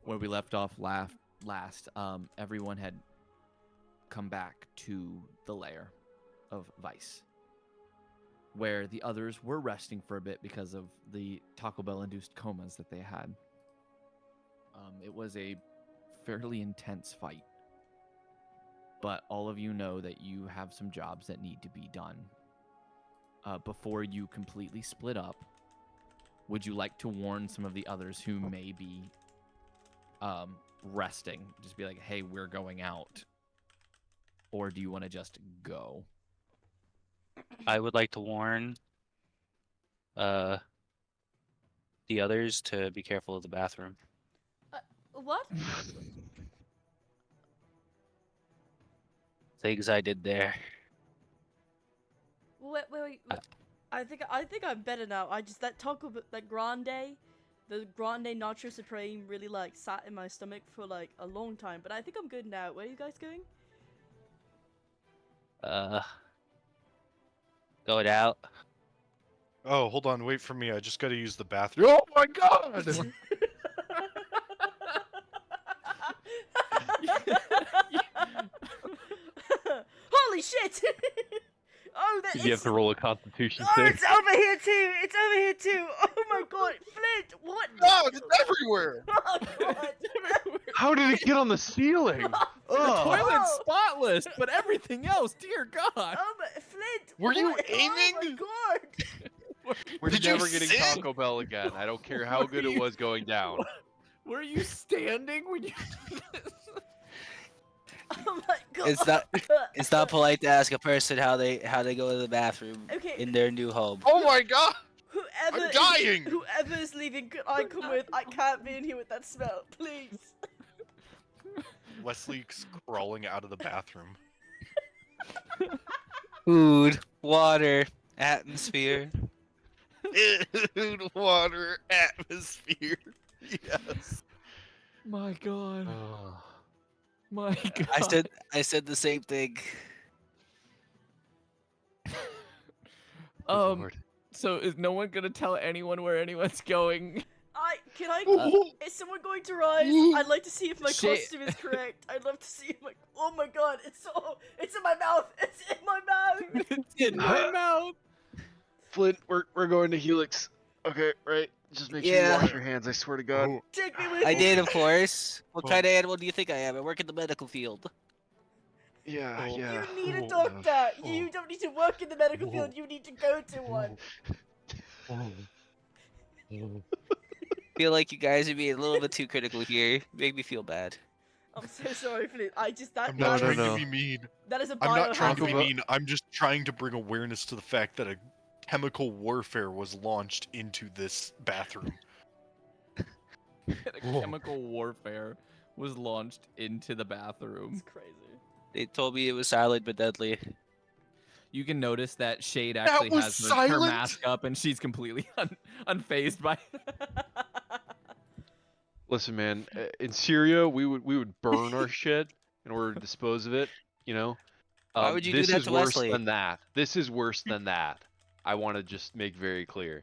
where we left off last, everyone had come back to the lair of Vice, where the others were resting for a bit because of the Taco Bell-induced comas that they had. It was a fairly intense fight, but all of you know that you have some jobs that need to be done. Before you completely split up, would you like to warn some of the others who may be resting? Just be like, hey, we're going out. Or do you want to just go? I would like to warn the others to be careful of the bathroom. What? Things I did there. Wait. I think I'm better now. That the grande nacho supreme really like sat in my stomach for like a long time. But I think I'm good now. Where are you guys going? Going out. Oh, hold on, wait for me. I just gotta use the bathroom. Oh my god! Holy shit! Oh, that You have to roll a Constitution Oh, save. it's over here too! It's over here too! Oh my god, Flint! What? No, it's everywhere! Oh god! How did it get on the ceiling? The Ugh. toilet's spotless, but everything else, dear God. Oh my, Flint! Were you what? aiming? Oh my god! We're Did you never getting sit? Taco Bell again. I don't care how good it was going down. Were you standing when you... Oh my god! It's not polite to ask a person how they go to the bathroom Okay. in their new home. Oh my god! Whoever I'm dying! Whoever is leaving, could I come with? I can't be in here with that smell, please. Wesley's crawling out of the bathroom. Food, water, atmosphere. Food, water, atmosphere. Yes. My God. Ugh. My God. I said the same thing. Lord. So is no one gonna tell anyone where anyone's going? Is someone going to rise? I'd like to see if my Shit. costume is correct. I'd love to see if my. Oh my god! It's in my mouth. It's in my mouth. It's in my mouth. Flint, we're going to Helix. Okay, right? Just make sure you wash your hands, I swear to God. Oh. Take me with I you. did, of course. What Oh. kind of animal do you think I am? I work in the medical field. Yeah, Oh. yeah. You need a Oh. doctor. Oh. You don't need to work in the medical field. You need to go to one. Feel like you guys are being a little bit too critical here. Make me feel bad. I'm so sorry, Flint. I'm that not trying no. to be mean. that is a I'm not trying to be biohazard. mean. I'm just trying to bring awareness to the fact that a chemical warfare was launched into this bathroom. A chemical warfare was launched into the bathroom. It's crazy. They told me it was silent but deadly. You can notice that Shade actually was has her silent? mask up and she's completely unfazed by Listen, man, in Syria, we would burn our shit in order to dispose of it, you know? Why would you do this that is to worse Wesley? than that. This is worse than that. I want to just make very clear.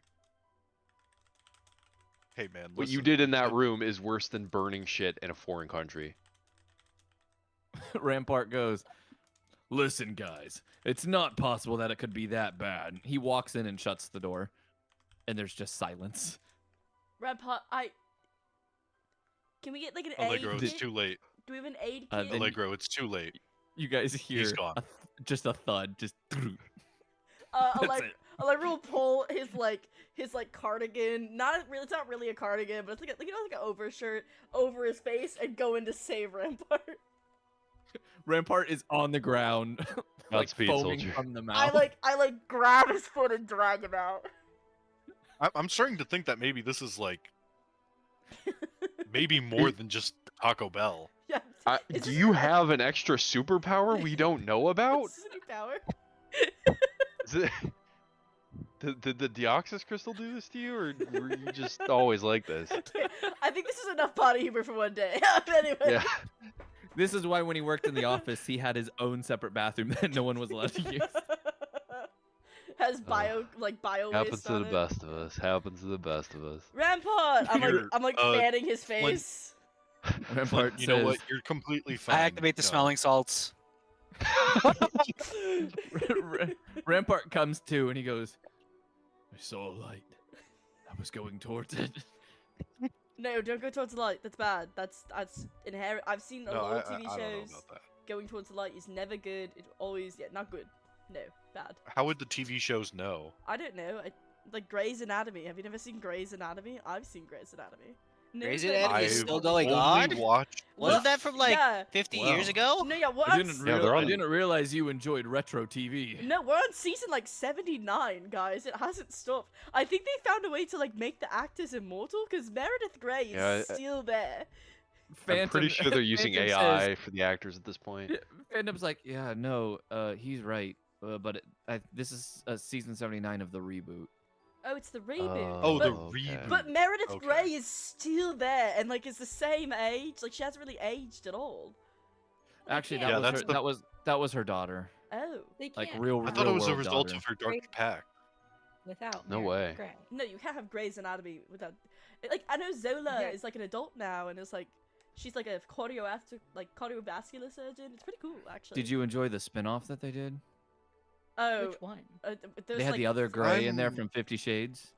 Hey man, What you listen, did in that room is worse than burning shit in a foreign country. Rampart goes, listen, guys, it's not possible that it could be that bad. He walks in and shuts the door, and there's just silence. Rampart, Can we get like an Allegro, aid it's kit? too late. Do we have an aid Uh, kit? then- Allegro, it's too late. You guys hear gone. just a thud, just Like it. Allegro will pull his cardigan. It's not really a cardigan, but it's like an overshirt over his face and go in to save Rampart. Rampart is on the ground, like Godspeed, foaming soldier. from the mouth. I grab his foot and drag him out. I'm starting to think that maybe this is like, maybe more than just Taco Bell. Yeah. It's Do just- you have an extra superpower we don't know about? It's just a new power. Is it... Did the Deoxys crystal do this to you, or were you just always like this? I think this is enough body humor for one day. Anyway. Yeah. This is why when he worked in the office, he had his own separate bathroom that no one was allowed to use. Has bio Happens waste to on the it. best of us. Happens to the best of us. Rampart! I'm Here, like fanning his face. Rampart You know what? says, You're completely fine. I activate the No. smelling salts. Rampart comes to and he goes, I saw a light. I was going towards it. No, don't go towards the light. That's bad. That's inherent. I've seen a No, lot of I TV don't know shows. about that. Going towards the light is never good. It always, not good. No, bad. How would the TV shows know? I don't know. Like Grey's Anatomy. Have you never seen Grey's Anatomy? I've seen Grey's Anatomy. No, Grey's but- Anatomy is I've still going only on? watched. Wasn't that from like Yeah. 50 Wow. years ago? No, yeah. What I I'm didn't, Yeah, they're I on- didn't realize you enjoyed retro TV. No, we're on season like 79, guys. It hasn't stopped. I think they found a way to like make the actors immortal because Meredith Grey is Yeah, still there. I'm pretty sure they're using Phantom AI says- for the actors at this point. Phantom's like, yeah, no, he's right. But this is season 79 of the reboot. Oh, it's the reboot. Oh, the but, reboot. but Meredith Okay. Grey is still there and like is the same age. Like she hasn't really aged at all. Like, Actually, yeah. that Yeah, was that's her, the- that was her daughter. Oh. They Like can't real. I thought it was a real-world result daughter. of her dark Great. pact. without. No Meredith way. Grey. No, you can't have Grey's Anatomy without. Like I know Zola Yeah. is like an adult now and is like she's like a cardiovascular surgeon. It's pretty cool actually. Did you enjoy the spin-off that they did? Oh, Which one? there's They had like the other Gray in there I'm- from 50 Shades.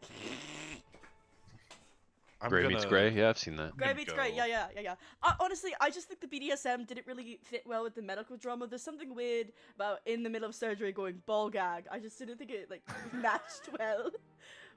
I'm Gray meets gonna- Gray. Yeah, I've seen that. Grey gonna meets Grey, go. yeah. Honestly, I just think the BDSM didn't really fit well with the medical drama. There's something weird about in the middle of surgery going ball gag. I just didn't think it like matched well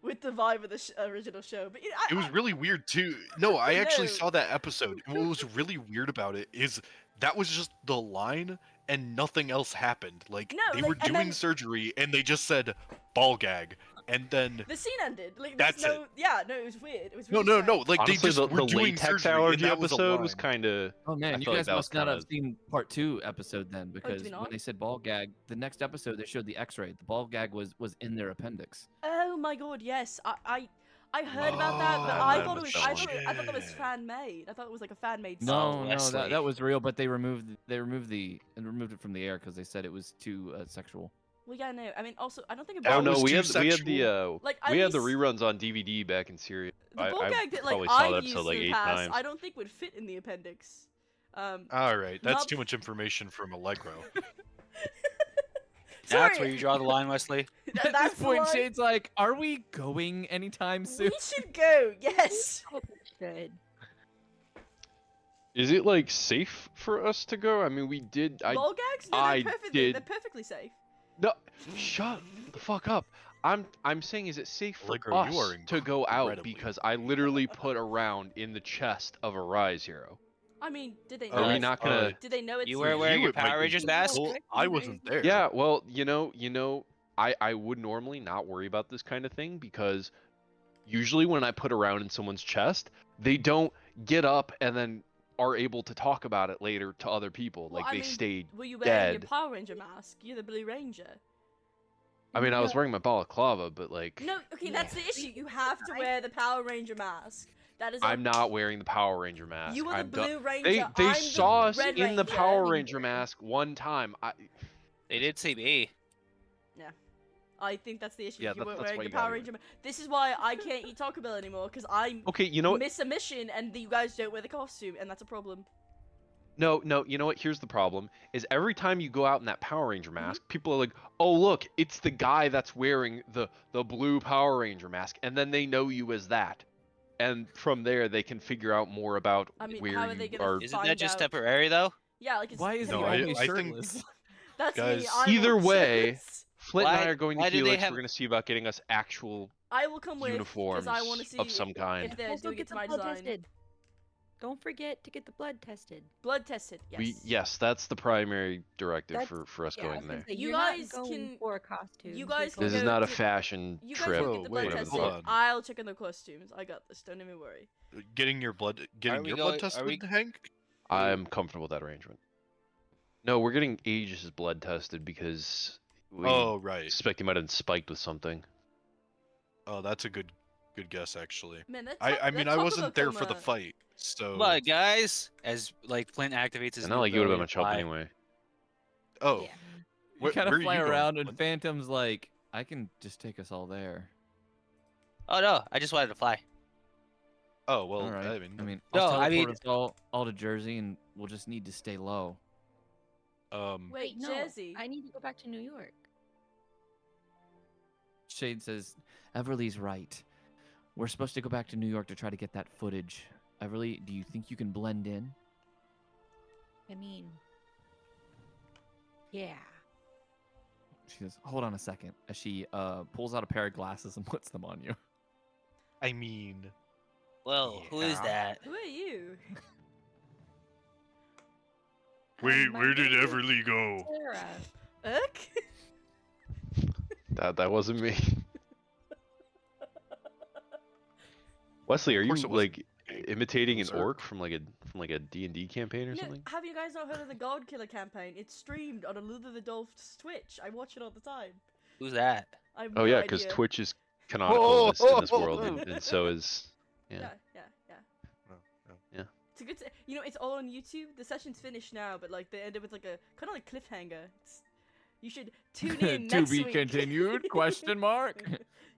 with the vibe of the original show. But you know, It was really weird too. No, I actually No. saw that episode. And what was really weird about it is that was just the line and nothing else happened. Like No, they like, were and doing then- surgery and they just said ball gag. And then the scene ended. Like there's That's no, yeah, no, it was weird. It was no, really no, no. strange. Like Honestly, they just were the doing latex surgery, and allergy that was a episode was line. kind of. Oh man, I you feel like guys that was must not have kinda- seen part 2 episode then, because we when not? they said ball gag, the next episode they showed the X-ray. The ball gag was in their appendix. Oh my god, yes. I heard about that, but Oh, I that thought it was was I thought that was shit. fan made. I thought it was like a fan made. No, no, Wesley. that was real, but they removed it from the air because they said it was too sexual. Well, yeah, no. I mean, also, I don't think That Oh about no, was we too had the sexual. like we had the least reruns on DVD back in Syria. the ball gag that like probably saw I've that used episode like in the 8 past. times. I don't think would fit in the appendix. All right, that's Not- too much information from Allegro. That's Sorry, where you draw the line, Wesley. At that's this point, why Shade's like, "Are we going anytime soon?" we should go. Yes. Probably should. Is it like safe for us to go? I mean, we did. Ball gags? No, I they're did- perfectly safe. No, shut the fuck up. I'm saying, is it safe for Allegro, you us are to go out? incredibly Because I literally put a round in the chest of a R.I.S.E hero. I mean, did they know? Are we it's- not gonna? Did they know it's You were you? wearing You your it might Power be Rangers mask? Well, I wasn't there. Yeah, well, you know, I would normally not worry about this kind of thing because usually when I put a round in someone's chest, they don't get up and then are able to talk about it later to other people. Well, Like I they mean, stayed Were you wearing your dead. Power Ranger mask? You're the Blue Ranger. I mean, I was No. wearing my balaclava, but like, No, okay, that's the issue. You have to wear the Power Ranger mask. That is. I'm not wearing the Power Ranger mask. You were the I'm done- Blue Ranger. They I'm saw the us Red in the Ranger. Power Ranger mask one time. They did see me. I think that's the issue. Yeah, you that's weren't why wearing you the Power gotta Ranger mask. This is why I can't eat Taco Bell anymore because I Okay, you know what? miss a mission and you guys don't wear the costume, and that's a problem. No, you know what? Here's the problem: is every time you go out in that Power Ranger mask, people are like, "Oh, look, it's the guy that's wearing the blue Power Ranger mask," and then they know you as that, and from there they can figure out more about I mean, where how are they you gonna are. Isn't Find that just out. temporary though? Yeah, like it's. Why is he No, always I think- shirtless? That's Guys, me. I'm either all way- shirtless. Flint and I Why- are going why to do they Felix. have- We're going to see about getting us actual I will come with uniforms because I want to see of some kind. if they're Also doing it get to the my blood design. tested. Don't forget to get the blood tested. Blood tested. Yes. Yes, that's the primary directive That's- for us Yeah, I was going gonna there. say, You you're not guys going can- for a costume. you guys You're This is go not a to- fashion You guys trip. will Whoa, get the blood wait, whatever tested. the hold fuck. on. I'll check on the costumes. I got this. Don't even worry. Getting your blood we blood going- are tested, we- Hank? I'm comfortable with that arrangement. No, we're getting Aegis' blood tested because we Oh, right. suspect he might have been spiked with something. Oh, that's a good guess actually. Man, that I mean, I Taco wasn't Bell there for the coma- fight, so. Come on, guys. As like Flint activates his. It's not new like you would have been ability much to help fly. anyway. Oh, Yeah. You kind where of are fly you going, around, and Flint? Phantom's like, "I can just take us all there." Oh no, I just wanted to fly. Oh well, All right. I mean, I'll No, I teleport mean- us all to Jersey, and we'll just need to stay low. Wait, no, Jersey. I need to go back to New York. Shade says, Everly's right. We're supposed to go back to New York to try to get that footage. Everly, do you think you can blend in? I mean, yeah. She goes, hold on a second. As she pulls out a pair of glasses and puts them on you. I mean, Well, who is Yeah. that? Who are you? wait, My where did name is Everly go? Sarah. That wasn't me. Wesley, are Of you course it wasn't like imitating an sir. orc from like a D&D campaign or No, something? have you guys not heard of the God Killer campaign? It's streamed on AlulaTheDolf's Twitch. I watch it all the time. Who's that? I have Oh no yeah, because idea. Twitch is canonical in this world, oh, and so is Yeah, yeah. yeah. Oh, oh. Yeah. It's a good. You know, it's all on YouTube. The session's finished now, but like they ended with like a kind of like cliffhanger. You should tune in To next be week. continued? Question mark.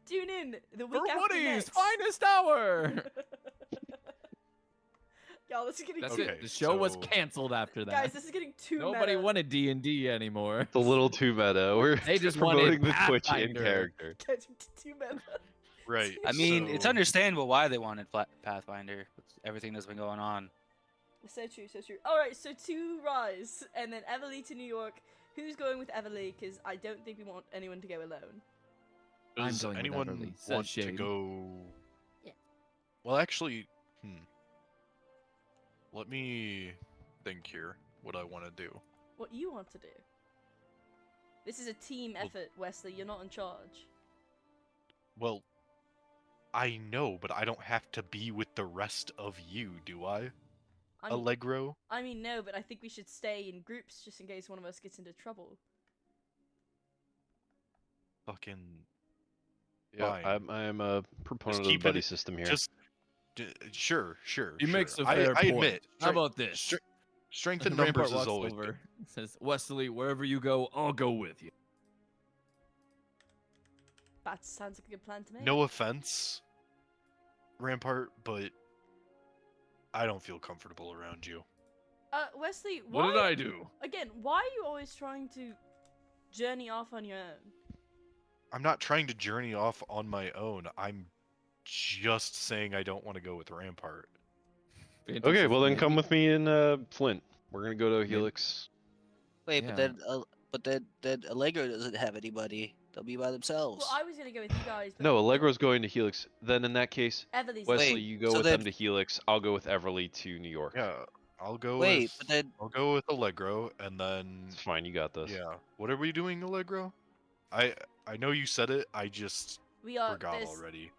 Tune in the For week after Woody's next. finest hour. Y'all, this is getting That's too. it. The show was so- canceled after that. Guys, this is getting too. Nobody meta. wanted D&D anymore. It's a little too meta. We're They just promoting wanted the Twitch in Pathfinder. character. Getting too meta. Right. I mean, it's so- understandable why they wanted Pathfinder with everything that's been going on. So true, so true. All right, so to R.I.S.E, and then Everly to New York. Who's going with Everly? Because I don't think we want anyone to go alone. I'm Does going with anyone Everly, says want to Shade. go? Yeah. Well, actually, let me think here. What I want to do. What you want to do? This is a team Well- effort, Wesley. You're not in charge. Well, I know, but I don't have to be with the rest of you, do I? I mean, Allegro. I mean, no, but I think we should stay in groups just in case one of us gets into trouble. Fucking. Yeah, Fine. I'm a proponent of the keep buddy it- system here. Just. Sure. He makes a I- fair I point. admit. How about this? Strength in Rampart numbers is walks always over, good. says, Wesley, wherever you go, I'll go with you. That sounds like a good plan to me. No offense, Rampart, but I don't feel comfortable around you. Wesley, why? What did I do? Again, why are you always trying to journey off on your own? I'm not trying to journey off on my own. I'm just saying I don't want to go with Rampart. Phantom Okay, says, well then "Maybe." come with me in Flint. We're gonna go to Maybe. Helix. Wait, Yeah. but then Allegro doesn't have anybody. They'll be by themselves. Well, I was gonna go with you guys. But No, Allegro's going to Helix. Then in that case, Everly's Wesley, Wait, you go so with then- them to Helix. I'll go with Everly to New York. Yeah, I'll go Wait, with but then I'll go with Allegro, and then It's fine. You got this. yeah. What are we doing, Allegro? I know you said it. I just we are. forgot there's- already.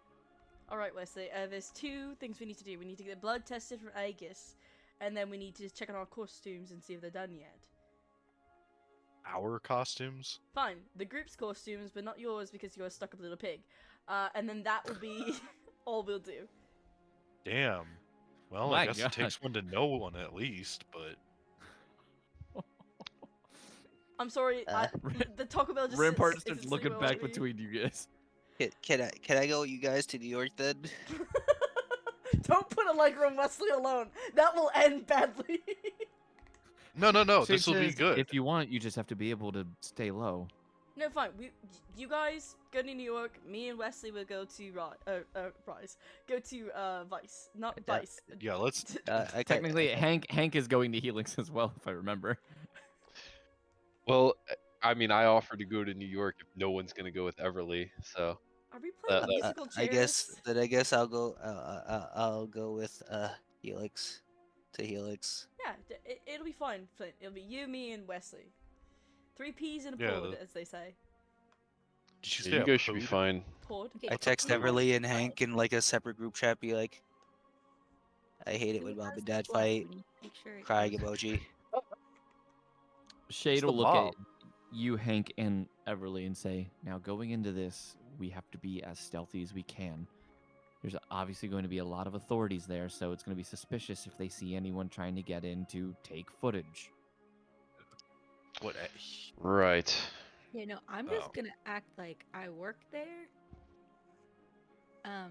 All right, Wesley. There's two things we need to do. We need to get the blood tested from Aegis, and then we need to check on our costumes and see if they're done yet. Our costumes. Fine, the group's costumes, but not yours because you're a stuck-up little pig. And then that will be all we'll do. Damn. Well, My I guess God. it takes one to know one at least, but I'm sorry. The Taco Bell just Rampart sits starts sitting looking well back at me. between you guys. can I go with you guys to New York then? Don't put Allegra and Wesley alone. That will end badly. no. Shade This will be says, good. If you want, you just have to be able to stay low. No, fine. You guys go to New York. Me and Wesley will go to R.I.S.E. Go to Vice, not Yeah. Vice. Yeah, let's. Technically, Hank is going to Helix as well, if I remember. Well, I mean, I offered to go to New York if no one's gonna go with Everly. So Are we playing that- musical chairs? I guess I'll go. I'll go with Helix to Helix. Yeah, it'll be fine, Flint. It'll be you, me, and Wesley. 3 peas in a Yeah, pod, the- as they say. Did you yeah, say you a guys should be pod? fine. Pod. Okay, I text Everly and Hank in like a separate group chat. Be like, I hate it who when mom has and the dad blood? fight. We need to make sure it Crying goes- emoji. Shade the will look at mob. you, Hank, and Everly and say, now going into this, we have to be as stealthy as we can. There's obviously going to be a lot of authorities there, so it's going to be suspicious if they see anyone trying to get in to take footage. What? Right. Yeah, no, I'm just Oh. gonna act like I work there.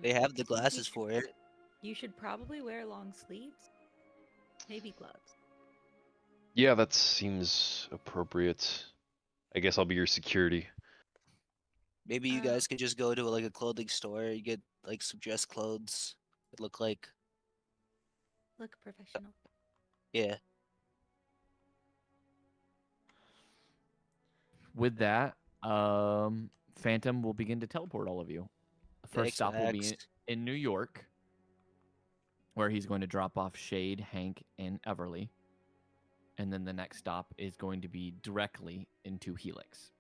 They have the just in glasses case for it's it. You should probably wear long sleeves, maybe gloves. Yeah, that seems appropriate. I guess I'll be your security. Maybe you guys could just go to like a clothing store. You get like some dress clothes. It look like Look professional. yeah. With that, Phantom will begin to teleport all of you. The first Thanks, stop will be Max. in New York, where he's going to drop off Shade, Hank, and Everly. And then the next stop is going to be directly into Helix.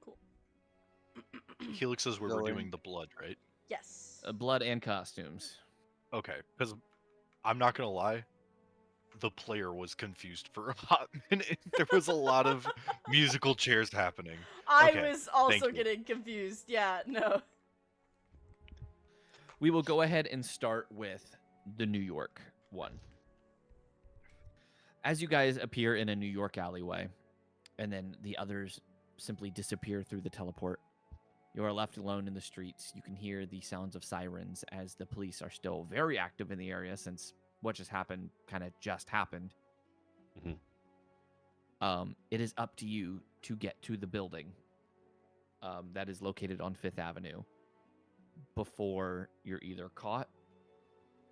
Cool. Helix is where Go we're in. doing the blood, right? Yes. Blood and costumes. Okay, because I'm not gonna lie, the player was confused for a hot minute. There was a lot of musical chairs happening. I Okay, was also you. getting confused. Yeah, no. We will go ahead and start with the New York one. As you guys appear in a New York alleyway, and then the others simply disappear through the teleport, you are left alone in the streets. You can hear the sounds of sirens as the police are still very active in the area since what just happened kind of just happened. It is up to you to get to the building that is located on 5th Avenue before you're either caught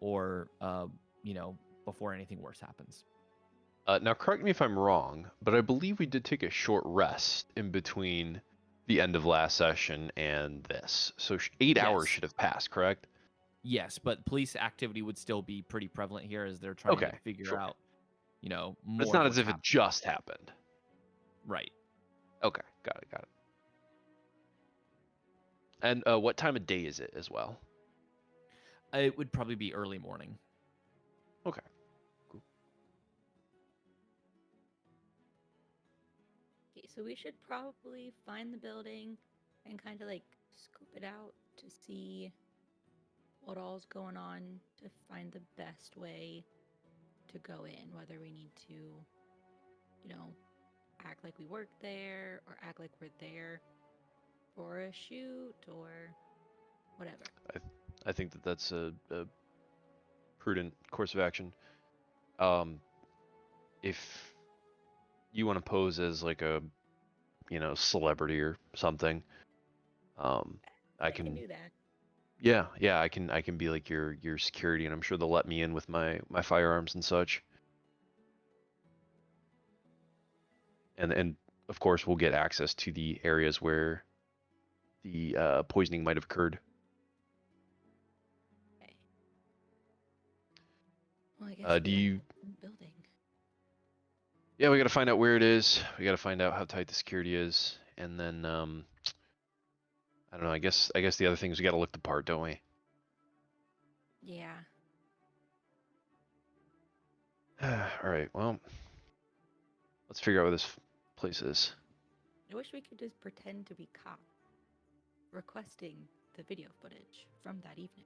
or, before anything worse happens. Now, correct me if I'm wrong, but I believe we did take a short rest in between the end of last session and this. So 8 hours Yes. should have passed, correct? Yes, but police activity would still be pretty prevalent here as they're trying to Okay, figure sure. out, more. But it's not of as if what's it just happened. right. Okay, got it. And what time of day is it as well? It would probably be early morning. Okay, cool. Okay, so we should probably find the building and kind of like scope it out to see what all's going on to find the best way to go in, whether we need to, act like we work there or act like we're there for a shoot or whatever. I think that's a prudent course of action. If you want to pose as like a, celebrity or something, I can do that. Yeah, I can be like your security, and I'm sure they'll let me in with my firearms and such. And of course we'll get access to the areas where the poisoning might have occurred. Okay. Well, I guess Do we gotta you? look in the building. Yeah, we got to find out where it is. We got to find out how tight the security is, and then I don't know. I guess the other thing is we got to look the part, don't we? Yeah. All right. Well, let's figure out where this place is. I wish we could just pretend to be cops, requesting the video footage from that evening.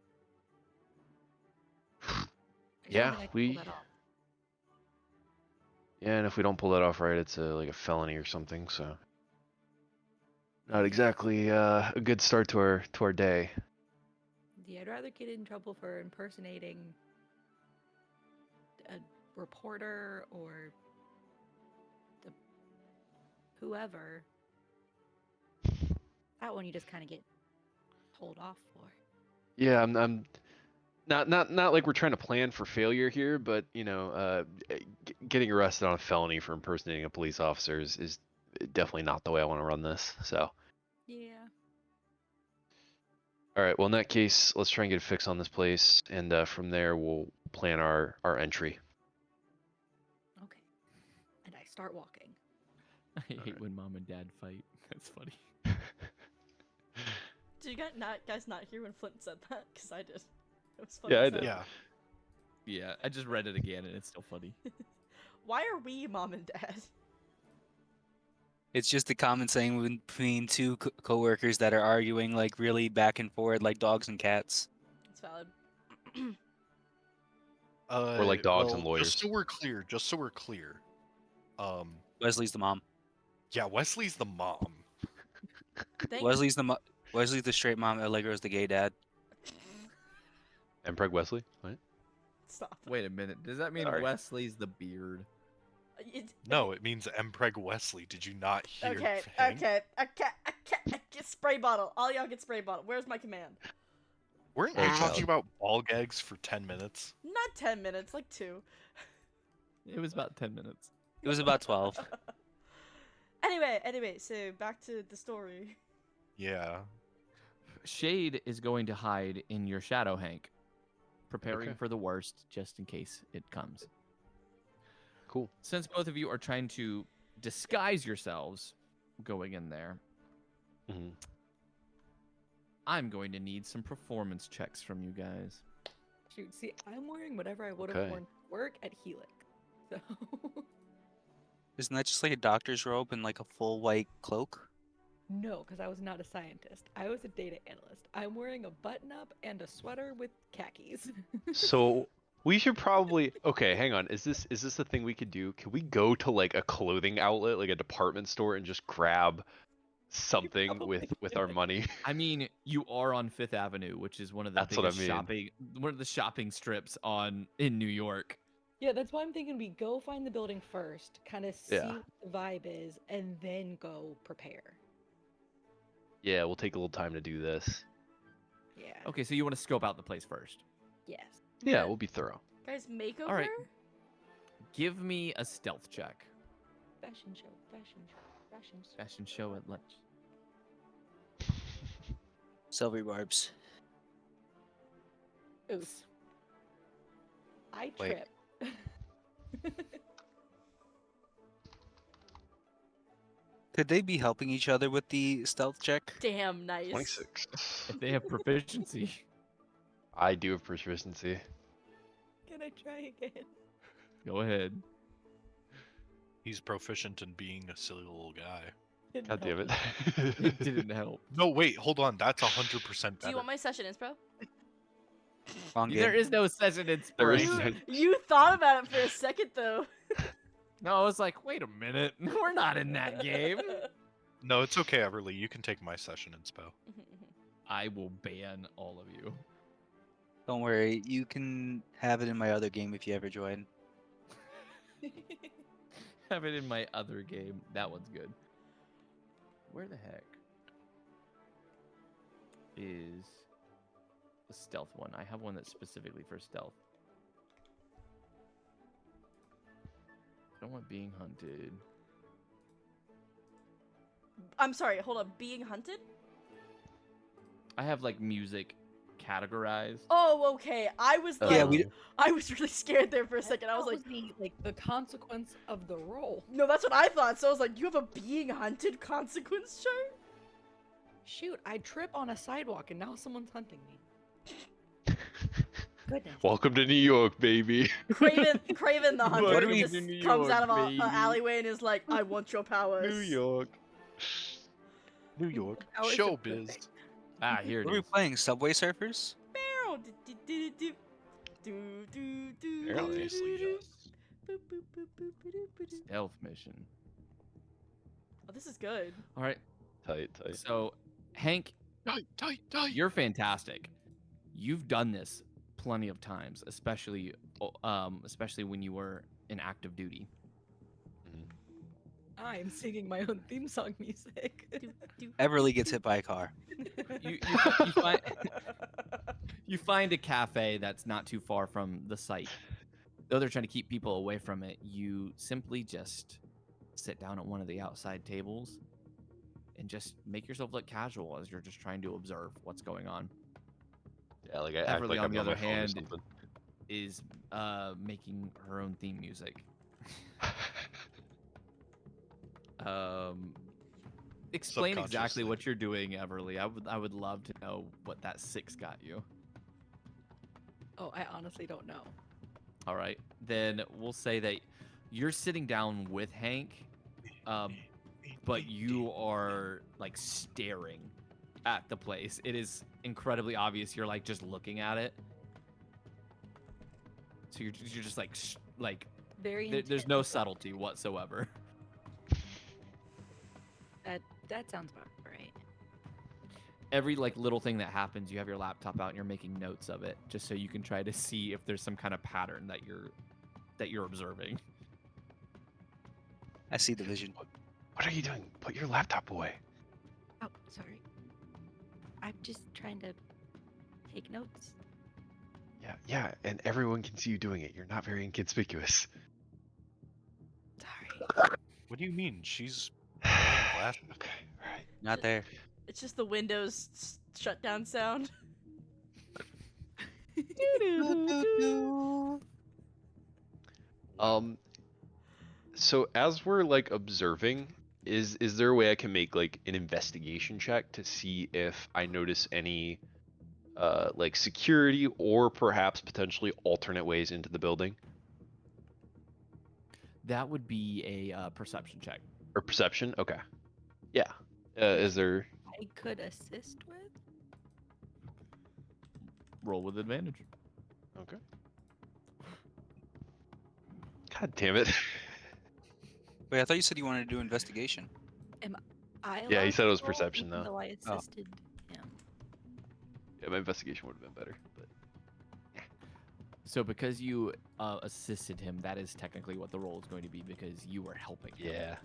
I just Yeah, don't think I can pull that off. Yeah, and if we don't pull that off right, it's like a felony or something. So, not exactly a good start to our day. Yeah, I'd rather get in trouble for impersonating a reporter or the whoever. That one you just kind of get told off for. Yeah, I'm not like we're trying to plan for failure here, but getting arrested on a felony for impersonating a police officer is definitely not the way I want to run this. So, Yeah. all right. Well, in that case, let's try and get a fix on this place, and from there we'll plan our entry. Okay. And I start walking. I hate when mom and dad fight. That's funny. Did you guys not hear when Flint said that? Because I did. It was funny. Yeah, I as did. hell. Yeah. Yeah, I just read it again and it's still funny. Why are we mom and dad? It's just a common saying between two coworkers that are arguing like really back and forth like dogs and cats. It's valid. Or like dogs and well, lawyers. Just so we're clear. Wesley's the mom. Yeah, Wesley's the mom. Thank Wesley's the straight mom. Allegro's the gay dad. Empreg Wesley. What? Stop. Wait a minute. Does that mean Sorry. Wesley's the beard? No, it means Mpreg Wesley. Did you not hear? Okay, Hank? okay. Get spray bottle. All y'all get spray bottle. Where's my command? Weren't Hey, we talking child. about ball gags for 10 minutes? Not 10 minutes, like 2. It was about 10 minutes. It was about 12. Anyway, so back to the story. Yeah. Shade is going to hide in your shadow, Hank, preparing Okay. for the worst just in case it comes. Cool. Since both of you are trying to disguise yourselves going in there, hmm I'm going to need some performance checks from you guys. Shoot, see, I'm wearing whatever I would have Okay. worn to work at Helix. So Isn't that just like a doctor's robe and like a full white cloak? no, because I was not a scientist. I was a data analyst. I'm wearing a button-up and a sweater with khakis. So we should probably. Okay, hang on. Is this a thing we could do? Can we go to like a clothing outlet, like a department store, and just grab something probably with our money? I mean, you are on Fifth Avenue, which is one of the That's what I biggest mean. shopping strips in New York. Yeah, that's why I'm thinking we go find the building first, kind of see Yeah. what the vibe is, and then go prepare. Yeah, we'll take a little time to do this. Yeah. Okay, so you want to scope out the place first. Yes. Yeah, we'll be thorough. Guys, makeover? All right. Give me a stealth check. Fashion show. Fashion show. Fashion show. Fashion show at lunch. Silvery barbs. Oops. I Wait. trip. Could they be helping each other with the stealth check? Damn, nice. 26. If they have proficiency. I do have proficiency. Can I try again? Go ahead. He's proficient in being a silly little guy. God damn it. It didn't help. No, wait, hold on. That's 100% better. Do you want my session inspo? Wrong There game. is no session There is inspiration. no- You thought about it for a second, though. No, I was like, wait a minute. We're not in that game. No, it's okay, Everly. You can take my session inspo. I will ban all of you. Don't worry, you can have it in my other game if you ever join. Have it in my other game. That one's good. Where the heck is the stealth one? I have one that's specifically for stealth. I don't want being hunted. I'm sorry, hold on. Being hunted? I have like music categorized. Oh, okay. I was like, Yeah, we- I was really scared there for a second. I was That like, the consequence of the role. no, that's what I thought. So I was like, you have a being hunted consequence chart? Shoot, I trip on a sidewalk and now someone's hunting me. Goodness. Welcome to New York, baby. Craven the hunter What are we- just in New comes out of York, a baby? alleyway and is like, I want your powers. New York. New York. Powers of Showbiz. perfect. Ah, here it What are we is. playing? Subway Surfers? Obviously, yes. Stealth mission. Oh, this is good. All right. Tight. So, Hank, Die. you're fantastic. You've done this plenty of times, especially when you were in active duty. I'm singing my own theme song music. Everly gets hit by a car. You find you find a cafe that's not too far from the site. Though they're trying to keep people away from it, you simply just sit down at one of the outside tables and just make yourself look casual as you're just trying to observe what's going on. Yeah, like I act Everly, like on I'm the on my other phone or hand, something. Is making her own theme music. Explain exactly what you're doing, Everly. I would love to know what that 6 got you. Oh, I honestly don't know. All right, then we'll say that you're sitting down with Hank, but you are like staring at the place. It is incredibly obvious. You're like just looking at it. So you're just like Very. there's no subtlety whatsoever. That sounds about right. every like little thing that happens, you have your laptop out and you're making notes of it, just so you can try to see if there's some kind of pattern that you're observing. I see the vision. What are you doing? Put your laptop away. Oh, sorry. I'm just trying to take notes. Yeah, and everyone can see you doing it. You're not very inconspicuous. Sorry. What do you mean? She's wearing glasses. Okay, alright. Not there. It's just the Windows shutdown sound. So as we're like observing, is there a way I can make like an investigation check to see if I notice any like security or perhaps potentially alternate ways into the building? That would be a perception check. Or perception? Okay. Yeah. Is there I could assist with. Roll with advantage. Okay. God damn it. Wait, I thought you said you wanted to do investigation. I Yeah, he allowed said it was to roll, perception, even though. though I Oh. assisted him. Yeah, my investigation would have been better, but So because you assisted him, that is technically what the roll is going to be because you were helping him. yeah.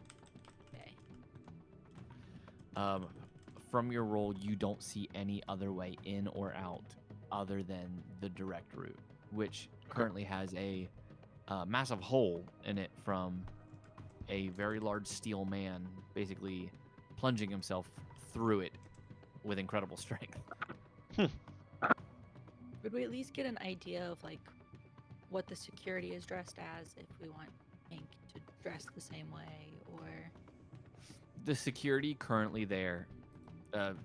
Okay. From your roll, you don't see any other way in or out other than the direct route, which currently has a massive hole in it from a very large steel man basically plunging himself through it with incredible strength. Would we at least get an idea of like what the security is dressed as if we want Hank to dress the same way, or The security currently there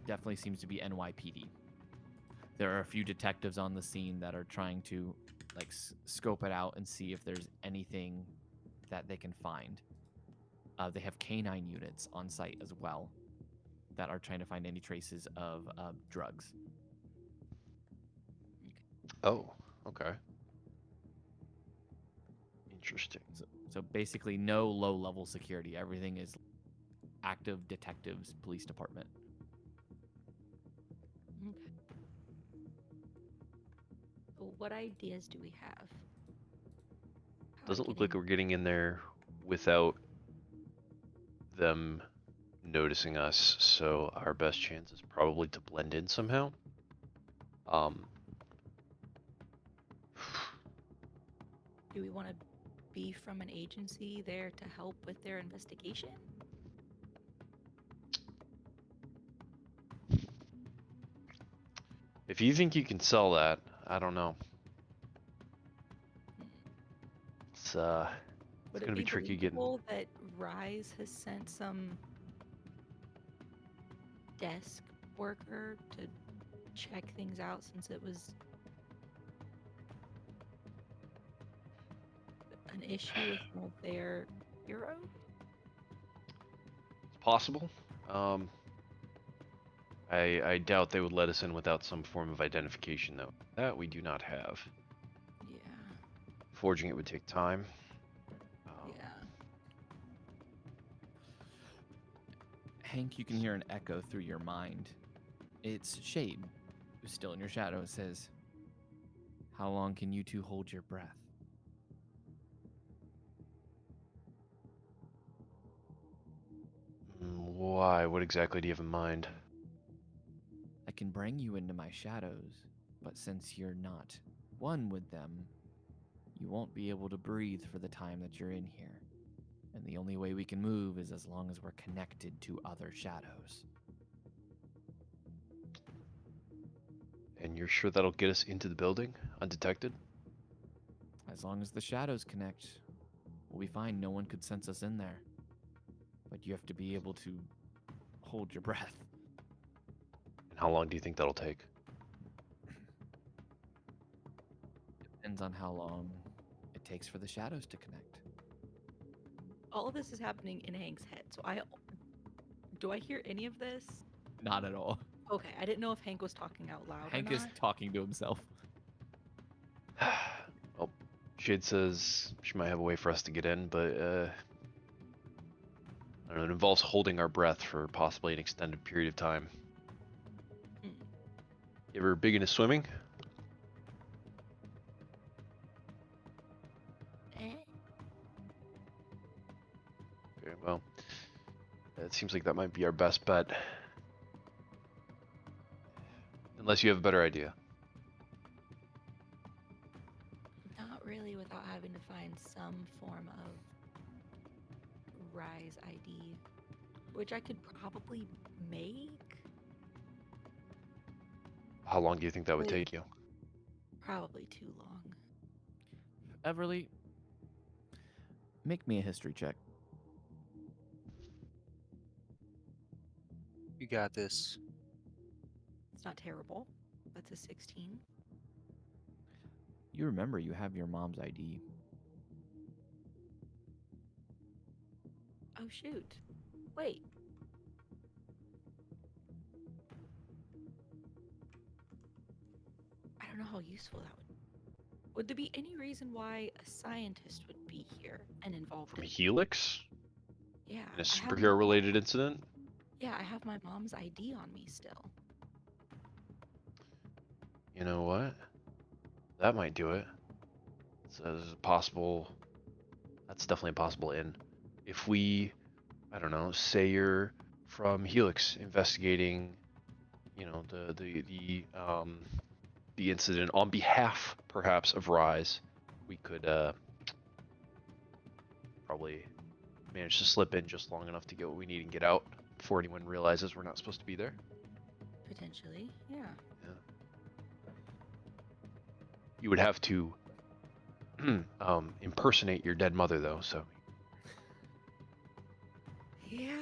definitely seems to be NYPD. There are a few detectives on the scene that are trying to like scope it out and see if there's anything that they can find. They have canine units on site as well that are trying to find any traces of drugs. Oh, okay. Interesting. So basically, no low-level security. Everything is active detectives, police department. okay. So what ideas do we have? How to Doesn't get look like in? we're getting in there without them noticing us, so our best chance is probably to blend in somehow. Do we want to be from an agency there to help with their investigation? If you think you can sell that, I don't know. It's Would gonna it be be tricky getting. believable that R.I.S.E has sent some desk worker to check things out since it was an issue with one of their heroes? It's possible. I doubt they would let us in without some form of identification, though. That we do not have. Yeah, Forging it would take time. yeah. Hank, you can hear an echo through your mind. It's Shade, who's still in your shadow. It says, "How long can you two hold your breath?" Why? What exactly do you have in mind? I can bring you into my shadows, but since you're not one with them, you won't be able to breathe for the time that you're in here. And the only way we can move is as long as we're connected to other shadows. And you're sure that'll get us into the building undetected? As long as the shadows connect, we'll be fine. No one could sense us in there. But you have to be able to hold your breath. And how long do you think that'll take? Depends on how long it takes for the shadows to connect. All of this is happening in Hank's head. So do I hear any of this? Not at all. Okay, I didn't know if Hank was talking out loud. Hank or is not. talking to himself. Well, Shade says she might have a way for us to get in, but I don't know, it involves holding our breath for possibly an extended period of time. You ever big into swimming? Eh, Okay, well, it seems like that might be our best bet. Unless you have a better idea. not really without having to find some form of R.I.S.E ID, which I could probably make. How long do you think that would With- take you? Probably too long. Everly, make me a history check. You got this. It's not terrible. That's a 16. You remember you have your mom's ID. Oh shoot. Wait. I don't know how useful that would there be any reason why a scientist would be here and involved From in Helix? Yeah. In a I have superhero related incident? Yeah, I have my mom's ID on me still. You know what? That might do it. So there's a possible. That's definitely a possible in. If we, I don't know, say you're from Helix investigating, you know, the incident on behalf, perhaps, of R.I.S E, we could probably manage to slip in just long enough to get what we need and get out before anyone realizes we're not supposed to be there. Potentially, yeah. You would have to impersonate your dead mother, though, so Yeah.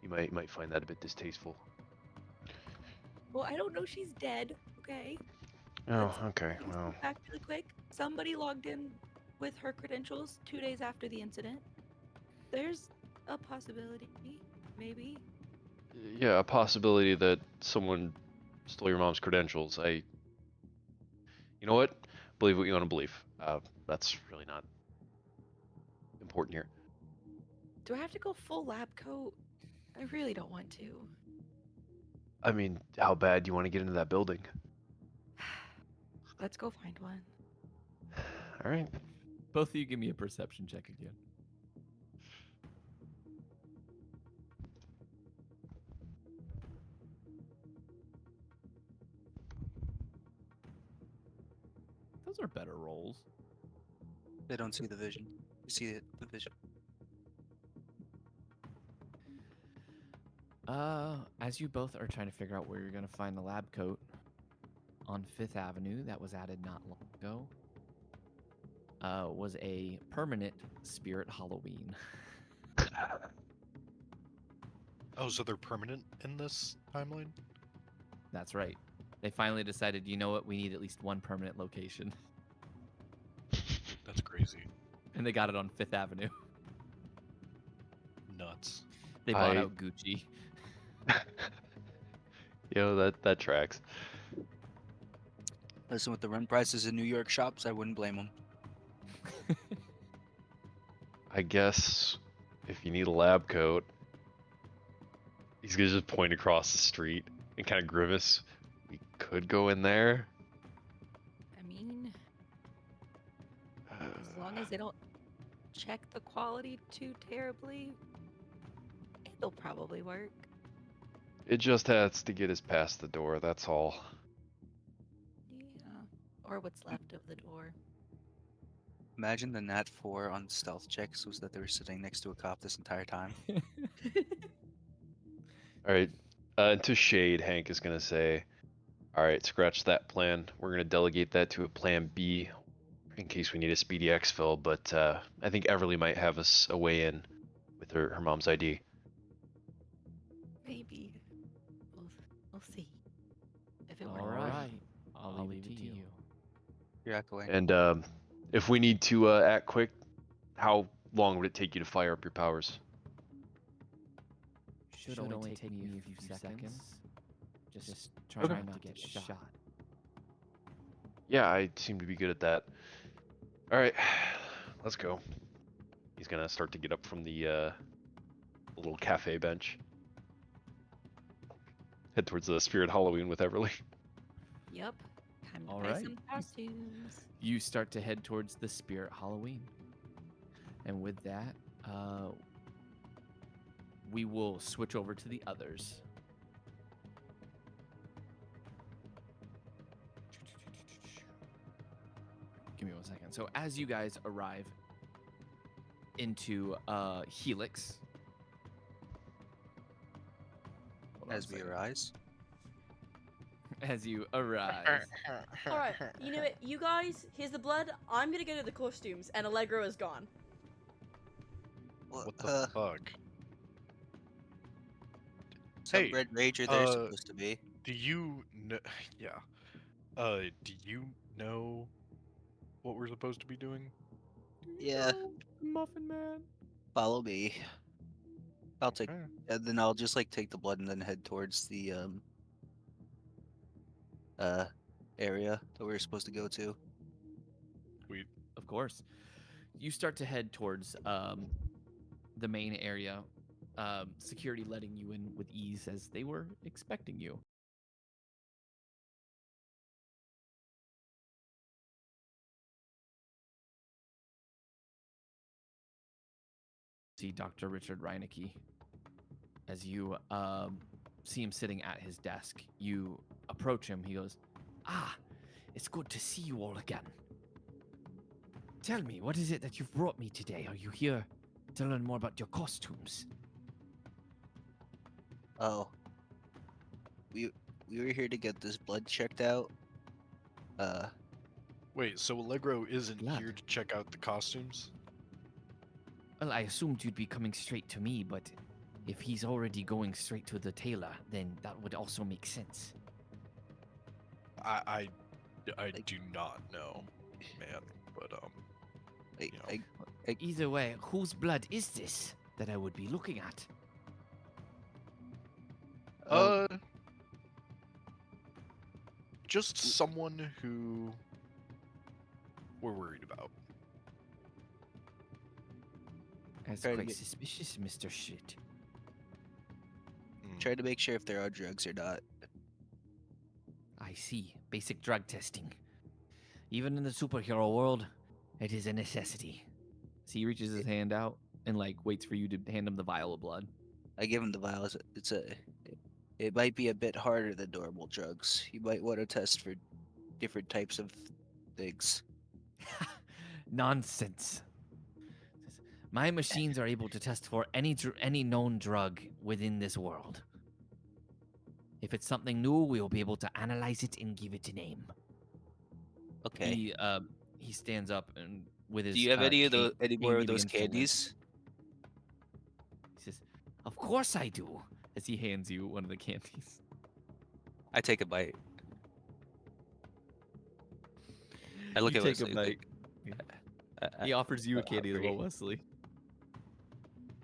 you might find that a bit distasteful. Well, I don't know she's dead, okay? Oh, Let's okay. take a Well, step back really quick. Somebody logged in with her credentials 2 days after the incident. There's a possibility, maybe. yeah, a possibility that someone stole your mom's credentials. You know what? Believe what you want to believe. That's really not important here. Do I have to go full lab coat? I really don't want to. I mean, how bad do you want to get into that building? Let's go find one. All right. Both of you give me a perception check again. Those are better rolls. They don't see the vision. You see the vision. As you both are trying to figure out where you're gonna find the lab coat on Fifth Avenue that was added not long ago, was a permanent Spirit Halloween. Oh, so they're permanent in this timeline? That's right. They finally decided, you know what, we need at least one permanent location, That's crazy. and they got it on Fifth Avenue. Nuts. They bought I- out Gucci. You know, that tracks. Listen, with the rent prices in New York shops, I wouldn't blame them. I guess if you need a lab coat, he's gonna just point across the street and kind of grimace. We could go in there. I mean, as long as they don't check the quality too terribly, it'll probably work. It just has to get us past the door, that's all. Yeah. Or what's left of the door. Imagine the Nat 4 on stealth checks was that they were sitting next to a cop this entire time. Alright, to Shade, Hank is gonna say, alright, scratch that plan. We're gonna delegate that to a plan B in case we need a speedy exfil, but I think Everly might have us a way in with her mom's ID. Maybe. We'll see. If it All works. right, I'll leave it to you. You're echoing. And if we need to act quick, how long would it take you to fire up your powers? Should only take me a few seconds. Just try Okay. not to get shot. Yeah, I seem to be good at that. Alright, let's go. He's gonna start to get up from the little cafe bench. Head towards the Spirit Halloween with Everly. Yep. Time to All buy right. some costumes. You start to head towards the Spirit Halloween. And with that, we will switch over to the others. Give me 1 second. So as you guys arrive into Helix. Hold on a As we second. arise. As you arise. Alright, you know what? You guys, here's the blood. I'm gonna go to the costumes, and Allegro is gone. What the fuck? Some Hey, Red Ranger they're supposed to be. Do you know? Yeah. Do you know what we're supposed to be doing? Yeah, Muffin Man. follow me. I'll take, Okay. and then I'll just like take the blood and then head towards the area that we're supposed to go to. Of course. You start to head towards the main area. Security letting you in with ease as they were expecting you. See Dr. Richard R.I.S.E. As you see him sitting at his desk, you approach him. He goes, "Ah, it's good to see you all again. Tell me, what is it that you've brought me today? Are you here to learn more about your costumes?" Oh, we were here to get this blood checked out. Wait, so Allegro isn't Blood. here to check out the costumes? Well, I assumed you'd be coming straight to me, but if he's already going straight to the tailor, then that would also make sense. I Like- do not know, man. But Like, you know. Either way, whose blood is this that I would be looking at? Just someone who we're worried about. That's Try to quite get- suspicious, Mr. Schidt. Mm. try to make sure if there are drugs or not. I see. Basic drug testing. Even in the superhero world, it is a necessity. So he reaches his hand out and like waits for you to hand him the vial of blood. I give him the vials. It might be a bit harder than normal drugs. You might want to test for different types of things. Nonsense. My machines are able to test for any known drug within this world. If it's something new, we will be able to analyze it and give it a name. Okay. He stands up and with his. Do you have any of those? Any more cane of those begins to limp. candies? He says, "Of course I do." As he hands you one of the candies. I take a bite. I look You at take a Wesley, bite. He offers you a candy as hungry. well, Wesley.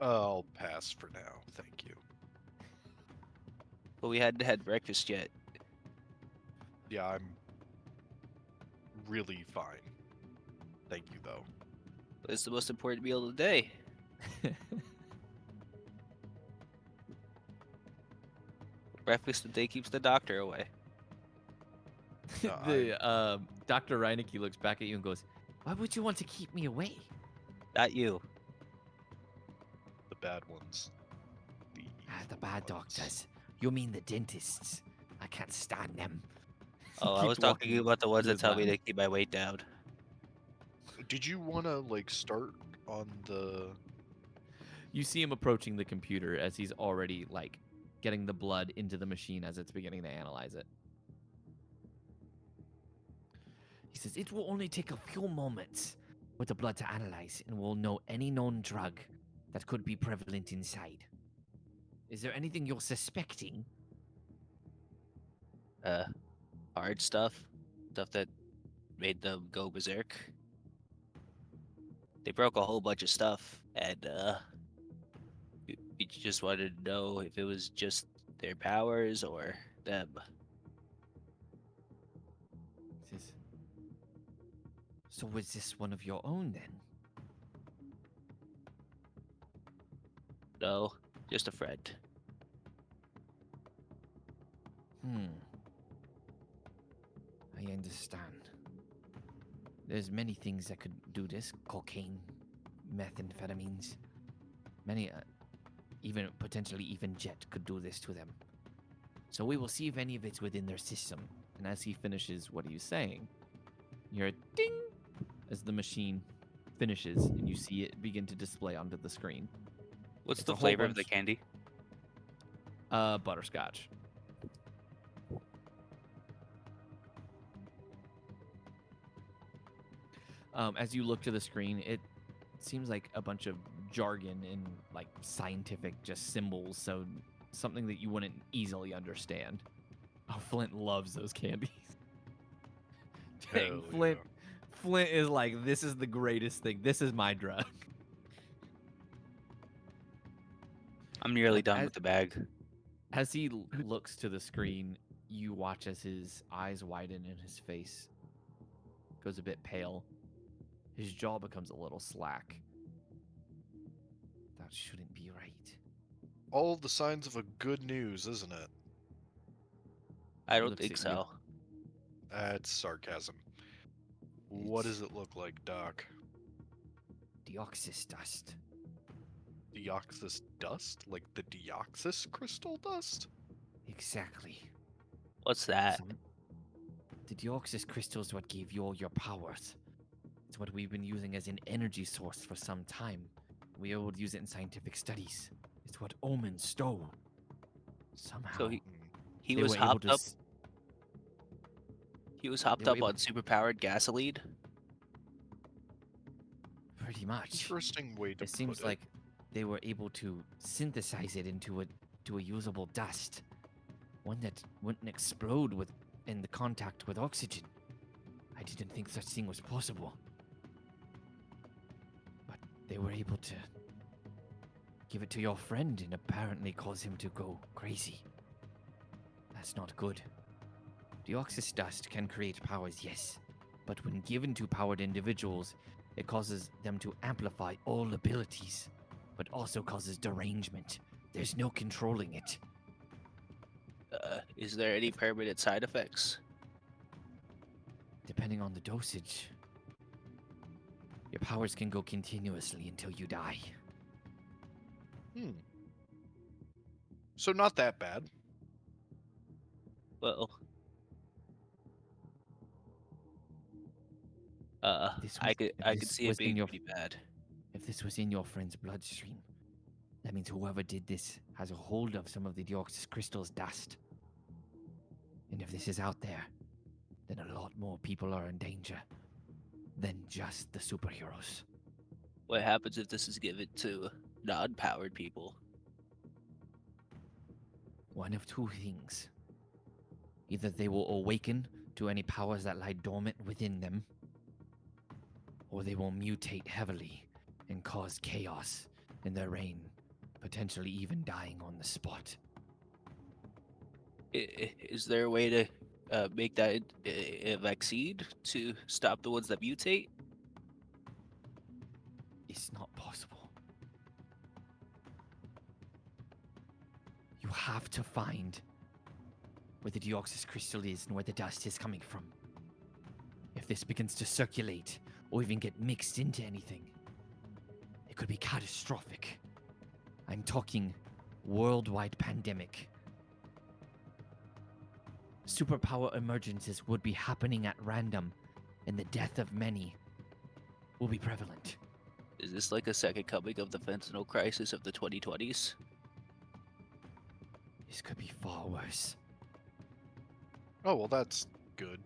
I'll pass for now, thank you. But we hadn't had breakfast yet. Yeah, I'm really fine. Thank you, though. It's the most important meal of the day. Breakfast of the day keeps the doctor away. No, The Dr. Reinecke looks back at you and goes, "Why would you want to keep me away?" Not you. The bad ones. The bad ones. doctors. You mean the dentists? I can't stand them. Oh, I Keeps was talking walking about the ones to that his tell me van. to keep my weight down. Did you want to like start on the? You see him approaching the computer as he's already like getting the blood into the machine as it's beginning to analyze it. He says, "It will only take a few moments with the blood to analyze, and we'll know any known drug that could be prevalent inside. Is there anything you're suspecting?" Hard stuff. Stuff that made them go berserk. They broke a whole bunch of stuff, and we just wanted to know if it was just their powers or them. He says, "So was this one of your own then?" No, just a friend. understand. There's many things that could do this. Cocaine, methamphetamines. Many, even potentially even Jet could do this to them. So we will see if any of it's within their system. And as he finishes what he was saying, you hear a ding as the machine finishes, and you see it begin to display onto the screen. What's It's a the whole flavor of the bunch- candy? Butterscotch. As you look to the screen, it seems like a bunch of jargon and like scientific just symbols, so something that you wouldn't easily understand. Oh, Flint loves those candies. Dang, Hell Flint. Flint is like, this is the greatest thing. This is my drug. I'm nearly done as- with the bag. As he looks to the screen, you watch as his eyes widen and his face goes a bit pale. His jaw becomes a little slack. That shouldn't be right. All the signs of a good news, isn't it? I don't looks think at you. so. That's sarcasm. What It's- does it look like, Doc? Deoxys dust. Deoxys dust? Like the Deoxys crystal dust? Exactly. What's that? The Deoxys crystal is what gave you all your powers. It's what we've been using as an energy source for some time. We would use it in scientific studies. It's what Omen stole. Somehow. So Hmm. he they was were able hopped to up. He was hopped they were up able- on superpowered gasoline. Pretty much. Interesting way to It seems put like they were able to synthesize it into a usable dust. One that wouldn't explode in the contact with oxygen. I didn't think such thing was possible. But they were able to give it to your friend and apparently cause him to go crazy. That's not good. Deoxys dust can create powers, yes, but when given to powered individuals, it causes them to amplify all abilities, but also causes derangement. There's no controlling it. Is there any permanent side effects? Depending on the dosage, your powers can go continuously until you die. Hmm. So not that bad. Well, This I was- could if I could this see it was in being your- pretty bad. If this was in your friend's bloodstream, that means whoever did this has a hold of some of the Deoxys crystal's dust. And if this is out there, then a lot more people are in danger than just the superheroes. What happens if this is given to non-powered people? One of two things. Either they will awaken to any powers that lie dormant within them, or they will mutate heavily and cause chaos in their reign, potentially even dying on the spot. Is there a way to make that a vaccine to stop the ones that mutate? It's not possible. You have to find where the Deoxys crystal is and where the dust is coming from. If this begins to circulate or even get mixed into anything, it could be catastrophic. I'm talking worldwide pandemic. Superpower emergencies would be happening at random, and the death of many will be prevalent. Is this like a second coming of the fentanyl crisis of the 2020s? This could be far worse. Oh well, that's good.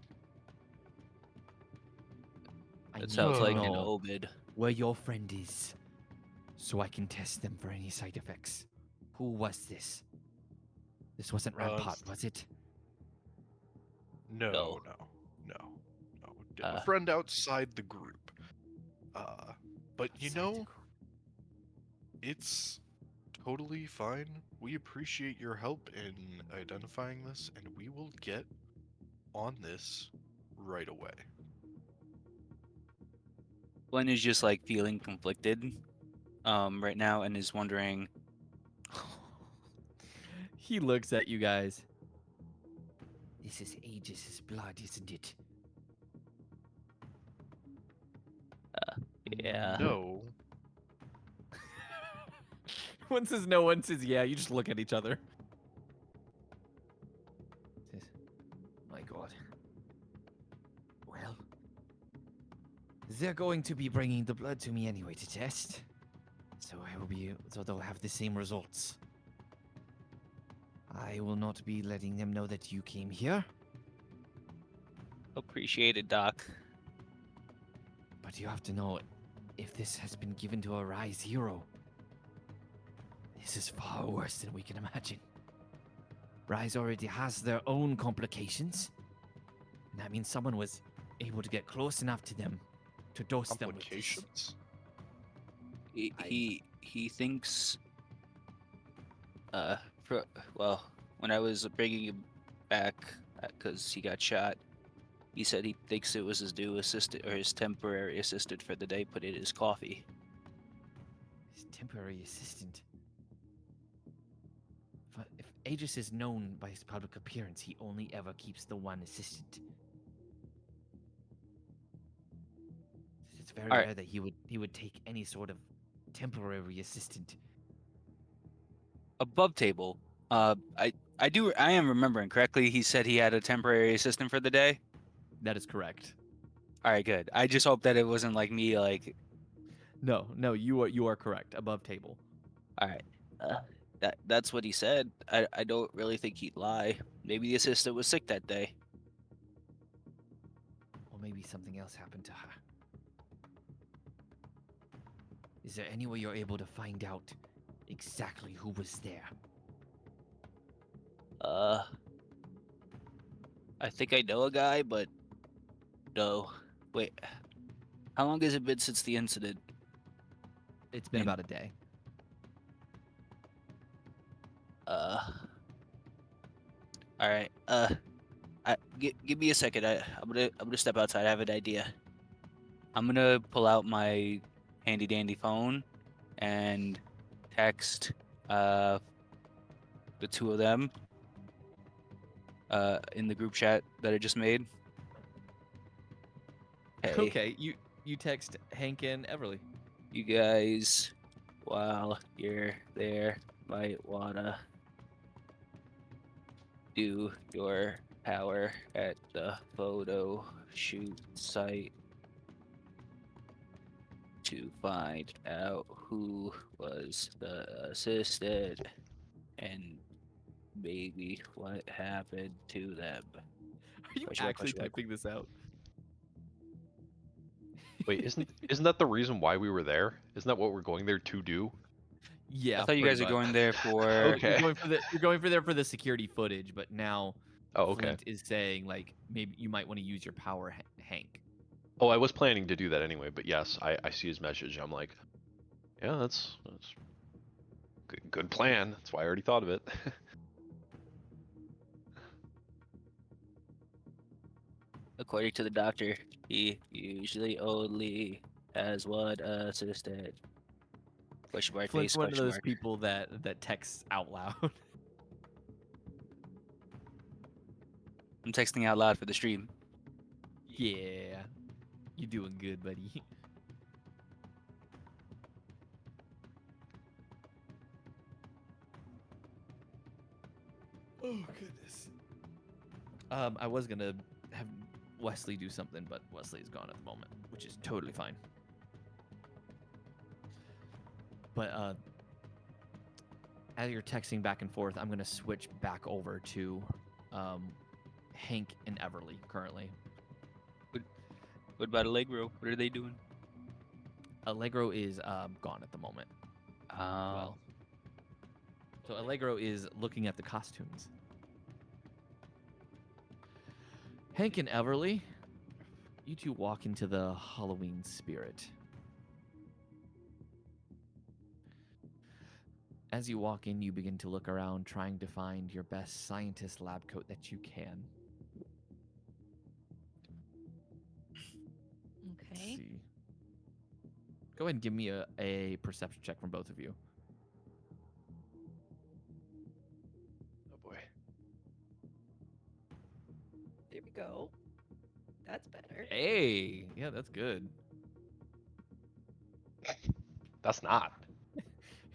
I It need sounds to like an know omen. where your friend is, so I can test them for any side effects. Who was this? This wasn't Rampart, was it? No, No. no. A Uh, friend outside the group. But you Outside the know, group. it's totally fine. We appreciate your help in identifying this, and we will get on this right away. Glenn is just like feeling conflicted right now and is wondering, He looks at you guys. This is Aegis's blood, isn't it? Yeah. No. One says no, one says yeah. You just look at each other. Says, my God. Well, they're going to be bringing the blood to me anyway to test, so they'll have the same results. I will not be letting them know that you came here, Appreciate it, Doc. but you have to know, if this has been given to a R.I.S.E hero, this is far worse than we can imagine. R.I.S.E already has their own complications, and that means someone was able to get close enough to them to dose them with this. Complications? He thinks. Well, when I was bringing him back because he got shot, he said he thinks it was his new assistant or his temporary assistant for the day put in his coffee. His temporary assistant. If Aegis is known by his public appearance, he only ever keeps the one assistant. It's very Alright. rare that he would take any sort of temporary assistant. Above table. I am remembering correctly. He said he had a temporary assistant for the day. That is correct. All right, good. I just hope that it wasn't like me. Like, No, you are correct. Above table. all right, that's what he said. I don't really think he'd lie. Maybe the assistant was sick that day. Or maybe something else happened to her. Is there any way you're able to find out exactly who was there? I think I know a guy, but no. Wait, how long has it been since the incident? It's been And- about a day. All right. Give me a second. I'm gonna step outside. I have an idea. I'm gonna pull out my handy dandy phone and text the two of them in the group chat that I just made. Hey, Okay, you text Hank and Everly. you guys, while you're there, might wanna do your power at the photo shoot site to find out who was the assistant and maybe what happened to them. Are you Question mark, actually question mark. typing this out? Wait, isn't that the reason why we were there? Isn't that what we're going there to do? Yeah. I thought you pretty guys are much. going there for. Okay. You're going for there for the security footage, but now Oh, okay. Flint is saying like maybe you might want to use your power, Hank. Oh, I was planning to do that anyway, but yes, I see his message. I'm like, yeah, that's good plan. That's why I already thought of it. According to the doctor, he usually only has one assistant. Question mark, Flint's face, one of question those mark. people that texts out loud. I'm texting out loud for the stream. Yeah, you doing good, buddy. Oh goodness. I was gonna have Wesley do something, but Wesley's gone at the moment, which is totally fine. But as you're texting back and forth, I'm gonna switch back over to Hank and Everly currently. What about Allegro? What are they doing? Allegro is gone at the moment. Well, so Allegro is looking at the costumes. Hank and Everly, you two walk into the Halloween spirit. As you walk in, you begin to look around, trying to find your best scientist lab coat that you can. Let's Okay. see. Go ahead and give me a perception check from both of you. Oh boy. There we go. That's better. Hey, yeah, that's good. That's not.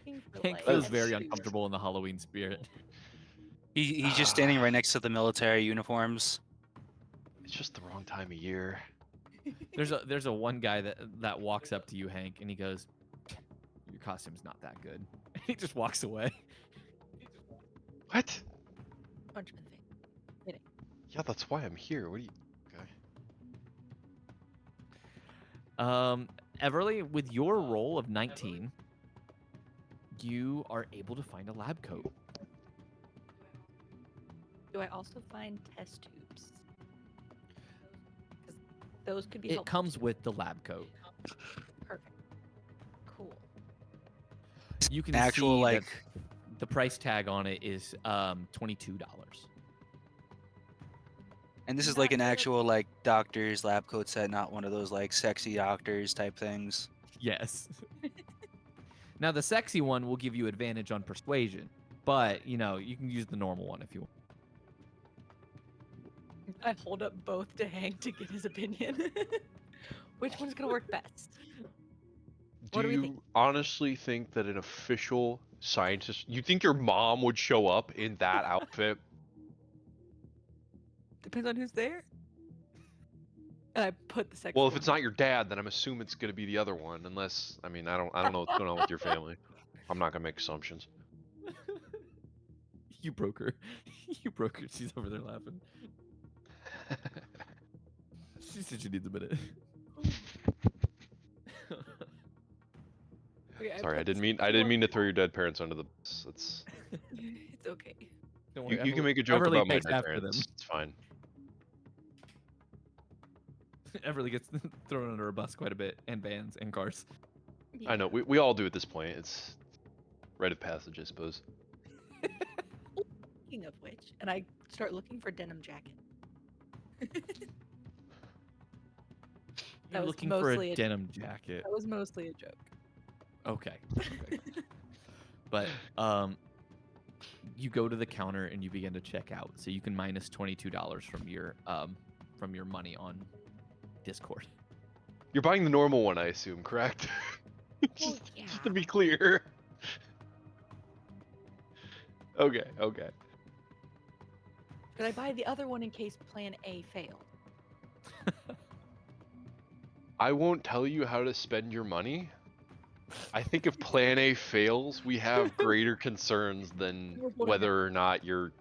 Looking for, Hank like, feels a very shoe. uncomfortable in the Halloween spirit. He's just standing right next to the military uniforms. It's just the wrong time of year. There's a one guy that walks up to you, Hank, and he goes, "Your costume's not that good." He just walks away. What? Punch him in the face. Yeah, that's why I'm here. What do you? Okay. Everly, with your roll of 19, you are able to find a lab coat. Do I also find test tubes? 'Cause those could be It helpful comes too. with the lab coat. Perfect. Cool. You can Actual, see like- that the price tag on it is $22. And this is Not like an really. actual like doctor's lab coat set, not one of those like sexy doctors type things. Yes. Now the sexy one will give you advantage on persuasion, but you can use the normal one if you want. I hold up both to Hank to get his opinion. Which one's gonna work best? What Do do we you think? honestly think that an official scientist? You think your mom would show up in that outfit? Depends on who's there. And I put the sexy Well, if one it's not your dad, then I'm assuming it's gonna be the other one. Unless, I mean, I don't know what's going on with your family. I'm not gonna make assumptions. You broke her. You broke her. She's over there laughing. She said she needs a minute. Okay, Sorry, I put the didn't mean sexy one- to throw your dead parents under the bus. It's It's okay. Don't you, worry, you can Everly- make a joke Everly about my takes dead after parents. them. It's fine. Everly gets thrown under a bus quite a bit, and vans and cars. I know we all do at this point. It's rite of passage, I suppose. Speaking of which, and I start looking for denim jacket. You're was looking for mostly a a- denim jacket. That was mostly a joke. Okay. Okay. But you go to the counter and you begin to check out. So you can minus $22 from your money on Discord. You're buying the normal one, I assume, correct? Well, just to yeah. be clear. Okay, okay. Did I buy the other one in case Plan A failed? I won't tell you how to spend your money. I think if Plan A fails, we have greater concerns than We're holding whether or not your You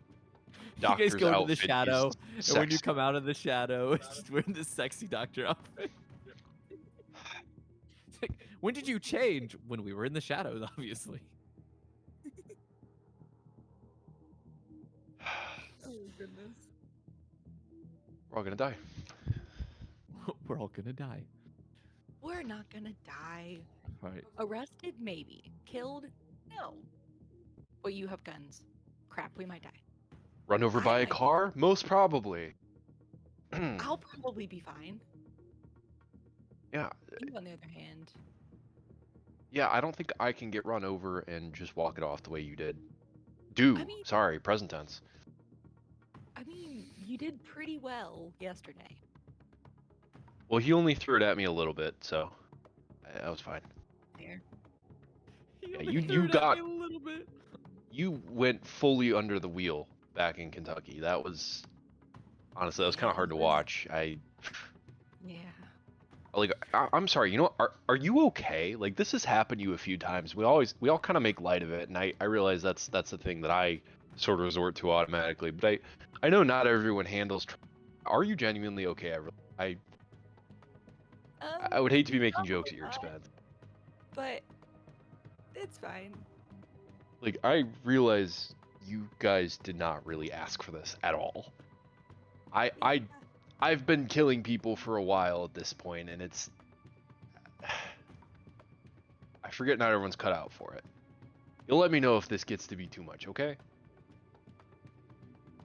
guys doctor's go into the outfit shadow, is and when you sexy. come out of the shadow, it's just wearing this sexy doctor outfit. It's like, when did you change? When we were in the shadows, obviously. Oh goodness. We're all gonna die. We're all gonna die. We're not gonna die. All right. Arrested, maybe. Killed, no. But you have guns. Crap, we might die. Run over I by a like- car? Most probably. I'll probably be fine. Yeah, You, on the other hand, yeah. I don't think I can get run over and just walk it off the way you did. I mean- Sorry, present tense. I mean, you did pretty well yesterday. Well, he only threw it at me a little bit, so I was fine. There. He Yeah, only you threw it at got- me a little bit. You went fully under the wheel back in Kentucky. That was honestly, that was kind of hard to watch. Yeah. I'm sorry. You know, are you okay? Like, this has happened to you a few times. We all kind of make light of it, and I realize that's the thing that I sort of resort to automatically. But I know not everyone handles. Are you genuinely okay? I would hate to be making jokes at your probably not, expense. But it's fine. Like, I realize you guys did not really ask for this at all. I've been killing people for a while at this point, and it's. I forget not everyone's cut out for it. You'll let me know if this gets to be too much, okay?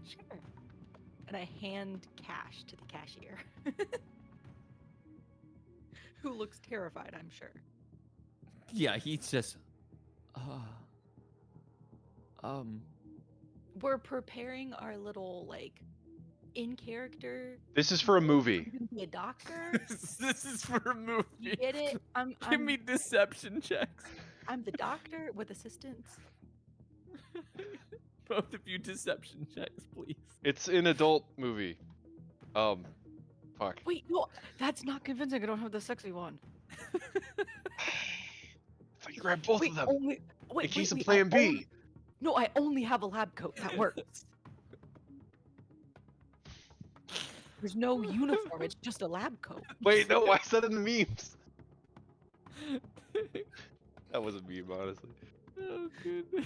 Sure. And I hand cash to the cashier. Who looks terrified, I'm sure. Yeah, he's just. We're preparing our little, like, in character. This is for a movie. I'm gonna be a doctor. This is for a You movie. get it? Give me deception checks. I'm the doctor with assistance. Both of you deception checks, please. It's an adult movie. Fuck. Wait, no, that's not convincing. I don't have the sexy one. I thought you grabbed both wait, of them. only wait, In case of wait, Plan B. No, I only have a lab coat. That works. There's no uniform. It's just a lab coat. Wait, no, I said in the memes. That was a meme, honestly. Oh goodness.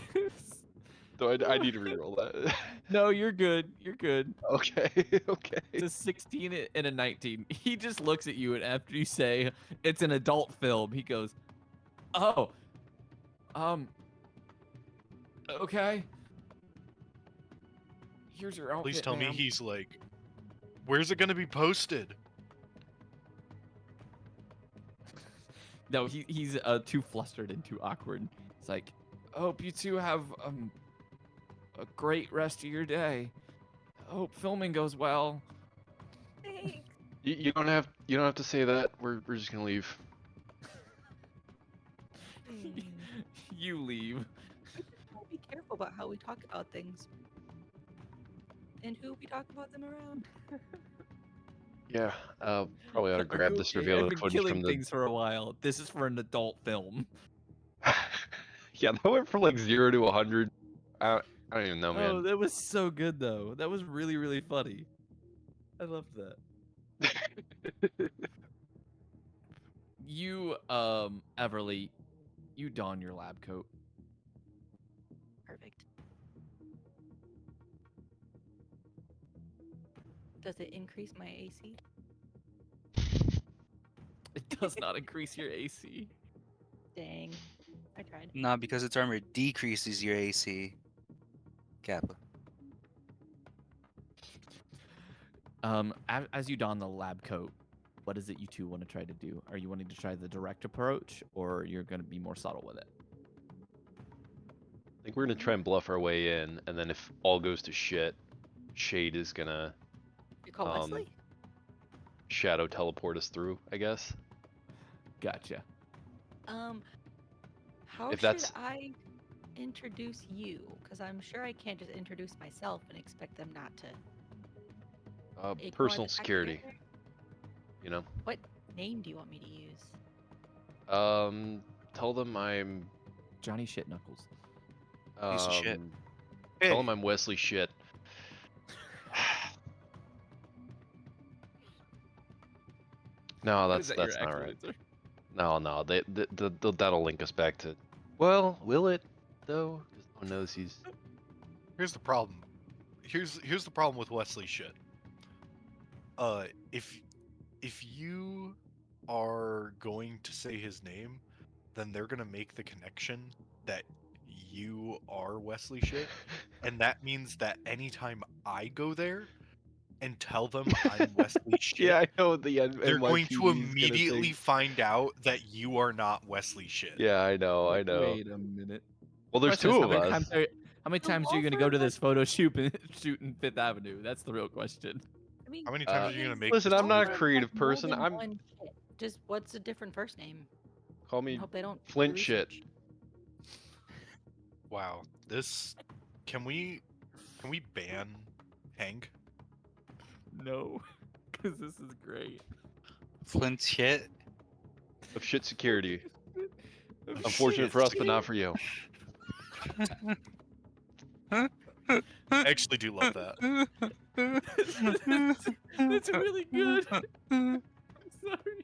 So I need to reroll that. No, you're good. You're good. Okay, okay. It's a 16 and a 19. He just looks at you, and after you say it's an adult film, he goes, "Oh, okay. Here's your outfit." Please tell me ma'am." he's like, where's it gonna be posted? No, he's too flustered and too awkward. It's like, "Hope you two have a great rest of your day. Hope filming goes well." Thanks. You don't have to say that. We're just gonna leave. You leave. Be careful about how we talk about things. And who we talk about them around. Yeah, probably ought to grab the I've surveillance been footage killing from the. things for a while. This is for an adult film. Yeah, that went from like 0 to 100. I don't even know, Oh, man. that was so good though. That was really, really funny. I loved that. You, Everly, you don your lab coat. Perfect. Does it increase my AC? It does not increase your AC. Dang. I tried. Nah, because its armor decreases your AC. Kappa. As you don the lab coat, what is it you two want to try to do? Are you wanting to try the direct approach, or you're going to be more subtle with it? I think we're gonna try and bluff our way in, and then if all goes to shit, Shade is gonna You call Wesley? shadow teleport us through, I guess. Gotcha. How if should that's- I introduce you? Because I'm sure I can't just introduce myself and expect them not to. ignore Personal the fact that security, they're there. you know. What name do you want me to use? Tell them I'm. Johnny Shit Knuckles. Piece of shit. Tell them I'm Wesley Schidt. No, Is that's that your not actual right. answer? No, that'll link us back to. Well, will it though? 'Cause no one knows he's. Here's the problem. Here's the problem with Wesley Schidt. If you are going to say his name, then they're gonna make the connection that you are Wesley Schidt, and that means that anytime I go there and tell them I'm Wesley Schidt, Yeah, I know the they're going to NYPD is gonna immediately think- find out that you are not Wesley Schidt. Yeah, I know. Wait a minute. Well, there's Question is, two of us. How many times are you going to offer go to of this photo shoot in Fifth Avenue? That's the real question. I mean, How many times are you gonna make? Listen, this I'm not a comment? creative more person. than I'm. one Schidt. Just what's a different first name? Call I me hope they don't. do Flint Schidt. research. Wow, this. Can we ban Hank? No, because this is great. Flint shit. Of shit security. Unfortunate for us, but not for you. I actually do love that. That's really good. I'm sorry.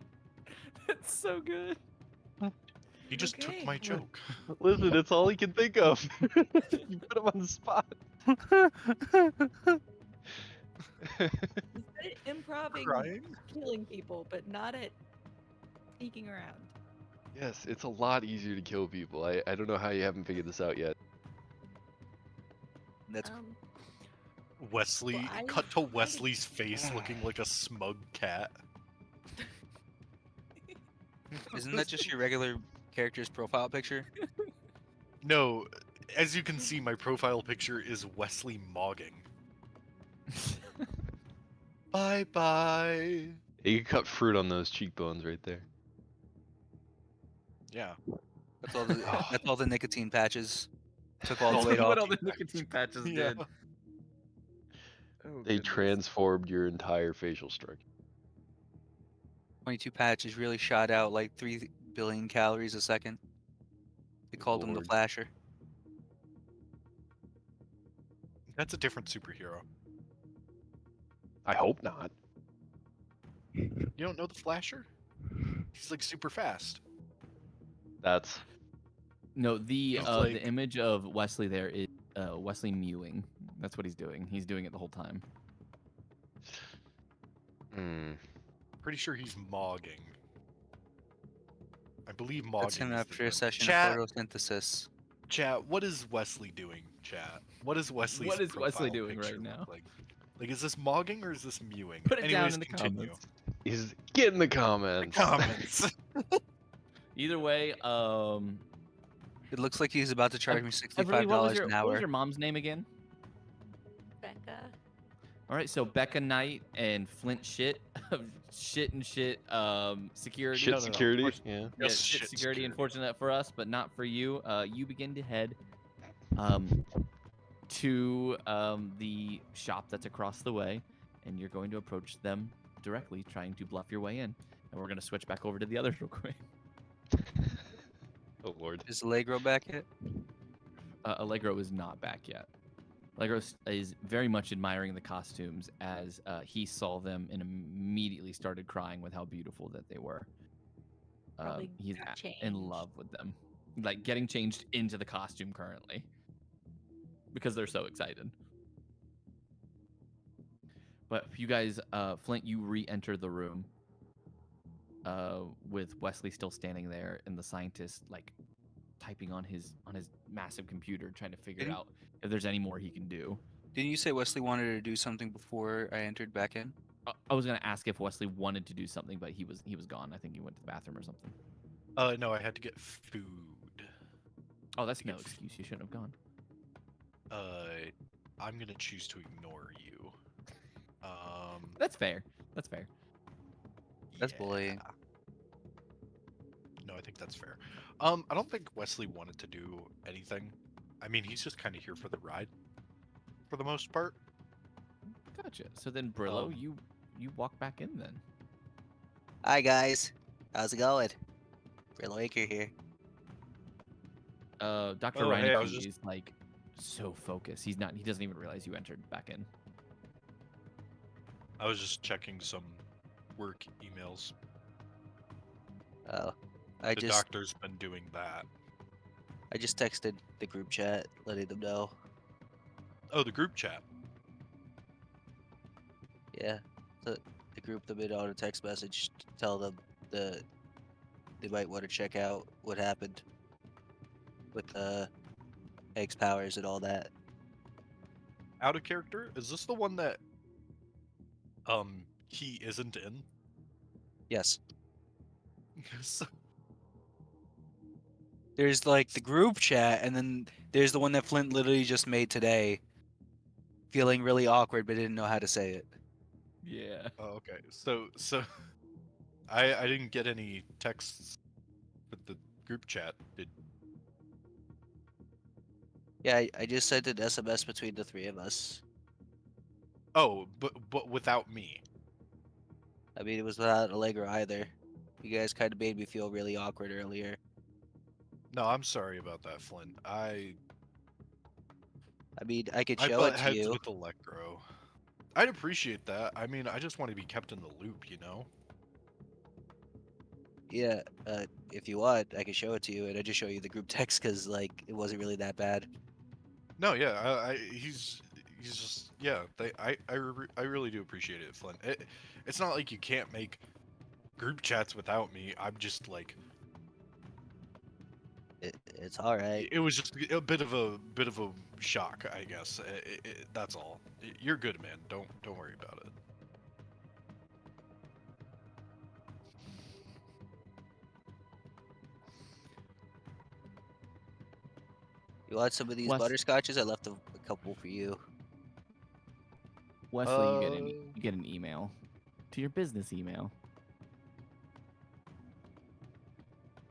That's so good. He just took Okay. my joke. Listen, it's all he can think of. You put him on the spot. He's good at improving, Crying? killing people, but not at sneaking around. Yes, it's a lot easier to kill people. I don't know how you haven't figured this out yet. That's Wesley, Well, I- cut to Wesley's face looking like a smug cat. isn't that just your regular character's profile picture? No, as you can see, my profile picture is Wesley mogging. Bye bye. You can cut fruit on those cheekbones right there. Yeah. That's all the Oh. that's all the nicotine patches. Took all All the the weight off. what all the nicotine patches Yeah. did. Oh, They goodness. transformed your entire facial structure. 22 patches really shot out like 3 billion calories a second. They Good called him the lord. Flasher. That's a different superhero. I hope not. You don't know the Flasher? He's like super fast. That's No, the It's the like- image of Wesley there is Wesley mewing. That's what he's doing. He's doing it the whole time. Pretty sure he's mogging. I believe mogging. That's him is the after a term. session Chat, of photosynthesis. chat. What is Wesley doing? Chat. What is Wesley's What is Wesley profile doing right picture now? look Like, is this mogging or is this mewing? Put it down Anyways, in the continue. comments. He's get in the comments. Comments. Either way, It looks like he's about to charge me Everly, $65 what was an your hour. mom's name again? Becca. All right, so Becca Knight and Flint Schidt of Shit and Shit Security. Shit no. security. Unfortunate- Yeah. Yeah, Yes, Shit Shit Security. Security. Unfortunate for us, but not for you. You begin to head to the shop that's across the way, and you're going to approach them directly, trying to bluff your way in. And we're going to switch back over to the others real quick. Oh lord. Is Allegro back yet? Allegro is not back yet. Allegro is very much admiring the costumes as he saw them and immediately started crying with how beautiful that they were. Probably He's got in changed. love with them, like getting changed into the costume currently because they're so excited. But you guys, Flint, you re-enter the room with Wesley still standing there and the scientist like typing on his massive computer trying to figure Didn't- out if there's any more he can do. Didn't you say Wesley wanted to do something before I entered back in? I was gonna ask if Wesley wanted to do something, but he was gone. I think he went to the bathroom or something. No, I had to get food. Oh, that's no Yes. excuse. You shouldn't have gone. I'm gonna choose to ignore you. That's fair. That's fair. That's yeah. bullying. No, I think that's fair. I don't think Wesley wanted to do anything. I mean, he's just kind of here for the ride, for the most part. Gotcha. So then, Brillo, Um, you walk back in then. Hi guys, how's it going? Brillo Acre here. Dr. Oh, hey, I Reineke was just- is like so focused. He doesn't even realize you entered back in. I was just checking some work emails. Oh, The doctor's been doing that. I just texted the group chat letting them know. Oh, the group chat. Yeah, the group them in on a text message to tell them they might want to check out what happened with Hank's powers and all that. Out of character? Is this the one that he isn't in? Yes, So- there's like the group chat, and then there's the one that Flint literally just made today, feeling really awkward but didn't know how to say it. Yeah. Oh, okay. So I didn't get any texts with the group chat. Yeah, I just sent an SMS between the three of us. Oh, but without me. I mean, it was without Allegro either. You guys kind of made me feel really awkward earlier. No, I'm sorry about that, Flint. I mean, I could I show butt it to heads you. with Electro. I'd appreciate that. I mean, I just want to be kept in the loop, you know? Yeah, if you want, I could show it to you, and I just show you the group text because like it wasn't really that bad. No, yeah, he's just yeah. I really do appreciate it, Flint. It's not like you can't make group chats without me. I'm just like It's all right. it was just a bit of a shock, I guess. That's all. You're good, man. Don't worry about it. You want some of these Wes- butterscotches? I left a couple for you. Wesley, you get an email to your business email.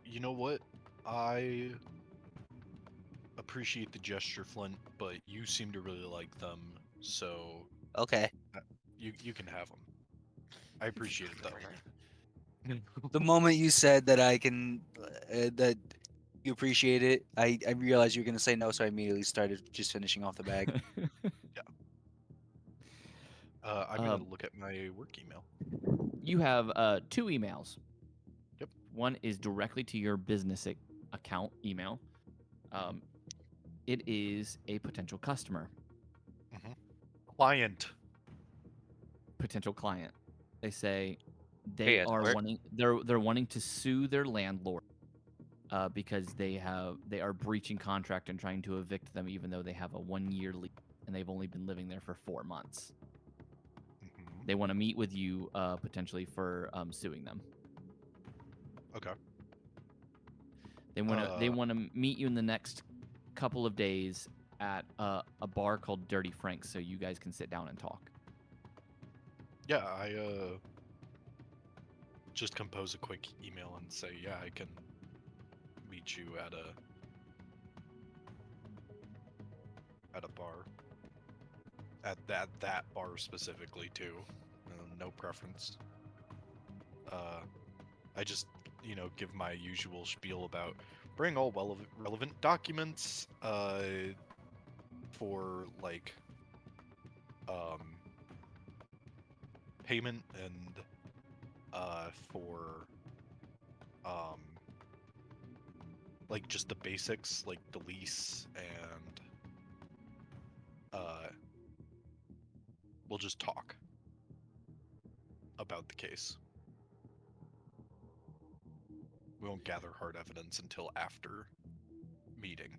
You know what? I appreciate the gesture, Flint, but you seem to really like them, so Okay. you can have them. I appreciate it though. The moment you said that I can, that you appreciate it, I realized you were gonna say no, so I immediately started just finishing off the bag. I'm gonna look at my work email. You have 2 emails. Yep. One is directly to your business account email. It is a potential customer, Client. potential client. They say they Hey, are Edward. wanting they're wanting to sue their landlord because they are breaching contract and trying to evict them, even though they have a 1-year lease and they've only been living there for 4 months. They want to meet with you potentially for suing them. Okay. They want to meet you in the next couple of days at a bar called Dirty Frank's, so you guys can sit down and talk. Yeah, I just compose a quick email and say, yeah, I can meet you at a bar. At that bar specifically too. No preference. I just give my usual spiel about bring all relevant documents for like payment and for like just the basics, like the lease, and we'll just talk about the case. We won't gather hard evidence until after meeting.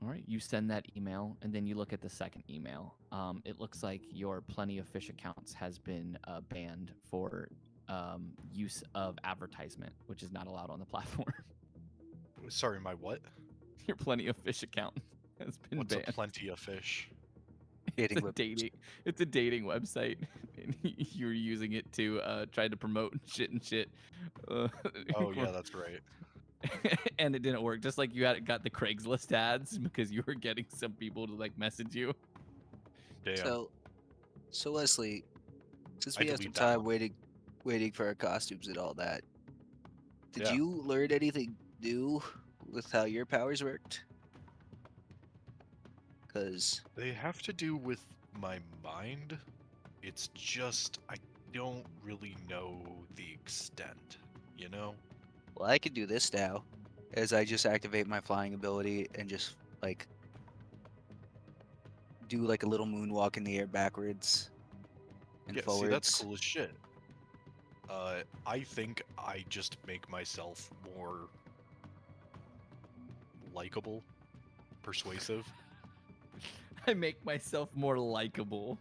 All right, you send that email, and then you look at the second email. It looks like your Plenty of Fish accounts has been banned for use of advertisement, which is not allowed on the platform. Sorry, my what? Your Plenty of Fish account has been What's banned. a plenty of fish? Dating It's a dating. It's a dating website, and you're using it to try to promote shit. Oh yeah, that's right. And it didn't work. Just like you got the Craigslist ads because you were getting some people to like message you. Damn. So Wesley, since I we have some delete that time one. waiting for our costumes and all that, did Yeah. you learn anything new with how your powers worked? Because They have to do with my mind. It's just I don't really know the extent, you know? well, I can do this now, as I just activate my flying ability and just like do like a little moonwalk in the air backwards and Yeah, forwards. see, that's cool as shit. I think I just make myself more likable, persuasive. I make myself more likable.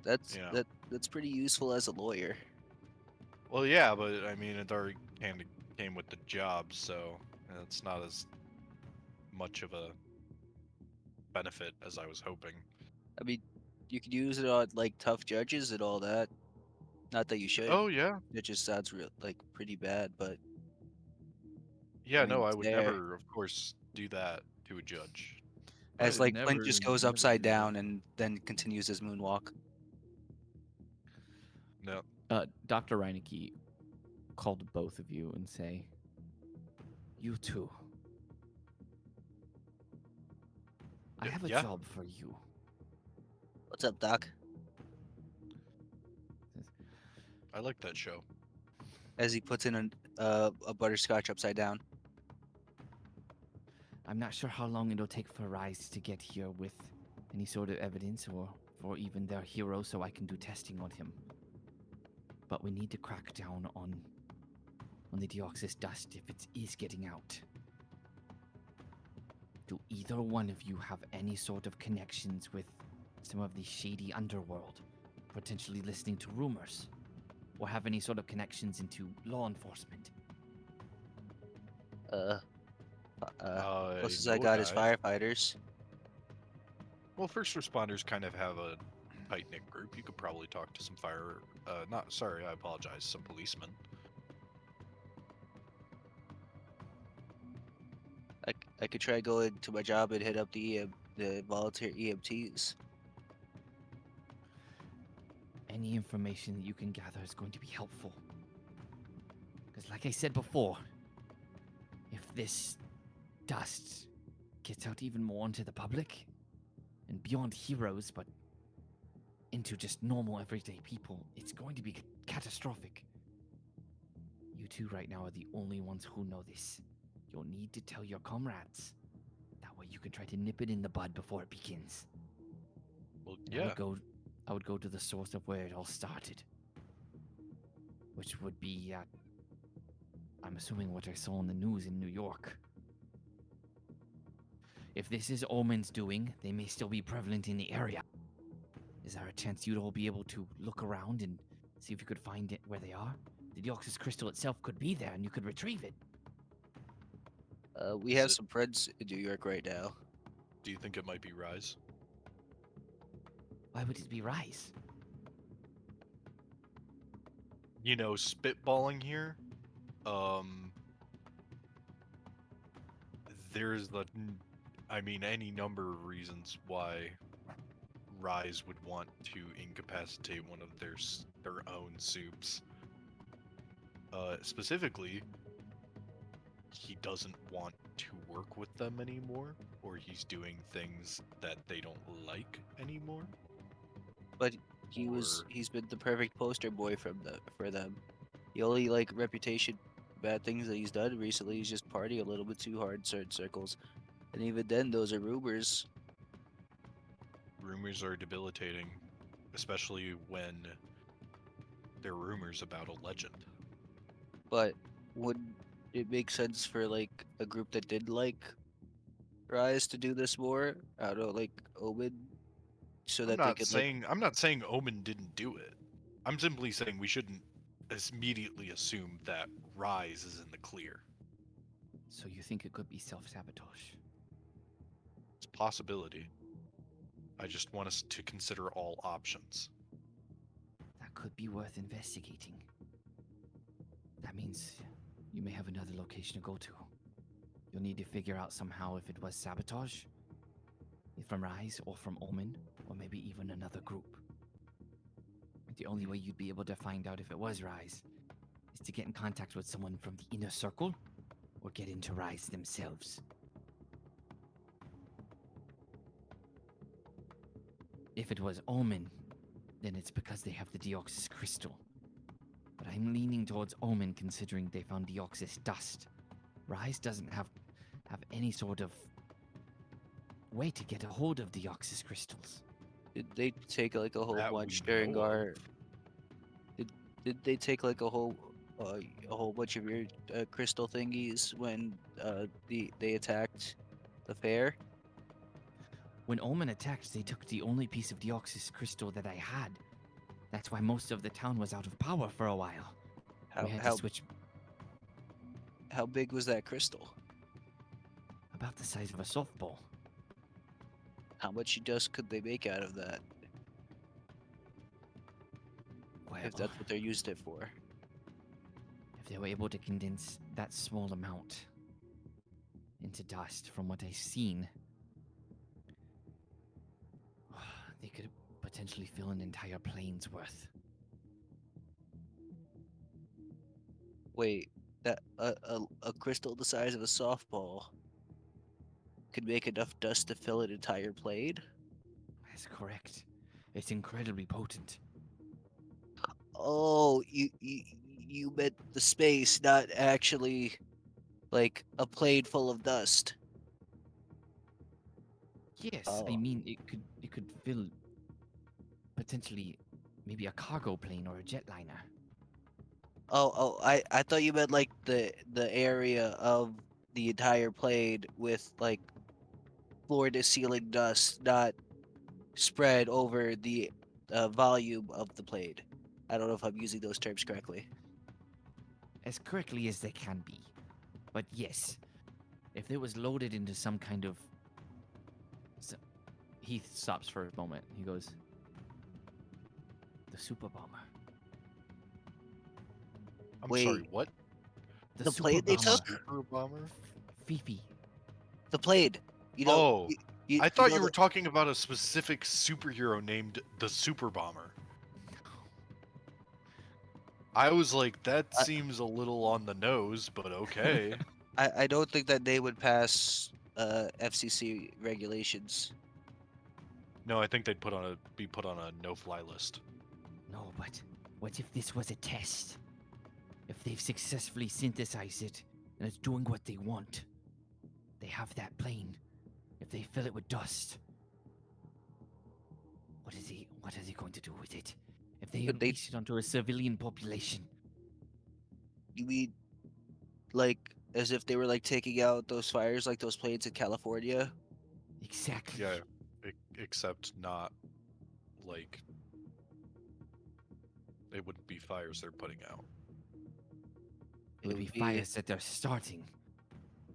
That's Yeah. that's pretty useful as a lawyer. Well, yeah, but I mean, it already kind of came with the job, so it's not as much of a benefit as I was hoping. I mean, you could use it on like tough judges and all that. Not that you should. Oh yeah, It just sounds real like pretty bad, but yeah. I mean, No, I it's would there. never, of course, do that to a judge. As I'd like Flint just goes never upside do that. down and then continues his moonwalk. No. Dr. Reineke called both of you and say, "You two, I have a Yeah? job for you." What's up, Doc? I like that show. As he puts in a butterscotch upside down. I'm not sure how long it'll take for R.I.S.E to get here with any sort of evidence or for even their hero so I can do testing on him. But we need to crack down on the Deoxys dust if it is getting out. Do either one of you have any sort of connections with some of the shady underworld, potentially listening to rumors? Or have any sort of connections into law enforcement? Closest know I a got is guy. firefighters. Well, first responders kind of have a tight-knit group. You could probably talk to some I apologize, some policemen. I could try going to my job and hit up the volunteer EMTs. Any information that you can gather is going to be helpful. Because, like I said before, if this dust gets out even more into the public, and beyond heroes, but into just normal everyday people, it's going to be catastrophic. You two right now are the only ones who know this. You'll need to tell your comrades. That way you can try to nip it in the bud before it begins. Well, And yeah. I would go to the source of where it all started. Which would be, I'm assuming what I saw on the news in New York. If this is Omen's doing, they may still be prevalent in the area. Is there a chance you'd all be able to look around and see if you could find it where they are? The Deoxys crystal itself could be there and you could retrieve it. We Is have it- some friends in New York right now. Do you think it might be R.I.S.E? Why would it be R.I.S.E? You know, spitballing here. There's any number of reasons why R.I.S.E would want to incapacitate one of their own soups. Specifically, he doesn't want to work with them anymore, or he's doing things that they don't like anymore. But he's been the perfect poster boy for them. The only reputation bad things that he's done recently is just party a little bit too hard in certain circles. And even then those are rumors. Rumors are debilitating, especially when they're rumors about a legend. But would it make sense for a group that did R.I.S.E to do this more? I don't know, like Omen, so that they could I'm not saying Omen didn't do it. I'm simply saying we shouldn't immediately assume that R.I.S.E is in the clear. So you think it could be self-sabotage? It's a possibility. I just want us to consider all options. That could be worth investigating. That means you may have another location to go to. You'll need to figure out somehow if it was sabotage, if from R.I.S.E or from Omen, or maybe even another group. The only way you'd be able to find out if it was R.I.S.E is to get in contact with someone from the inner circle, or get into R.I.S.E themselves. If it was Omen, then it's because they have the Deoxys crystal. But I'm leaning towards Omen considering they found Deoxys dust. R.I.S.E doesn't have any sort of way to get a hold of Deoxys crystals. did they take a whole That we bunch during know our of. did they take a whole bunch of your crystal thingies when they attacked the fair? When Omen attacked, they took the only piece of Deoxys crystal that I had. That's why most of the town was out of power for a while. How We had to how switch how big was that crystal? about the size of a softball. How much dust could they make out of that Well, if that's what they used it for? if they were able to condense that small amount into dust from what I've seen, they could potentially fill an entire plane's worth. Wait, that a crystal the size of a softball could make enough dust to fill an entire plane? That's correct. It's incredibly potent. Oh, you meant the space, not actually like a plane full of dust. Yes, I Oh. mean it could fill potentially maybe a cargo plane or a jetliner. I thought you meant like the area of the entire plane with like floor to ceiling dust, not spread over the volume of the plane. I don't know if I'm using those terms correctly. As correctly as they can be. But yes, if it was loaded into some kind of he stops for a moment. He goes, "The super bomber. I'm Wait. sorry, what? The plane they took? Super bomber? Fifi. The Blade. You know. Oh, you I thought know you were the- talking about a specific superhero named the Super Bomber. I was like, that I- seems a little on the nose, but okay. I don't think that they would pass FCC regulations. No, I think they'd be put on a no-fly list. No, but what if this was a test? If they've successfully synthesized it and it's doing what they want, they have that plane. If they fill it with dust, what are they going to do with it? If they But they- unleash it onto a civilian population, You mean like as if they were like taking out those fires like those planes in California? exactly. Yeah, except not like it wouldn't be fires they're putting out. It would be fires that they're starting.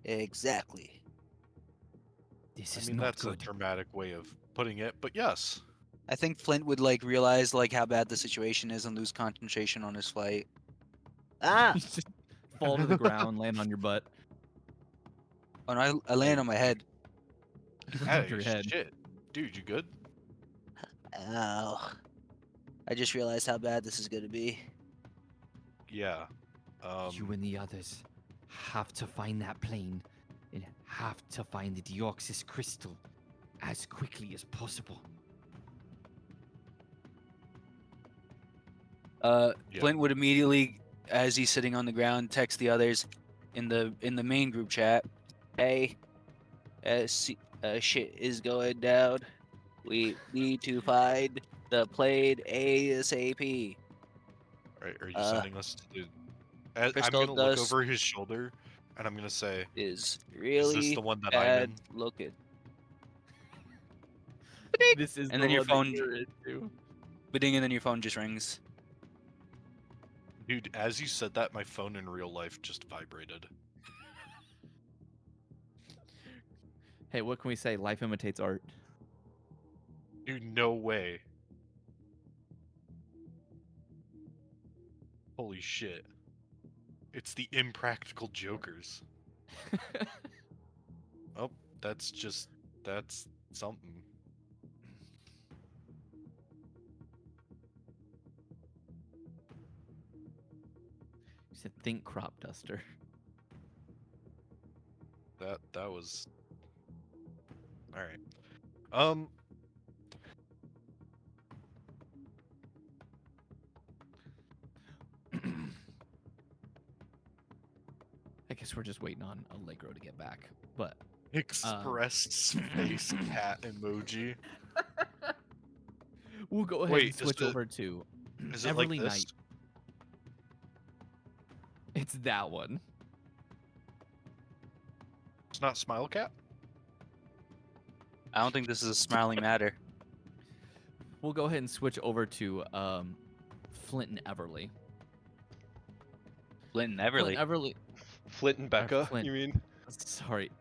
Exactly. This I is mean, not that's good. a dramatic way of putting it, but yes. I think Flint would like realize like how bad the situation is and lose concentration on his flight. Ah! You just fall to the ground, land on your butt. Oh, no, I land on my head. You land on Hey, your head. shit. Dude, you good? Ow. I just realized how bad this is gonna be. Yeah. You and the others have to find that plane and have to find the Deoxys crystal as quickly as possible. Yeah. Flint would immediately, as he's sitting on the ground, text the others in the main group chat. Hey, shit is going down. We need to find the plane ASAP. Right, are you Uh, sending us to the... I'm Crystal gonna look dust over his shoulder, and I'm gonna say, is is really this the one that I'm bad in? looking. This is And the then your one that phone- you're into. Bidding, and then your phone just rings. Dude, as you said that, my phone in real life just vibrated. Hey, what can we say? Life imitates art. Dude, no way. Holy shit. It's the impractical jokers. Oh, that's something. You said think crop duster. That was... Alright. Um... I guess we're just waiting on Allegro to get back. But Expressed space cat emoji. we'll go ahead Wait, and switch over to Is it like Everly this? Knight. It's that one. It's not Smile Cat? I don't think this is a smiling matter. We'll go ahead and switch over to Flint and Everly. Flint and Everly. Flint, Everly. Flint and Becca, Flint. you mean? Sorry,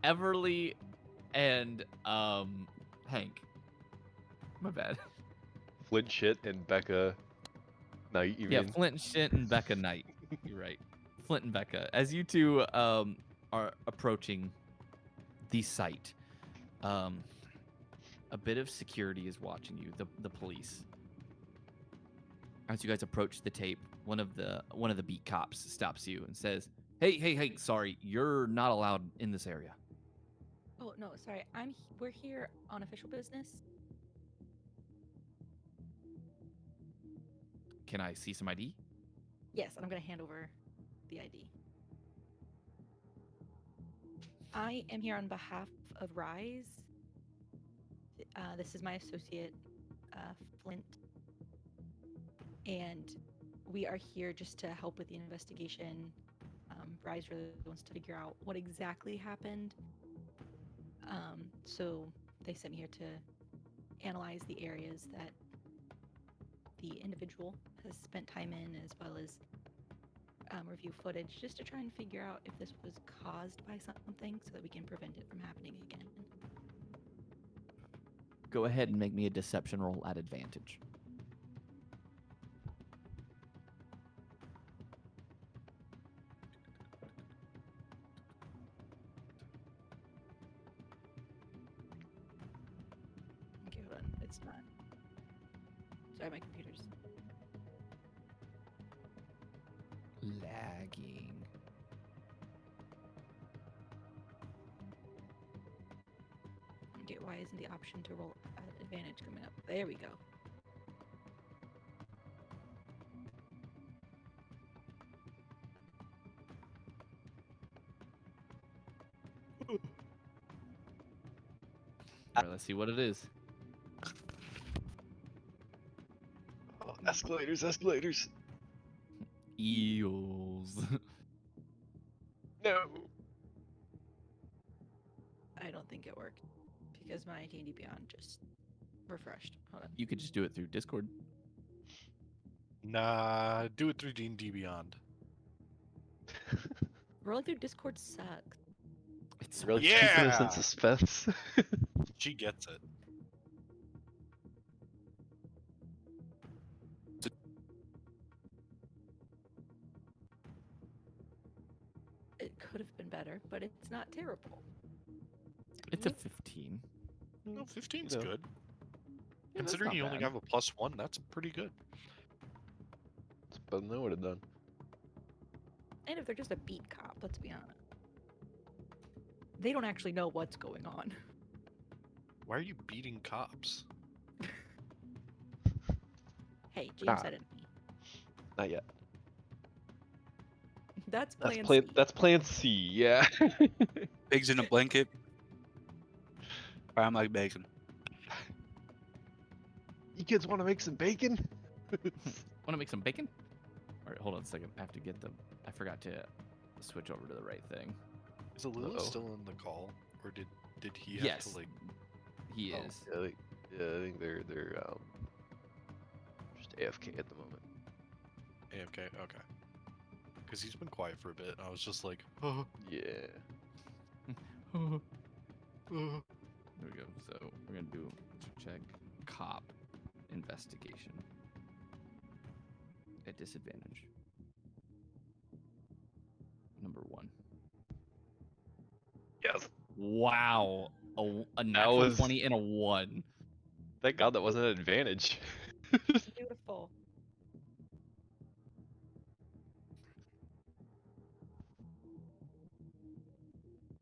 Everly and Hank. My bad. Flint shit and Becca Knight, you Yeah, mean? Flint Shit and Becca Knight. You're right. Flint and Becca. As you two are approaching the site, a bit of security is watching you. The police. As you guys approach the tape, one of the beat cops stops you and says, "Hey! Sorry, you're not allowed in this area." Oh no, sorry. We're here on official business. Can I see some ID? Yes, and I'm gonna hand over the ID. I am here on behalf of R.I.S.E. This is my associate, Flint, and we are here just to help with the investigation. R.I.S.E. really wants to figure out what exactly happened. So they sent me here to analyze the areas that the individual has spent time in, as well as review footage, just to try and figure out if this was caused by something so that we can prevent it from happening again. go ahead and make me a deception roll at advantage. Okay, hold on. It's not. Sorry, my computer's. Lagging. Okay, why isn't the option to roll at advantage coming up? There we go. All right, let's see what it is. Oh, escalators, escalators. Eels. No. I don't think it worked because my D&D Beyond just refreshed. Hold on. You could just do it through Discord. Nah, do it through D&D Beyond. Rolling through Discord sucks. It's Really Yeah! keeping us in suspense. She gets it. It could have been better, but it's not terrible. It's a 15. No, 15's No. good. Yeah, that's Considering not you only bad. have a +1, that's pretty good. It's better than I would have done. And if they're just a beat cop, let's be honest. They don't actually know what's going on. Why are you beating cops? Hey, James Ah. said it. Not yet. That's That's plan plan. C. That's plan C. Yeah. Pigs in a blanket. I'm like bacon. You kids want to make some bacon? Want to make some bacon? All right, hold on a second. I have to get the. I forgot to switch over to the right thing. Is Alula Uh-oh. still in the call, or did he have Yes. to like? He Oh. is. Yeah, I think they're just AFK at the moment. AFK? Okay. Because he's been quiet for a bit. And I was just like, oh, Yeah. oh. There we go. So we're gonna do check cop investigation at disadvantage. Number 1. Yes. Wow, a natural was- 20 and a 1. Thank God that wasn't an advantage. Beautiful.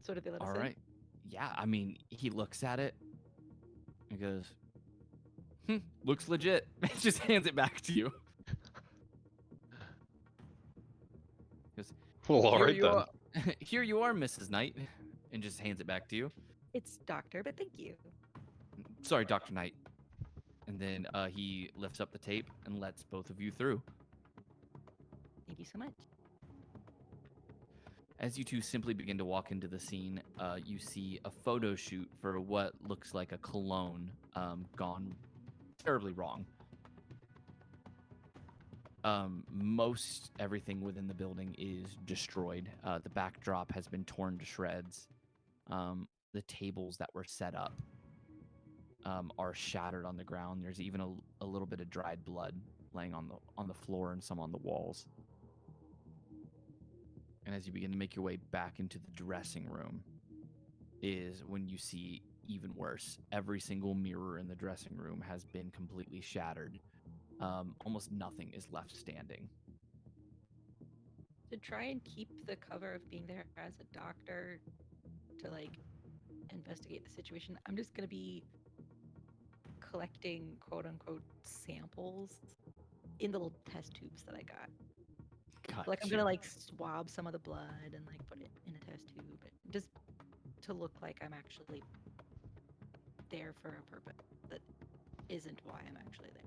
So did they let us All in? right. Yeah, I mean, he looks at it and goes, looks legit. Just hands it back to you. Goes, Well, all here right you then. are, here you are, Mrs. Knight, and just hands it back to you. It's Doctor, but thank you. Sorry, Dr. Knight. And then he lifts up the tape and lets both of you through. Thank you so much. As you two simply begin to walk into the scene, you see a photo shoot for what looks like a cologne gone terribly wrong. Most everything within the building is destroyed. The backdrop has been torn to shreds. The tables that were set up are shattered on the ground. There's even a little bit of dried blood laying on the floor and some on the walls. And as you begin to make your way back into the dressing room, is when you see even worse. Every single mirror in the dressing room has been completely shattered. Almost nothing is left standing. To try and keep the cover of being there as a doctor to like investigate the situation, I'm just gonna be collecting quote unquote samples in the little test tubes that I got. Like I'm gonna like swab some of the blood and like put it in a test tube, just to look like I'm actually there for a purpose that isn't why I'm actually there.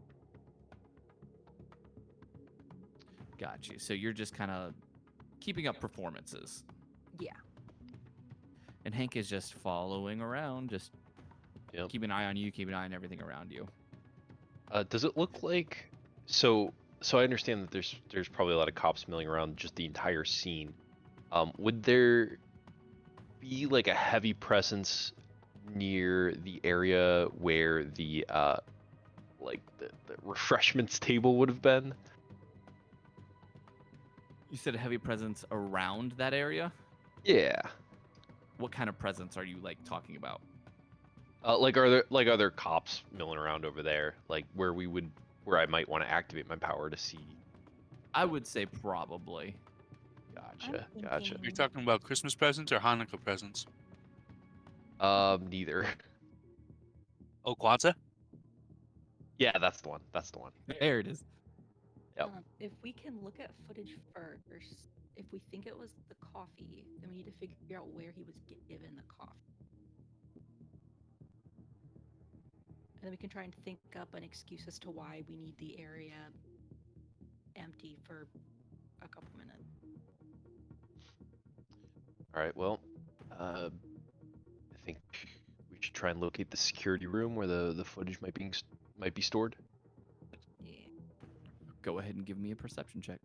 Got you. So you're just kind of keeping up performances. Yeah. And Hank is just following around, just Yep. keep an eye on you, keep an eye on everything around you. Does it look like so? So I understand that there's probably a lot of cops milling around just the entire scene. Would there be like a heavy presence near the area where the the refreshments table would have been. You said a heavy presence around that area. Yeah. What kind of presence are you like talking about? Like are there cops milling around over there? Like where I might want to activate my power to see. I would say probably. Gotcha. I'm Gotcha. thinking- You're talking about Christmas presents or Hanukkah presents? Neither. Oh, Kwanzaa? Yeah, that's the one. That's the one. There it is. Yep. If we can look at footage first, if we think it was the coffee, then we need to figure out where he was given the coffee. And then we can try and think up an excuse as to why we need the area empty for a couple minutes. All right. Well, I think we should try and locate the security room where the footage might be stored. Yeah. Go ahead and give me a perception check.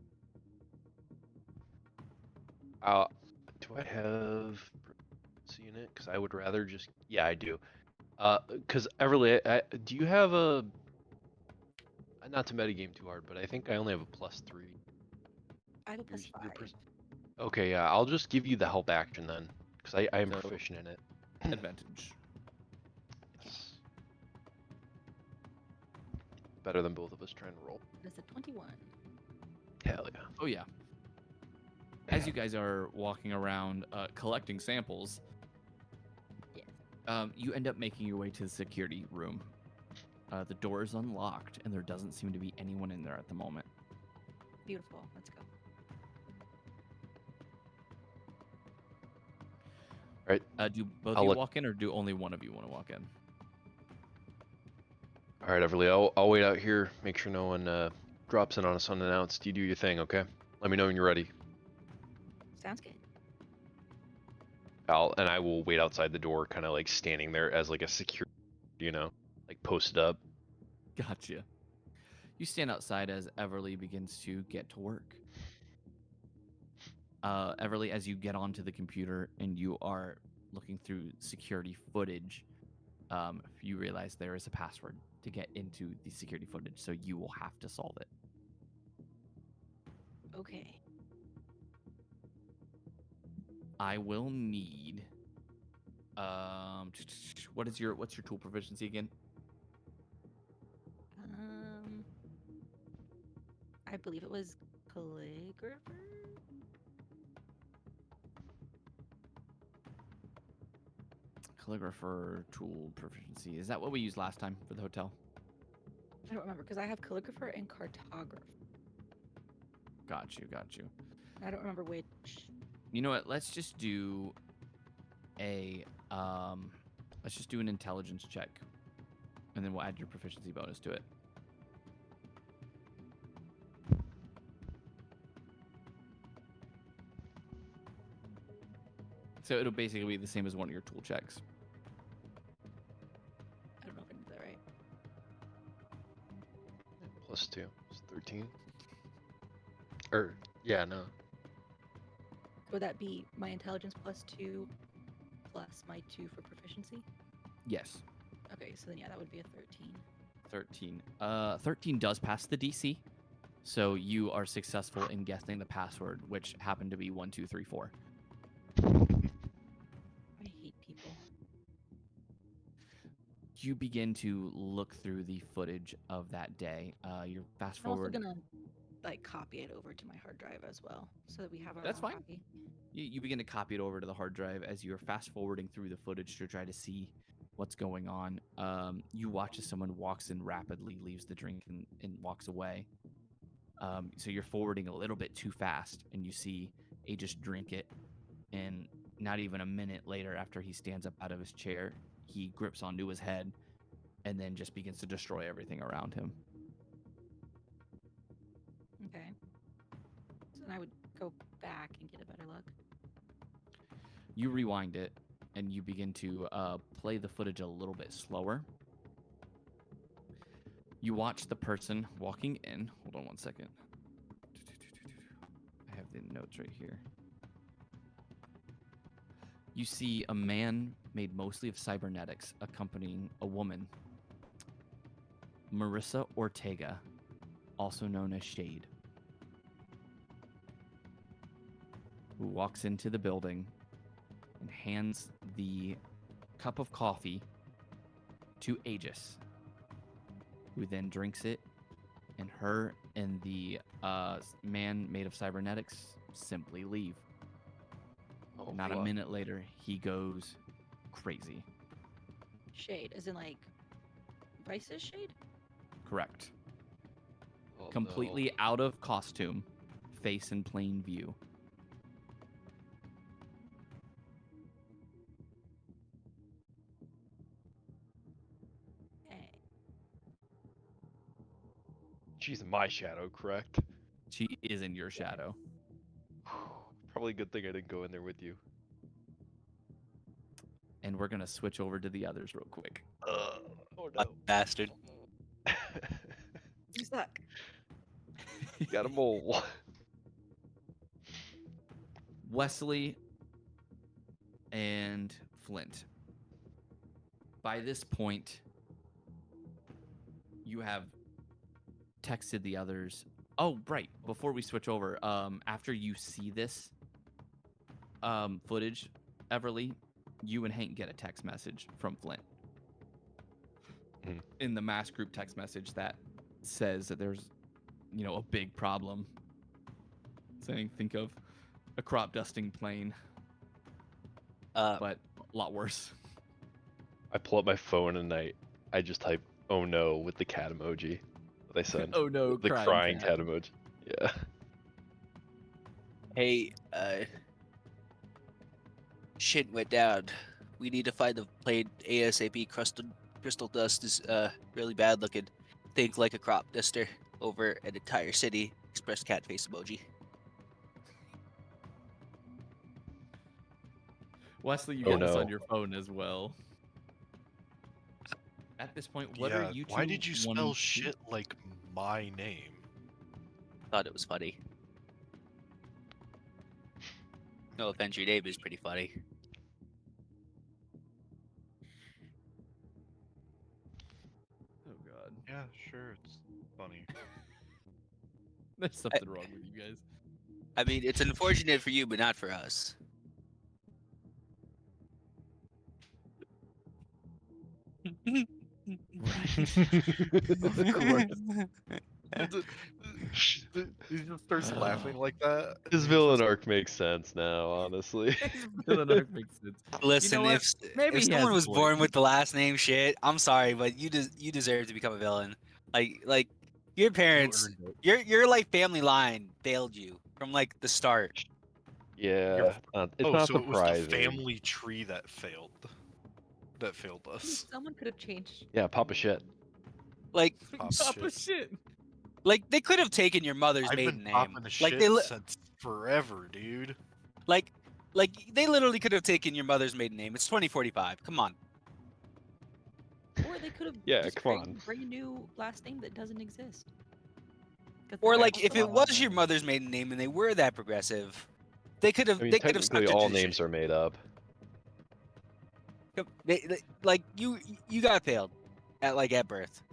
Do I have proficiency in it? Because I would rather just. Yeah, I do. Because Everly, do you have a? Not to metagame too hard, but I think I only have a +3. I have a Yours- your +5. Okay, yeah, I'll just give you the help action then, because I am So- proficient in it. Advantage. Yes. Better than both of us trying to roll. That's a 21. Hell yeah. Oh yeah. As you guys are walking around collecting samples, Yes. you end up making your way to the security room. The door is unlocked, and there doesn't seem to be anyone in there at the moment. Beautiful. Let's go. Do both I'll of you let- walk in, or do only one of you want to walk in? All right, Everly, I'll wait out here. Make sure no one drops in on us unannounced. You do your thing, okay? Let me know when you're ready. Sounds good. I will wait outside the door, kind of like standing there as like a security, like posted up. Gotcha. You stand outside as Everly begins to get to work. Everly, as you get onto the computer and you are looking through security footage, you realize there is a password to get into the security footage, so you will have to solve it. Okay. I will need. What's your tool proficiency again? I believe it was calligrapher. Calligrapher tool proficiency. Is that what we used last time for the hotel? I don't remember because I have calligrapher and cartographer. Got you. I don't remember which. You know what? Let's just do a let's just do an intelligence check, and then we'll add your proficiency bonus to it. So it'll basically be the same as one of your tool checks. I don't know if I did that right. +2. It's 13. Yeah, no. Would that be my intelligence +2 plus my 2 for proficiency? Yes, Okay, so then yeah, that would be a 13. 13. 13 does pass the DC, so you are successful in guessing the password, which happened to be 1234. I hate people. You begin to look through the footage of that day. You're fast I'm also forward. gonna like copy it over to my hard drive as well, so that we have our That's own fine. copy. You begin to copy it over to the hard drive as you're fast forwarding through the footage to try to see what's going on. You watch as someone walks in rapidly, leaves the drink, and walks away. So you're forwarding a little bit too fast, and you see A just drink it, and not even a minute later, after he stands up out of his chair, he grips onto his head, and then just begins to destroy everything around him. Okay. So then I would go back and get a better look. You rewind it, and you begin to play the footage a little bit slower. You watch the person walking in. Hold on one second. I have the notes right here. You see a man made mostly of cybernetics, accompanying a woman, Marissa Ortega, also known as Shade, who walks into the building and hands the cup of coffee to Aegis, who then drinks it, and her and the man made of cybernetics simply leave. Oh, Not a fuck. minute later, he goes crazy. Shade, as in like Vice's shade? Correct. Oh, no. Completely out of costume, face in plain view. Okay. She's my shadow, correct? She is in your shadow. Probably a good thing I didn't go in there with you. And we're going to switch over to the others real quick. Oh Bastard. You suck. Got a mole. Wesley and Flint. By this point, you have texted the others. Oh, right. Before we switch over, after you see this footage, Everly, you and Hank get a text message from Flint. Mhm. In the mass group text message that says that there's, a big problem. Saying, think of a crop dusting plane, but a lot worse. I pull up my phone and I just type "oh no" with the cat emoji that I sent. Oh no, The crying cat emoji. Yeah. Hey, shit went down. We need to find the plane ASAP. Crystal dust is really bad looking. Think like a crop duster over an entire city. Express cat face emoji. Wesley, you Oh, get this on no. your phone as well. At this point, what yeah, are you two why did you spell wanting to- shit like my name? Thought it was funny. No offense, your name is pretty funny. Oh god. Yeah, sure, it's funny. There's something wrong with you guys. I mean, it's unfortunate for you, but not for us. Of course. He just starts laughing like that. His He's villain just- arc makes sense now, honestly. Villain arc makes sense. Listen, what? if Maybe if he someone has a was point. born with the last name shit, I'm sorry, but you deserve to become a villain. Like your parents, earned it. your like family line failed you from like the start. Yeah, it's oh, not so it was the surprising. family tree that failed. That failed us. Someone could have changed. Yeah, Papa shit. Like Pop Papa shit. shit. they could have taken your mother's I've maiden been name. popping a Like shit they since forever, dude. like they literally could have taken your mother's maiden name. It's 2045. Come on. Or they could have Yeah, just come created on. a brand new last name that doesn't exist. 'Cause Or that's like if also it was your mother's maiden name and they were that progressive, they could have I mean, they could have stuck technically, to all tradition. names are made up. Like you got failed at birth.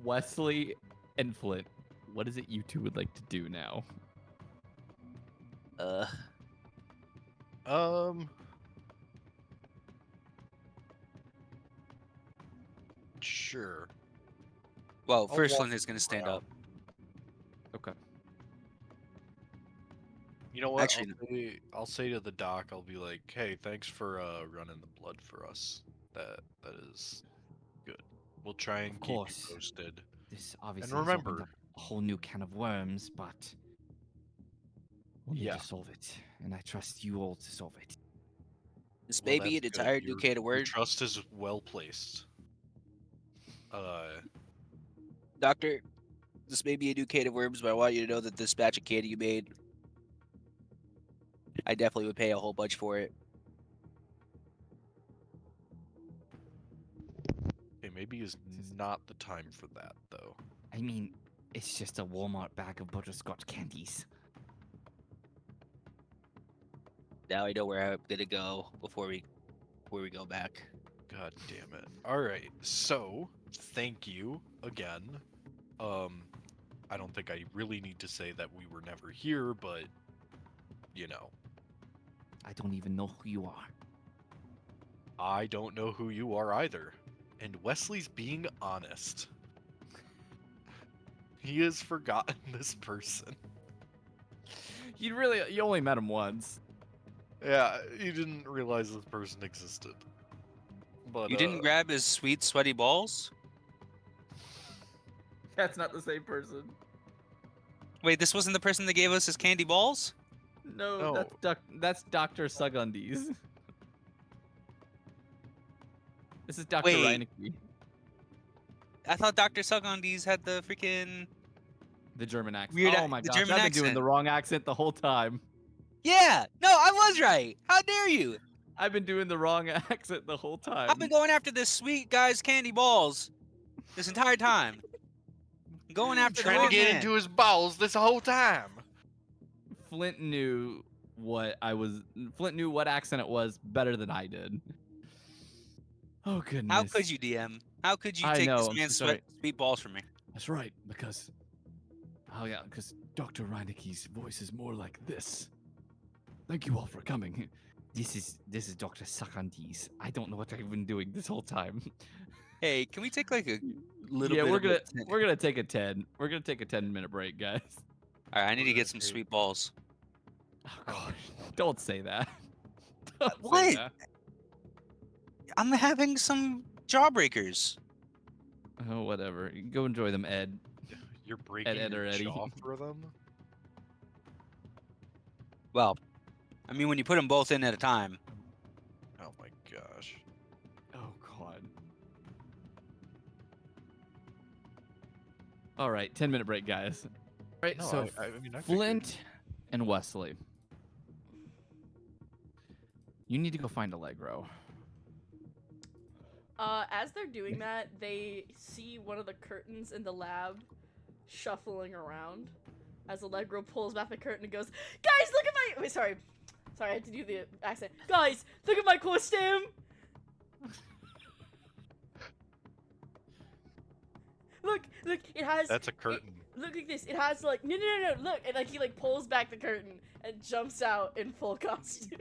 Wesley and Flint, what is it you two would like to do now? Sure. Well, I'll first walk one is gonna stand around. up. Okay. You know what? Actually, I'll say to the doc, I'll be like, "Hey, thanks for running the blood for us. That is good. We'll try and Of keep course. you posted." This obviously And has opened remember- up a whole new can of worms, but we'll need Yeah. to solve it, and I trust you all to solve it. this Well, may be an that's good. entire new can of Your words. trust is well placed. Doctor, this may be a new can of worms, but I want you to know that this batch of candy you made, I definitely would pay a whole bunch for it. Okay, maybe is not the time for that though. I mean, it's just a Walmart bag of butterscotch candies. Now I know where I'm gonna go before we before we go back. God damn it. Alright, so thank you again. I don't think I really need to say that we were never here, but you know. I don't even know who you are. I don't know who you are either. And Wesley's being honest. He has forgotten this person. You only met him once. Yeah, he didn't realize this person existed. But You didn't grab his sweet, sweaty balls? That's not the same person. Wait, this wasn't the person that gave us his candy balls? No, No. that's Dr. Sugundies. This is Dr. Wait. Reinecke. I thought Dr. Sugundies had the freaking... The German accent. Weird Oh my the gosh, German I've been accent. doing the wrong accent the whole time. Yeah! No, I was right! How dare you! I've been doing the wrong accent the whole time. I've been going after this sweet guy's candy balls this entire time. Going after the trying to wrong get man. into his balls this whole time. Flint knew what accent it was better than I did. Oh goodness. How could you, DM? How could you I take know, this I'm man's so sorry. sweet balls from me? That's right, because Dr. Reinecke's voice is more like this. Thank you all for coming. This is Dr. Sugundies. I don't know what I've been doing this whole time. Hey, can we take like a little Yeah, bit we're gonna take a 10-minute break, guys. Alright, I need to get some Okay. sweet balls. Oh god. Don't say that. Don't say What? that. I'm having some jawbreakers. Oh, whatever. You go enjoy them, Ed. You're breaking Ed your or Eddie. jaw for them? Well, I mean, when you put them both in at a time. Oh my gosh. Oh god. All right, 10-minute break, guys. All right, No, so I mean, I figured- Flint and Wesley, you need to go find Allegro. As they're doing that, they see one of the curtains in the lab shuffling around. As Allegro pulls back the curtain and goes, "Guys, look at my..." Wait, sorry, I had to do the accent. "Guys, look at my costume!" Look, it has... That's a curtain. Look like this, it has like... No, look! And like, he like pulls back the curtain and jumps out in full costume.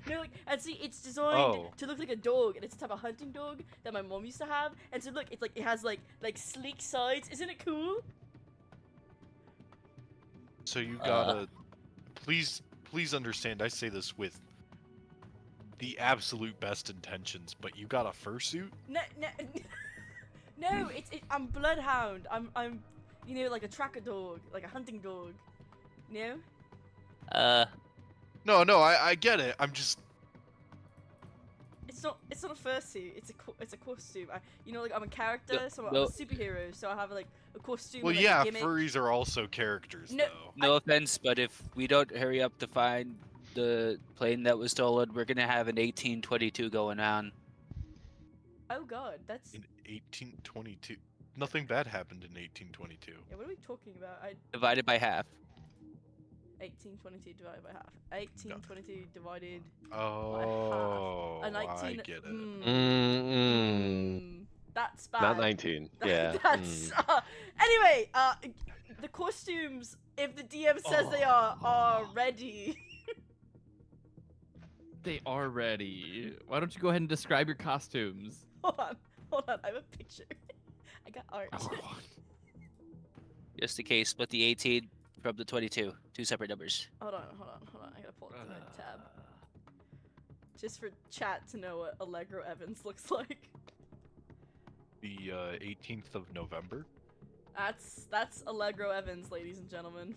No, like, and see, it's designed Oh. to look like a dog, and it's a type of hunting dog that my mom used to have. And so look, it's like, it has like sleek sides. Isn't it cool? So you gotta... Please understand, I say this with the absolute best intentions, but you got a fursuit? No, no, I'm bloodhound. I'm, you know, like a tracker dog, like a hunting dog. You know? No, I get it. I'm just... It's not a fursuit. It's a costume. You know, like I'm a character, No, so I'm no. a superhero. So I have like a costume. Well, and, like, yeah, a gimmick. furries are also characters, No. though. No offense, but if we don't hurry up to find the plane that was stolen, we're gonna have an 1822 going on. Oh god, that's... In 1822. Nothing bad happened in 1822. Yeah, what are we talking about? Divided by half. 1822 divided by half. 1822 divided Oh, by half. A 19... I get it. That's bad. Not 19. Yeah. That's... anyway, the costumes, if the DM says they are ready. They are ready. Why don't you go ahead and describe your costumes? Hold on, I have a picture. I got art. Oh, God. Just in case, split the 18 from the 22. Two separate numbers. Hold on. I gotta pull up the tab. Just for chat to know what Allegro Evans looks like. The 18th of November. That's Allegro Evans, ladies and gentlemen.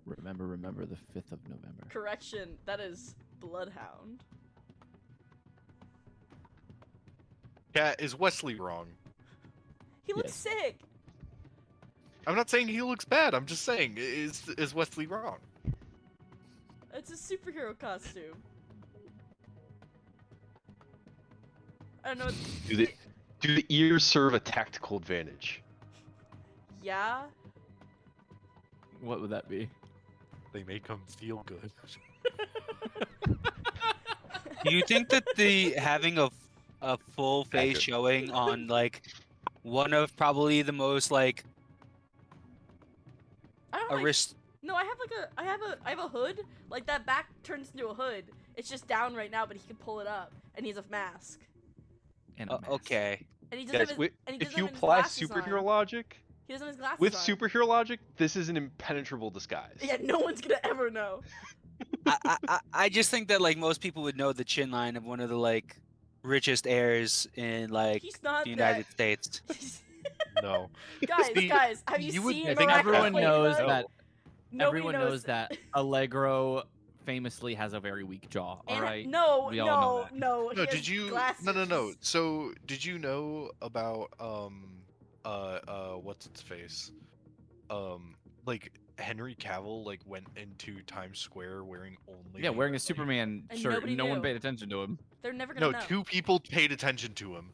Remember the 5th of November. Correction, that is Bloodhound. Cat, is Wesley wrong? He looks sick. I'm not saying he looks bad. I'm just saying, is Wesley wrong? It's a superhero costume. I don't know. Do the ears serve a tactical advantage? Yeah. What would that be? They make him feel good. Do you think that the having a full face Accurate. showing on like one of probably the most like I don't a like. wrist? No, I have a hood. Like that back turns into a hood. It's just down right now, but he can pull it up, and he has a mask. And a mask. Okay. And he doesn't Guys, have his, and he if doesn't you have his apply glasses superhero on. logic, He doesn't have his glasses with on. superhero logic, this is an impenetrable disguise. Yeah, no one's gonna ever know. I just think that like most people would know the chin line of one of the like richest heirs in like He's not the United that. States. No. guys, See, guys, have you you would seen I think Miraculous everyone knows Ladybug? that. Nobody Everyone knows that Allegro famously has a very weak jaw. All And right. no, We all know no, that. no. No, he did has you? Glasses. No. So, did you know about what's its face? Like Henry Cavill like went into Times Square wearing only. Yeah, wearing a Superman And shirt. nobody No one knew. paid attention to him. They're never gonna No, know. 2 people paid attention to him.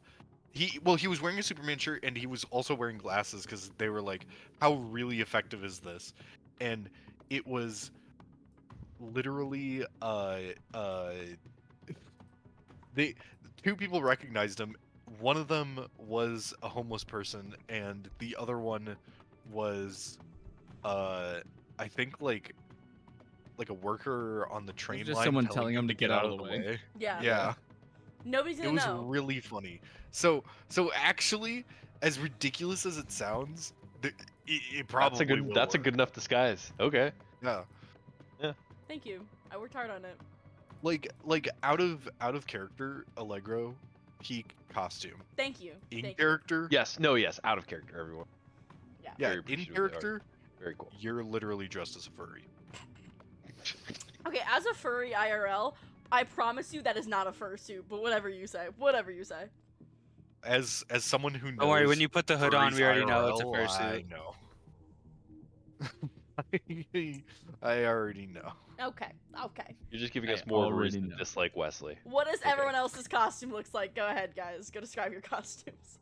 He was wearing a Superman shirt and he was also wearing glasses because they were like, "How really effective is this?" And it was literally they 2 people recognized him. One of them was a homeless person and the other one was I think like a worker on the train just line someone telling telling him to get out of the way. Yeah. Yeah. Nobody's It gonna was know. really funny. So actually, as ridiculous as it sounds, it probably will That's a work. good enough disguise. Okay. Yeah. Thank you. I worked hard on it. Like out of character, Allegro, peak costume. Thank you. In Thank character, Yes. No. Yes. Out of character. Everyone. Yeah. yeah. very In appreciative of the character, Very cool. you're literally dressed as a furry. you. Okay, as a furry IRL, I promise you that is not a fursuit. But whatever you say. Whatever you say. As someone who knows. Don't worry, when you put the hood on, furries we already know it's a IRL, fursuit. I know. I already know. Okay. Okay. You're just giving I us more of a already reason to know. dislike Wesley. What does Okay. everyone else's costume looks like? Go ahead, guys. Go describe your costumes.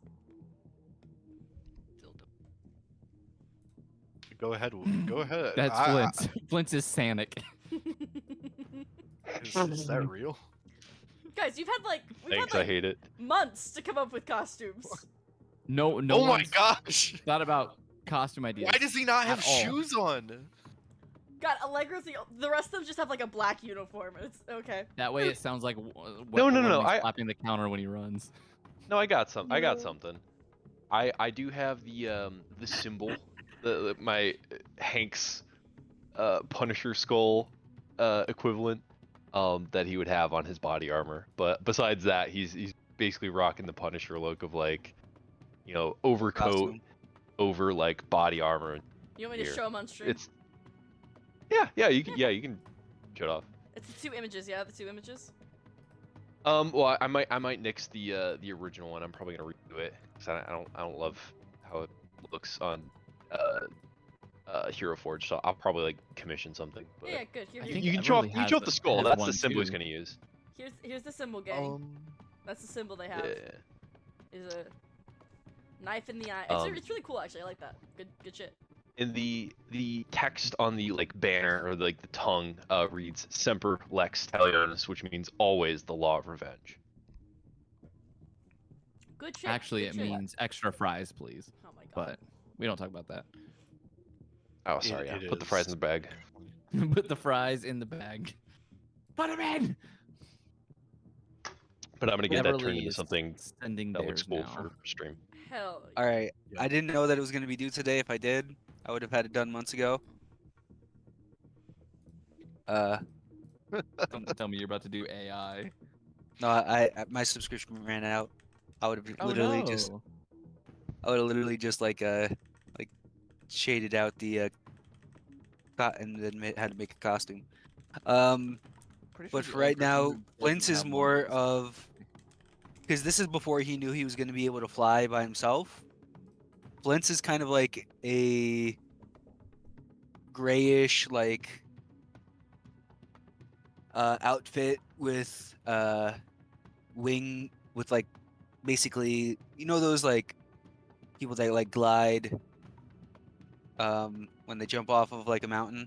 Go ahead. Go ahead. That's Flint's. Flint's is Sanic. Is that real? Guys, we've had Thanks. I hate it. months to come up with costumes. No Oh my one's gosh! thought about costume ideas. Why does he not have at all. shoes on? God, Allegro's the rest of them just have like a black uniform. It's okay. That way it sounds like No, he's I- slapping the counter when he runs. No, I got some. I got No. something. I do have the symbol, my Hank's Punisher skull equivalent that he would have on his body armor. But besides that, he's basically rocking the Punisher look of like, you know, overcoat Costume. over like body armor. You want me to Here. show them on stream? It's you can show it off. It's the 2 images, yeah, the 2 images. Well, I might nix the original one. I'm probably gonna redo it because I don't love how it looks on Hero Forge. So I'll probably like commission something. But Yeah, good. Here, I here, think you can show off Everly you show off has the it- skull. has That's one the symbol he's too. gonna use. here's the symbol, gang. That's the symbol they have. Yeah. Is a knife in the eye. Um, It's really cool, actually. I like that. Good shit. And the text on the like banner or like the tongue reads Semper Lex Talionis, which means always the law of revenge. Good shit. Actually, good it shit. means extra fries, please. Oh my god. But we don't talk about that. Oh, sorry. It Put the fries is. in the bag. Put the fries in the bag. Put them in. But I'm gonna get that Everly turned into is something sending that looks theirs cool now. for stream. Hell. All right. Yeah. I didn't know that it was going to be due today. If I did, I would have had it done months ago. Don't tell me you're about to do AI. No, I my subscription ran out. I would have literally just like shaded out the and then had to make a costume. But for right now, Flint's is more of because this is before he knew he was going to be able to fly by himself. Flint's is kind of like a grayish like outfit with wing with like basically those like people that like glide when they jump off of like a mountain.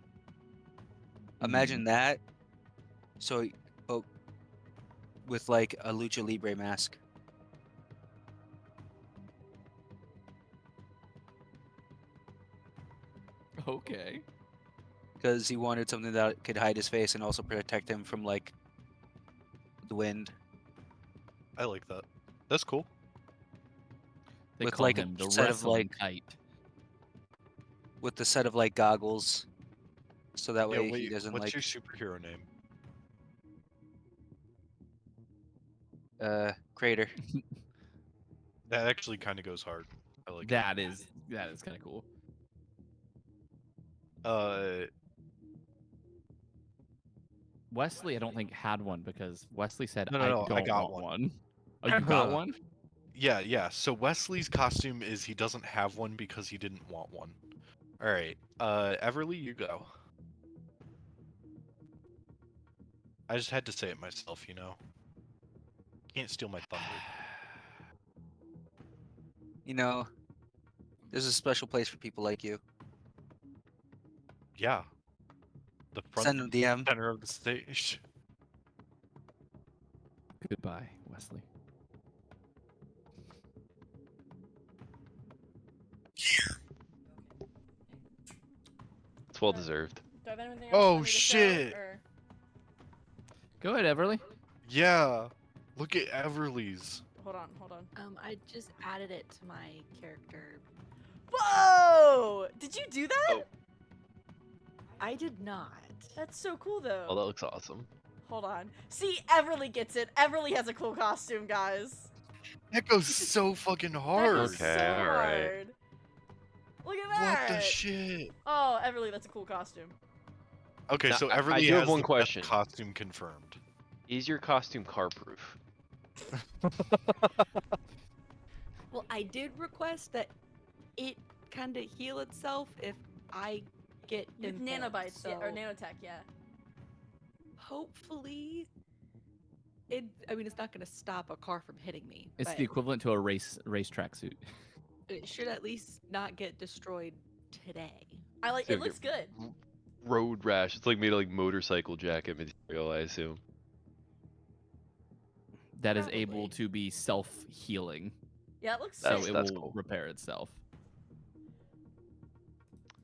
Imagine that. So with like a lucha libre mask. Okay. Because he wanted something that could hide his face and also protect him from like the wind. I like that. That's cool. They With, call like, a him the set of, wrestling like- kite. With the set of like goggles, so that way Yeah, wait, he doesn't what's like your superhero name? crater. That actually kind of goes hard. I like That is kind of cool. it. Wesley, I don't think had one because Wesley said, No, "I I don't got want one." one." Oh, you got one? Yeah. So Wesley's costume is he doesn't have one because he didn't want one. All right. Everly, you go. I just had to say it myself, you know. Can't steal my thunder. You know, there's a special place for people like you. Yeah. The front Send him DM. center of the stage. Goodbye, Wesley. It's well deserved. Do I have anything else? Oh, I need to shit. show, or- Go ahead, Everly. Yeah. Look at Everly's. Hold on. I just added it to my character. Whoa! Did you do that? Oh. I did not. That's so cool, though. Oh, that looks awesome. Hold on. See, Everly gets it. Everly has a cool costume, guys. That goes so fucking That hard. goes Okay, so alright. hard. Look at that. What the shit? Oh, Everly, that's a cool costume. Okay, Now, so I Everly do has have one the best question. costume confirmed. Is your costume car proof? Well, I did request that it kind of heal itself if I get With impaled, nanobites, yeah, or so nanotech, yeah. hopefully, I mean, it's not going to stop a car from hitting me. It's but the equivalent to a racetrack suit. it should at least not get destroyed today. I like. So It looks good. Road rash. It's like made of like motorcycle jacket material, I assume. That is able Probably. to be self-healing, Yeah, it looks so That's- sick. it will cool. repair itself.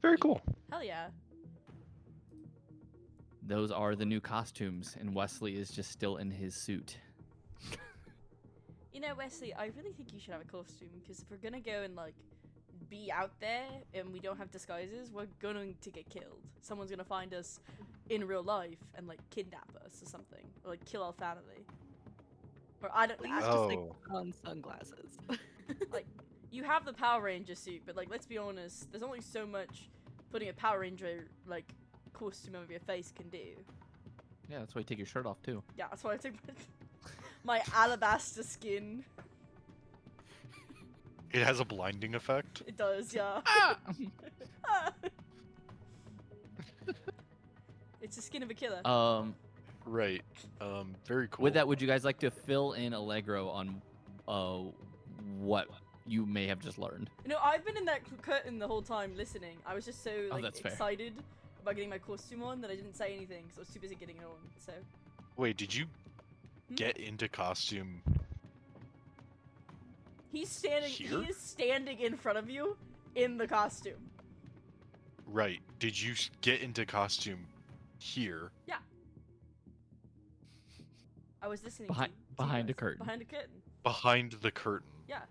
Very cool. Hell yeah. Those are the new costumes, and Wesley is just still in his suit. You know, Wesley, I really think you should have a costume because if we're gonna go and like be out there and we don't have disguises, we're going to get killed. Someone's gonna find us in real life and like kidnap us or something, or like kill our family. Or I don't. Please I- just like Oh. put on sunglasses. like you have the Power Ranger suit, but like let's be honest, there's only so much putting a Power Ranger like costume over your face can do. Yeah, that's why you take your shirt off too. Yeah, that's why I took my alabaster skin. It has a blinding effect. It does, yeah. It's the skin of a killer. Right. Very cool. With that, would you guys like to fill in Allegro on what you may have just learned? You know, I've been in that curtain the whole time listening. I was just so like that's fair. excited about getting my costume on that I didn't say anything because I was too busy getting it on. So Wait, did you Hmm? get into costume? he's standing. Here? He is standing in front of you in the costume. Right. Did you get into costume here? I was listening. Behind- to you behind a guys. curtain. Behind a curtain. Behind the curtain. Yeah.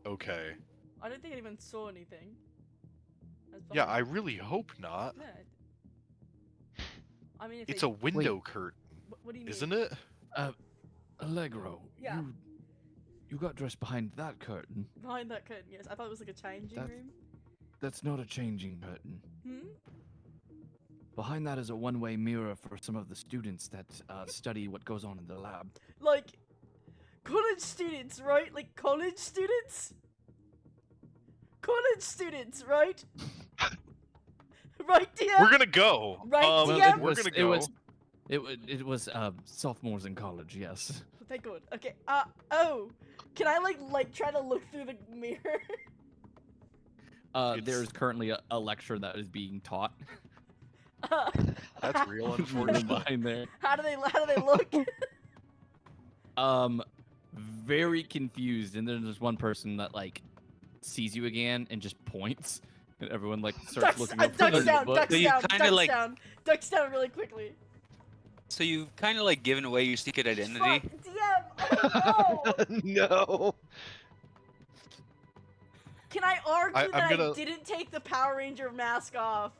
Okay. I don't think anyone saw anything. I was Yeah, behind- I really hope not. Yeah. I mean, if It's they, a window curtain, What do you mean? isn't it? Allegro, Yeah. you got dressed behind that curtain. Behind that curtain, yes. I thought it was like a changing That's- room. That's not a changing curtain. Hmm. Behind that is a one-way mirror for some of the students that study what goes on in the lab. Like college students, right? Like college students. College students, right? Right, DM. We're gonna go. Right, Um, DM? we're gonna go. It was sophomores in college, yes. Thank God. Okay. Oh, can I like try to look through the mirror? It's- There's currently a lecture that is being taught. That's real Room unfortunate. behind there. How do they look? very confused, and then there's one person that like sees you again and just points, and everyone like starts looking up from ducks their down, book. ducks So you down, kinda, ducks like- down, ducks down really quickly. So you've kind of like given away your secret identity. Fuck, DM, oh no! No. Can I argue I'm that I gonna- didn't take the Power Ranger mask off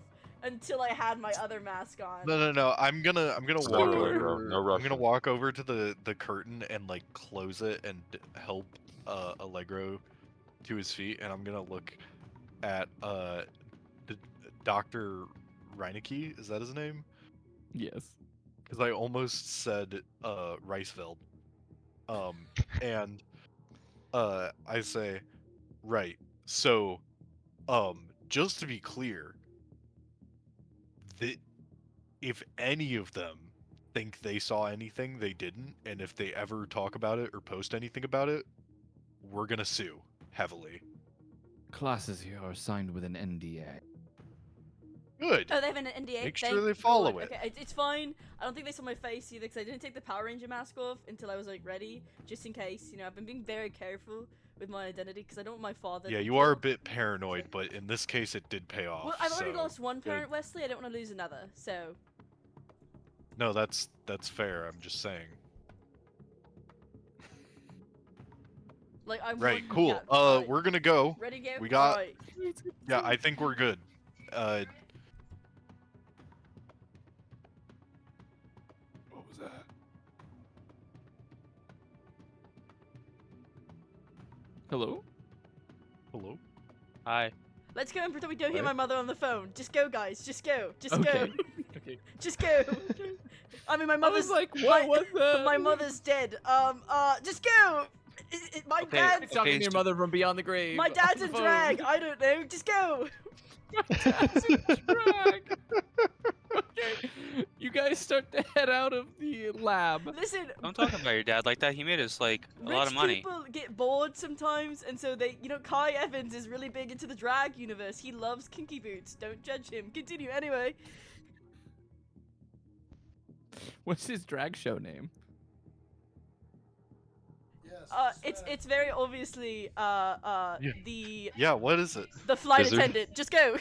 until I had my other mask on? No. I'm gonna No walk rush, over. bro. No I'm rush. gonna walk over to the curtain and like close it and help Allegro to his feet, and I'm gonna look at Dr. R.I.S.E. Is that his name? Yes. Because I almost said Riceveld. And I say, right. So, just to be clear, if any of them think they saw anything, they didn't, and if they ever talk about it or post anything about it, we're gonna sue heavily. Classes here are signed with an NDA. Good. Oh, they have an NDA. Make sure Thank they follow God. it. Okay, it's fine. I don't think they saw my face either because I didn't take the Power Ranger mask off until I was like ready, just in case. You know, I've been being very careful with my identity because I don't want my father. Yeah, to be you are a killed. bit paranoid, but in this case, it did pay off. Well, I've already so lost one good. parent, Wesley. I don't want to lose another. So No, that's fair. I'm just saying. like I'm Right. one- Cool. yeah, alright. We're gonna go. Ready to go. we got- Alright. Yeah, I think we're good. What was that? Hello? Hello. Hi. Let's go and pretend we don't hear Right. my mother on the phone. Just go, guys. Just go. Just Okay. go. Okay. Just go. I mean, my I mother's was like, what was that? my mother's dead. Just go. My Okay, dad's Talking Okay, to your so- mother from beyond the grave. my on dad's the in phone. drag. I don't know. Just go. Dad's in drag. Okay. You guys start to head out of the lab. Listen, Don't talk about your dad like that. He made us like a lot of money. people get bored sometimes, and so they, you know, Kai Evans is really big into the drag universe. He loves kinky boots. Don't judge him. Continue anyway. What's his drag show name? It's very obviously the Yeah. What is it? flight Wizard? attendant. Just go.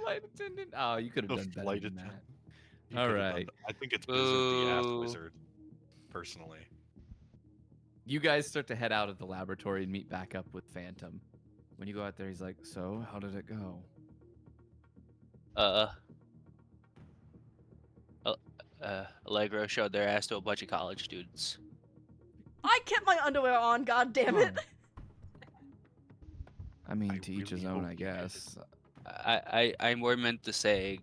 Flight attendant. Oh, you could have The done better flight than that. attendant. You All could've done right. that. I think it's Wizard the Ass Boo. Wizard. Personally. You guys start to head out of the laboratory and meet back up with Phantom. When you go out there, he's like, "So, how did it go?" Allegro showed their ass to a bunch of college students. I kept my underwear on. God damn it. I mean, I to each his really own, hope I you did. guess. I more meant to say,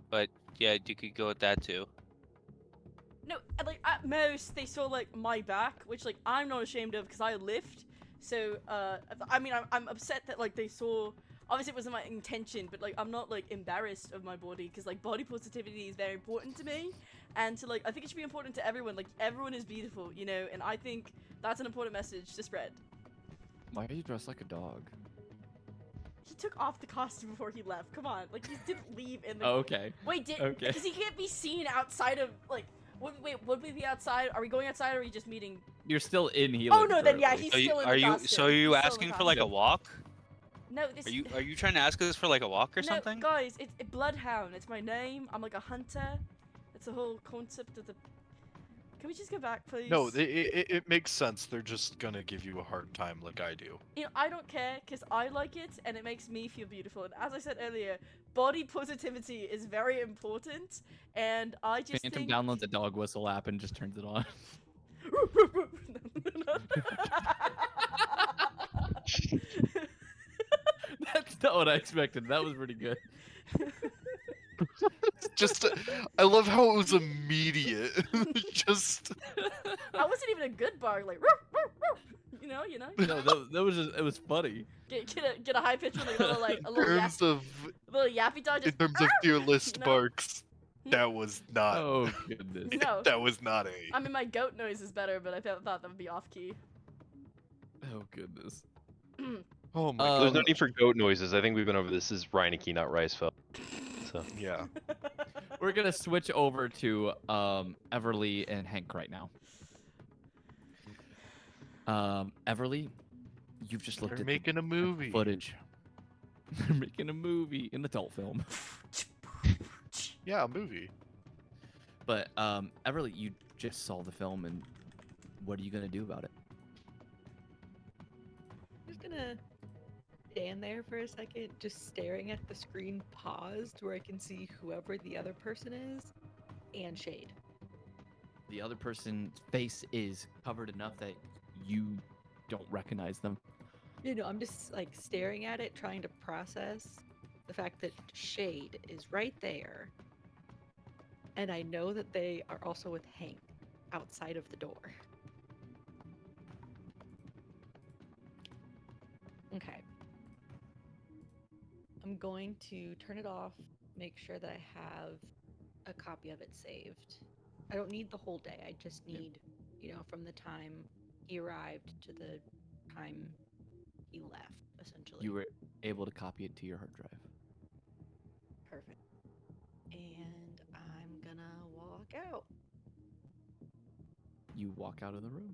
but yeah, you could go with that too. No, like at most they saw like my back, which like I'm not ashamed of because I lift. So I mean I'm upset that like they saw. Obviously it wasn't my intention, but like I'm not like embarrassed of my body because like body positivity is very important to me, and so like I think it should be important to everyone. Like everyone is beautiful, you know, and I think that's an important message to spread. Why are you dressed like a dog? He took off the costume before he left. Come on, like he didn't leave in the. Oh, okay. Wait, did Okay. because he can't be seen outside of like. Would we be outside? Are we going outside or are we just meeting? You're still in Helium. Oh no, then yeah, currently. he's Are you still in are the you costume. so are you He's still in the asking for like a costume. walk? No, this. Are you trying to ask us for like a walk or no, something? guys, it's Bloodhound. It's my name. I'm like a hunter. It's the whole concept of the. Can we just go back, please? No, it makes sense. They're just gonna give you a hard time like I do. You know, I don't care because I like it and it makes me feel beautiful. And as I said earlier, body positivity is very important. And I just Phantom think. downloads a dog whistle app and just turns it on. That's not what I expected. That was pretty good. Just, I love how it was immediate. Just. I wasn't even a good bark, like, you know. No, that was just, it was funny. Get a high pitch one, like a In little terms of little yappy dog. in Just, terms of tier list You know? barks, that was not. Oh goodness. No. That was not a. I mean, my goat noise is better, but I thought that would be off key. Oh goodness. Oh my Um, There's no god. need for goat noises. I think we've been over this. This is R.I.S.E, not Riceveld. So Yeah. We're gonna switch over to Everly and Hank right now. Everly, you've just looked They're at making a the movie. footage. They're making a movie, an adult film. Yeah, a movie. But Everly, you just saw the film, and what are you gonna do about it? I'm just gonna stand there for a second, just staring at the screen paused where I can see whoever the other person is and shade. The other person's face is covered enough that you don't recognize them. You know, I'm just like staring at it, trying to process the fact that Shade is right there. And I know that they are also with Hank outside of the door. Okay. I'm going to turn it off, make sure that I have a copy of it saved. I don't need the whole day. I just need, from the time he arrived to the time he left, essentially. You were able to copy it to your hard drive. Perfect. And I'm gonna walk out. You walk out of the room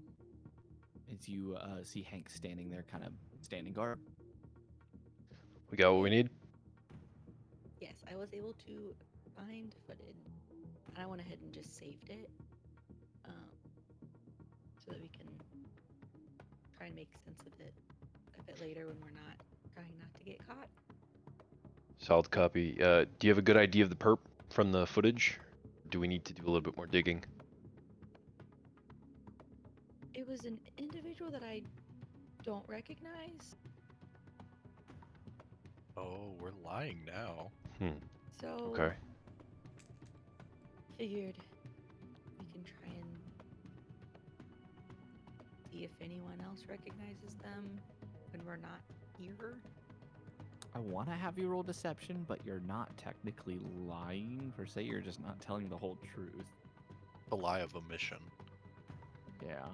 as you see Hank standing there, kind of standing guard. We got what we need. Yes, I was able to find footage, and I went ahead and just saved it, so that we can try and make sense of it a bit later when we're not trying not to get caught. Solid copy. Do you have a good idea of the perp from the footage? Do we need to do a little bit more digging? It was an individual that I don't recognize, Oh, we're lying now. so Okay. figured we can try and see if anyone else recognizes them when we're not here. I want to have you roll deception, but you're not technically lying per se. You're just not telling the whole truth. The lie of omission. Yeah.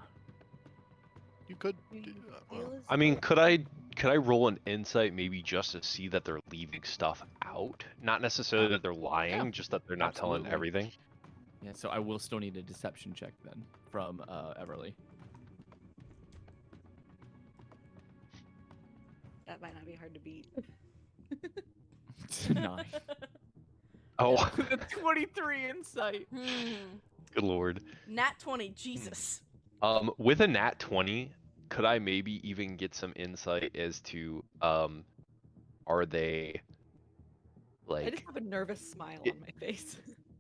You could. Do you Well, feel as I mean, though- could I roll an insight maybe just to see that they're leaving stuff out? Not necessarily that they're lying, yeah, just that they're not telling absolutely. everything. Yeah, so I will still need a deception check then from Everly. that might not be hard to beat. 9. Oh, 23 insight. good lord. Nat 20, Jesus. With a nat 20, could I maybe even get some insight as to are they I just like have a nervous smile It- on my face.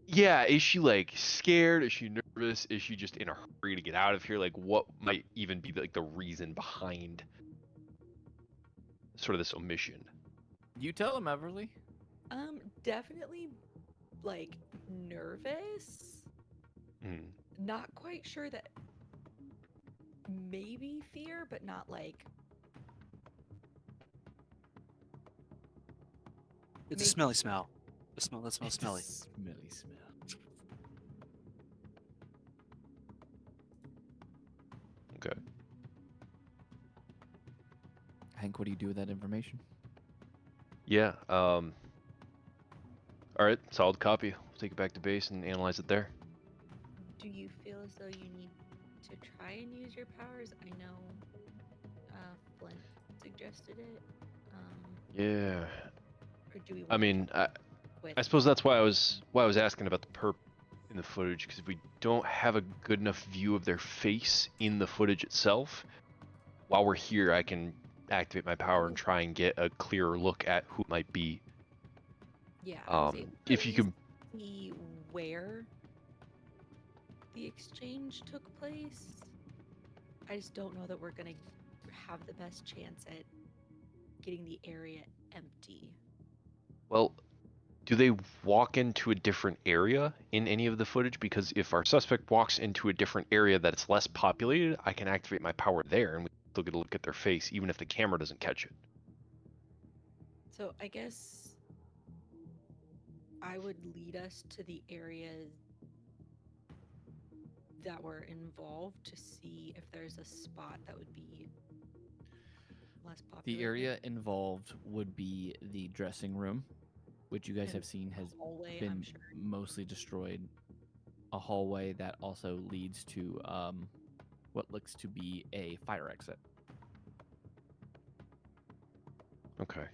yeah, is she like scared? Is she nervous? Is she just in a hurry to get out of here? Like what might even be like the reason behind sort of this omission? You tell him, Everly. Definitely like nervous. Hmm. Not quite sure that maybe fear, but not like It's a Maybe- smelly smell. The smell that smells It's a smelly. Smelly smell. Okay. Hank, what do you do with that information? Yeah. All right. Solid copy. We'll take it back to base and analyze it there. do you feel as though you need to try and use your powers? I know Flint suggested it. Yeah. Or do we I want mean, to quit? I suppose that's why I was asking about the perp in the footage, because if we don't have a good enough view of their face in the footage itself, while we're here, I can activate my power and try and get a clearer look at who it might be. Yeah, I was able to If you at can, least see where the exchange took place. I just don't know that we're gonna have the best chance at getting the area empty. well, do they walk into a different area in any of the footage? Because if our suspect walks into a different area that's less populated, I can activate my power there and we still get a look at their face, even if the camera doesn't catch it. So I guess I would lead us to the areas that were involved to see if there's a spot that would be less popular. The area involved would be the dressing room, which you guys And have seen has hallway, been I'm sure. mostly destroyed. A hallway that also leads to what looks to be a fire exit. Okay.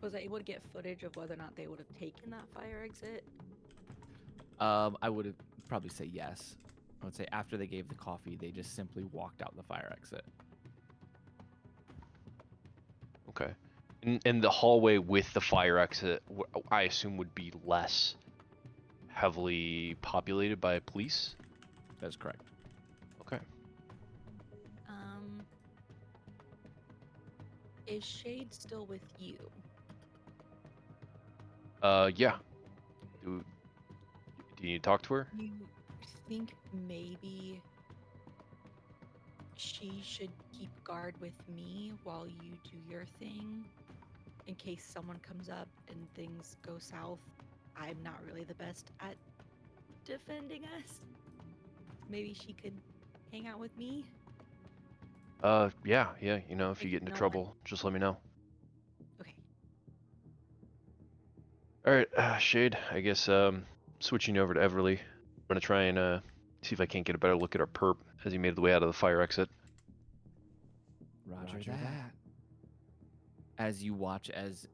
Was I able to get footage of whether or not they would have taken that fire exit? I would probably say yes. I would say after they gave the coffee, they just simply walked out the fire exit. Okay. And the hallway with the fire exit, I assume, would be less heavily populated by police? That's correct. Okay. Is Shade still with you? Yeah. Do you need to talk to her? You think maybe she should keep guard with me while you do your thing? In case someone comes up and things go south. I'm not really the best at defending us. Maybe she could hang out with me? Yeah, you know, if you Like, get into no one- trouble, just let me know. Okay. Alright, Shade, I guess, switching over to Everly. I'm gonna try and, see if I can't get a better look at our perp as he made the way out of the fire exit. Roger that. As you watch as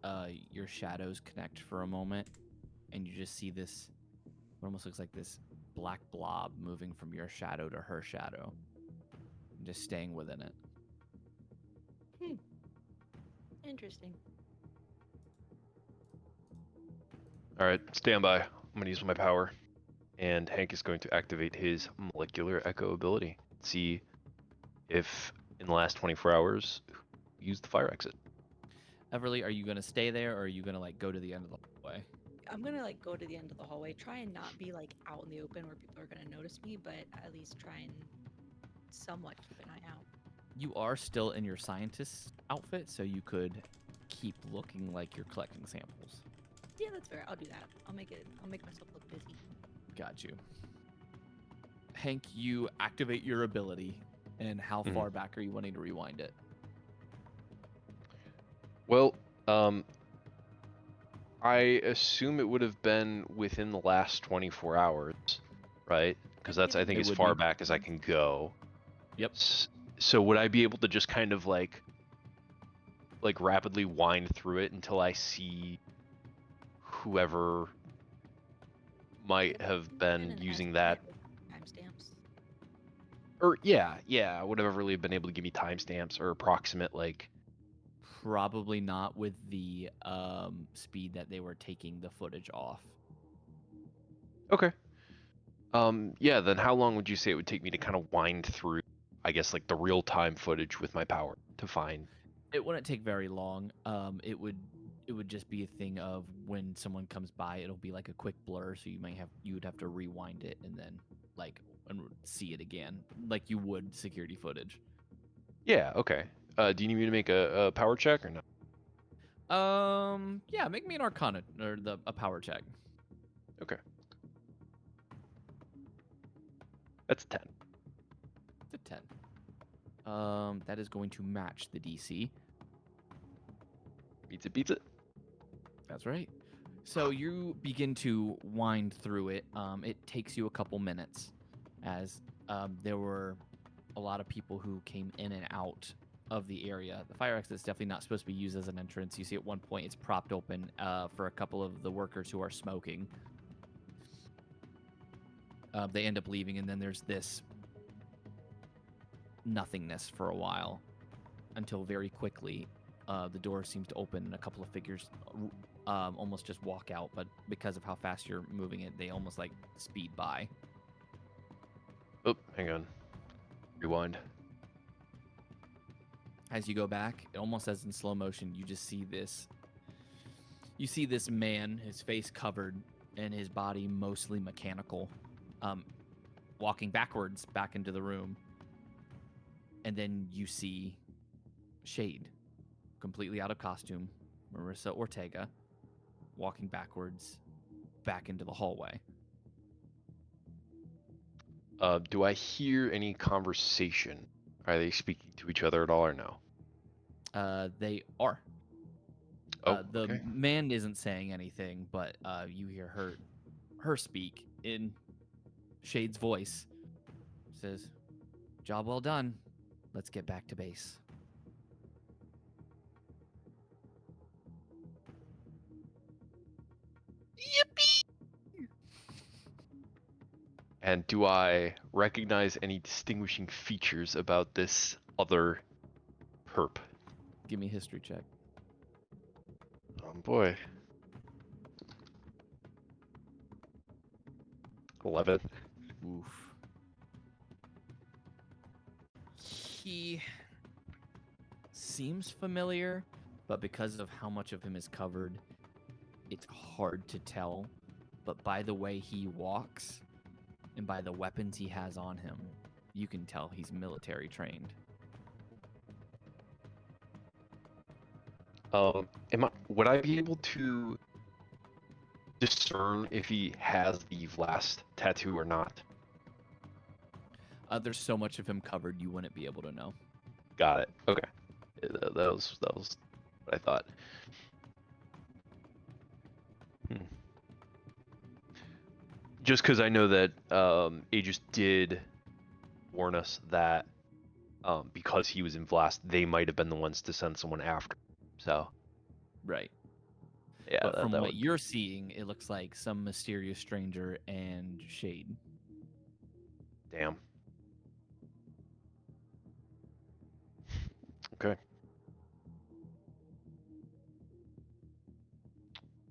your shadows connect for a moment, and you just see this, what almost looks like this black blob moving from your shadow to her shadow, and just staying within it. Interesting. Alright, stand by. I'm gonna use my power. And Hank is going to activate his molecular echo ability. See if in the last 24 hours used the fire exit. Everly, are you going to stay there, or are you going to like go to the end of the hallway? I'm gonna like go to the end of the hallway. Try and not be like out in the open where people are gonna notice me, but at least try and somewhat keep an eye out. You are still in your scientist outfit, so you could keep looking like you're collecting samples. Yeah, that's fair. I'll do that. I'll make myself look busy. Got you. Hank, you activate your ability, and how far back are you wanting to rewind it? Well, I assume it would have been within the last 24 hours, right? Because that's, I think, It as would far be. back as I can go. Yep. So would I be able to just kind of like rapidly wind through it until I see whoever might have been using that? Timestamps. Or yeah, would have really been able to give me timestamps or approximate like. Probably not with the speed that they were taking the footage off. Okay. Yeah, then how long would you say it would take me to kind of wind through, I guess, like the real-time footage with my power to find? It wouldn't take very long. It would just be a thing of when someone comes by, it'll be like a quick blur, so you would have to rewind it and then like and see it again, like you would security footage. Yeah, okay. Do you need me to make a power check or no? Yeah, make me an Arcana or a power check. Okay. That's 10. It's a 10. That is going to match the DC. Beats it. That's right. So you begin to wind through it. It takes you a couple minutes, as there were a lot of people who came in and out of the area. The fire exit is definitely not supposed to be used as an entrance. You see at one point it's propped open for a couple of the workers who are smoking. They end up leaving, and then there's this nothingness for a while until very quickly the door seems to open and a couple of figures almost just walk out, but because of how fast you're moving it, they almost like speed by. Oh, hang on. Rewind. As you go back, it almost as in slow motion, you just see this. You see this man, his face covered and his body mostly mechanical, walking backwards back into the room. And then you see Shade, completely out of costume, Marissa Ortega, walking backwards back into the hallway. Do I hear any conversation? Are they speaking to each other at all or no? They are. Oh, The okay. man isn't saying anything, but you hear her speak in Shade's voice. Says, "Job well done. Let's get back to base." And do I recognize any distinguishing features about this other perp? Give me a history check. Oh boy. 11. Oof. He seems familiar, but because of how much of him is covered, it's hard to tell. But by the way he walks and by the weapons he has on him, you can tell he's military trained. Would I be able to discern if he has the last tattoo or not? There's so much of him covered, you wouldn't be able to know. Got it. Okay. That was what I thought. Just because I know that Aegis did warn us that because he was in Vlast, they might have been the ones to send someone after. So Right. yeah, But from that what would... you're seeing, it looks like some mysterious stranger and Shade. Damn. Okay.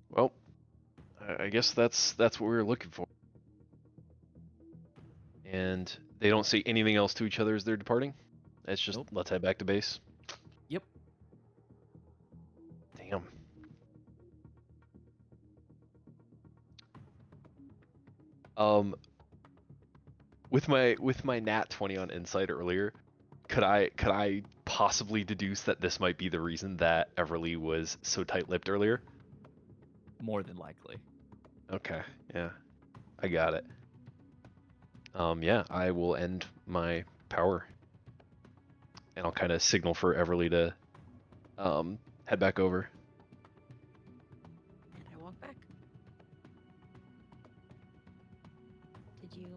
Well, I guess that's what we were looking for. And they don't say anything else to each other as they're departing? It's just, Nope. let's head back to base? Yep. Damn. With my nat 20 on insight earlier, could I possibly deduce that this might be the reason that Everly was so tight-lipped earlier? More than likely. Okay, yeah. I got it. Yeah, I will end my power. And I'll kind of signal for Everly to head back over. And I walk back. Did you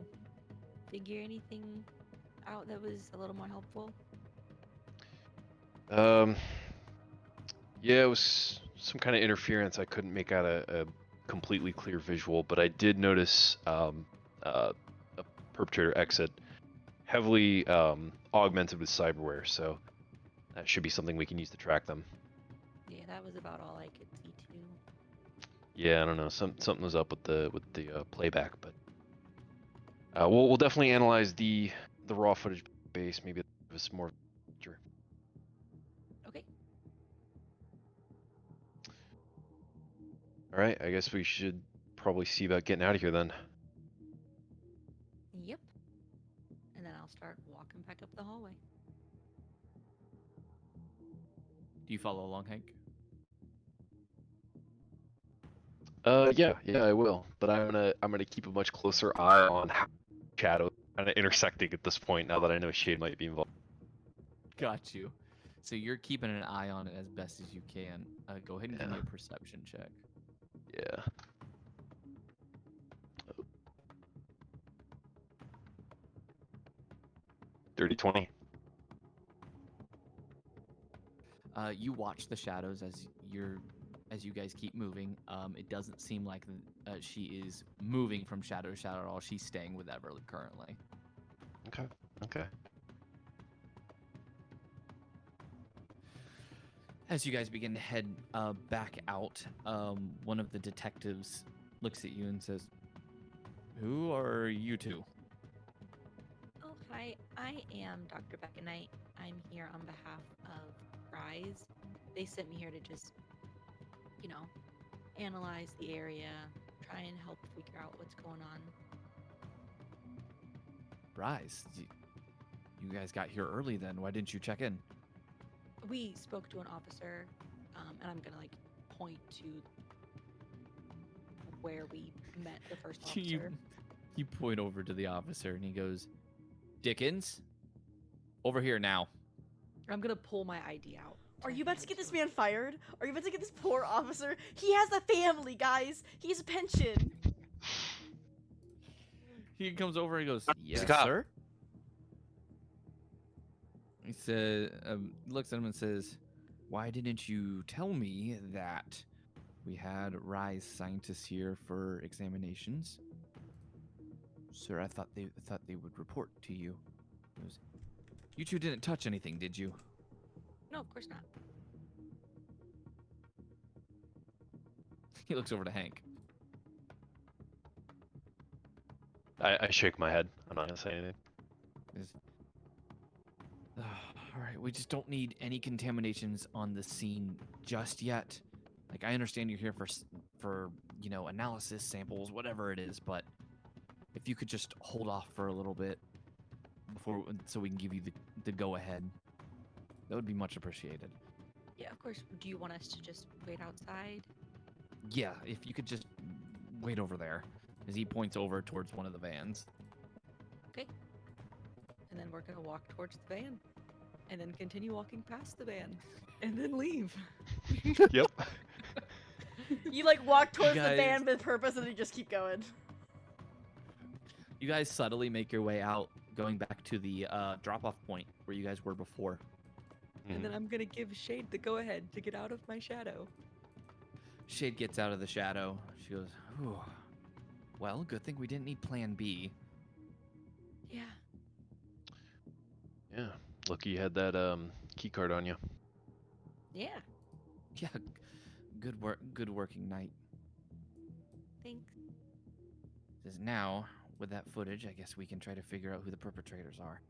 figure anything out that was a little more helpful? Yeah, it was some kind of interference. I couldn't make out a completely clear visual, but I did notice a perpetrator exit heavily augmented with cyberware, so that should be something we can use to track them. Yeah, that was about all I could see too. Yeah, I don't know. Something was up with the playback, but we'll definitely analyze the raw footage base. Maybe give us more. Okay. All right, I guess we should probably see about getting out of here then. Yep. And then I'll start walking back up the hallway. Do you follow along, Hank? Yeah, I will. But I'm gonna keep a much closer eye on how Shadow kind of intersecting at this point. Now that I know Shade might be involved. Got you. So you're keeping an eye on it as best as you can. Go ahead and give me Yeah. a perception check. Yeah. Dirty 20. You watch the shadows as you guys keep moving. It doesn't seem like she is moving from shadow to shadow at all. She's staying with Everly currently. Okay. As you guys begin to head back out, one of the detectives looks at you and says, "Who are you two?" Oh, hi. I am Dr. Becca Knight. I'm here on behalf of R.I.S.E. They sent me here to just, analyze the area, try and help figure out what's going on. R.I.S.E. You guys got here early then. Why didn't you check in? We spoke to an officer, and I'm gonna point to where we met the first officer. You point over to the officer and he goes, "Dickens, over here now." I'm gonna pull my ID out. Are you about to get this man fired? Are you about to get this poor officer? He has a family, guys. He has a pension. He comes over and goes, He's a "Yes, cop." sir." He said, looks at him and says, "Why didn't you tell me that we had R.I.S.E scientists here for examinations?" "Sir, I thought they would report to you." He goes, "You two didn't touch anything, did you?" No, of course not. He looks over to Hank. I shake my head. I'm not gonna say anything. Is, all right, we just don't need any contaminations on the scene just yet. Like, I understand you're here for analysis samples, whatever it is, but if you could just hold off for a little bit so we can give you the go ahead, that would be much appreciated. Yeah, of course. Do you want us to just wait outside? Yeah, if you could just wait over there, as he points over towards one of the vans. Okay. And then we're gonna walk towards the van, and then continue walking past the van, and then leave. Yep. You like walk towards the guys- van with purpose, and then you just keep going. You guys subtly make your way out, going back to the drop-off point where you guys were before. And then I'm gonna give Shade the go-ahead to get out of my shadow. Shade gets out of the shadow. She goes, "Whew. Well, good thing we didn't need Plan B." Yeah. Yeah. Lucky you had that key card on you. Yeah. Yeah, good working night. Thanks. Says now, with that footage, I guess we can try to figure out who the perpetrators are.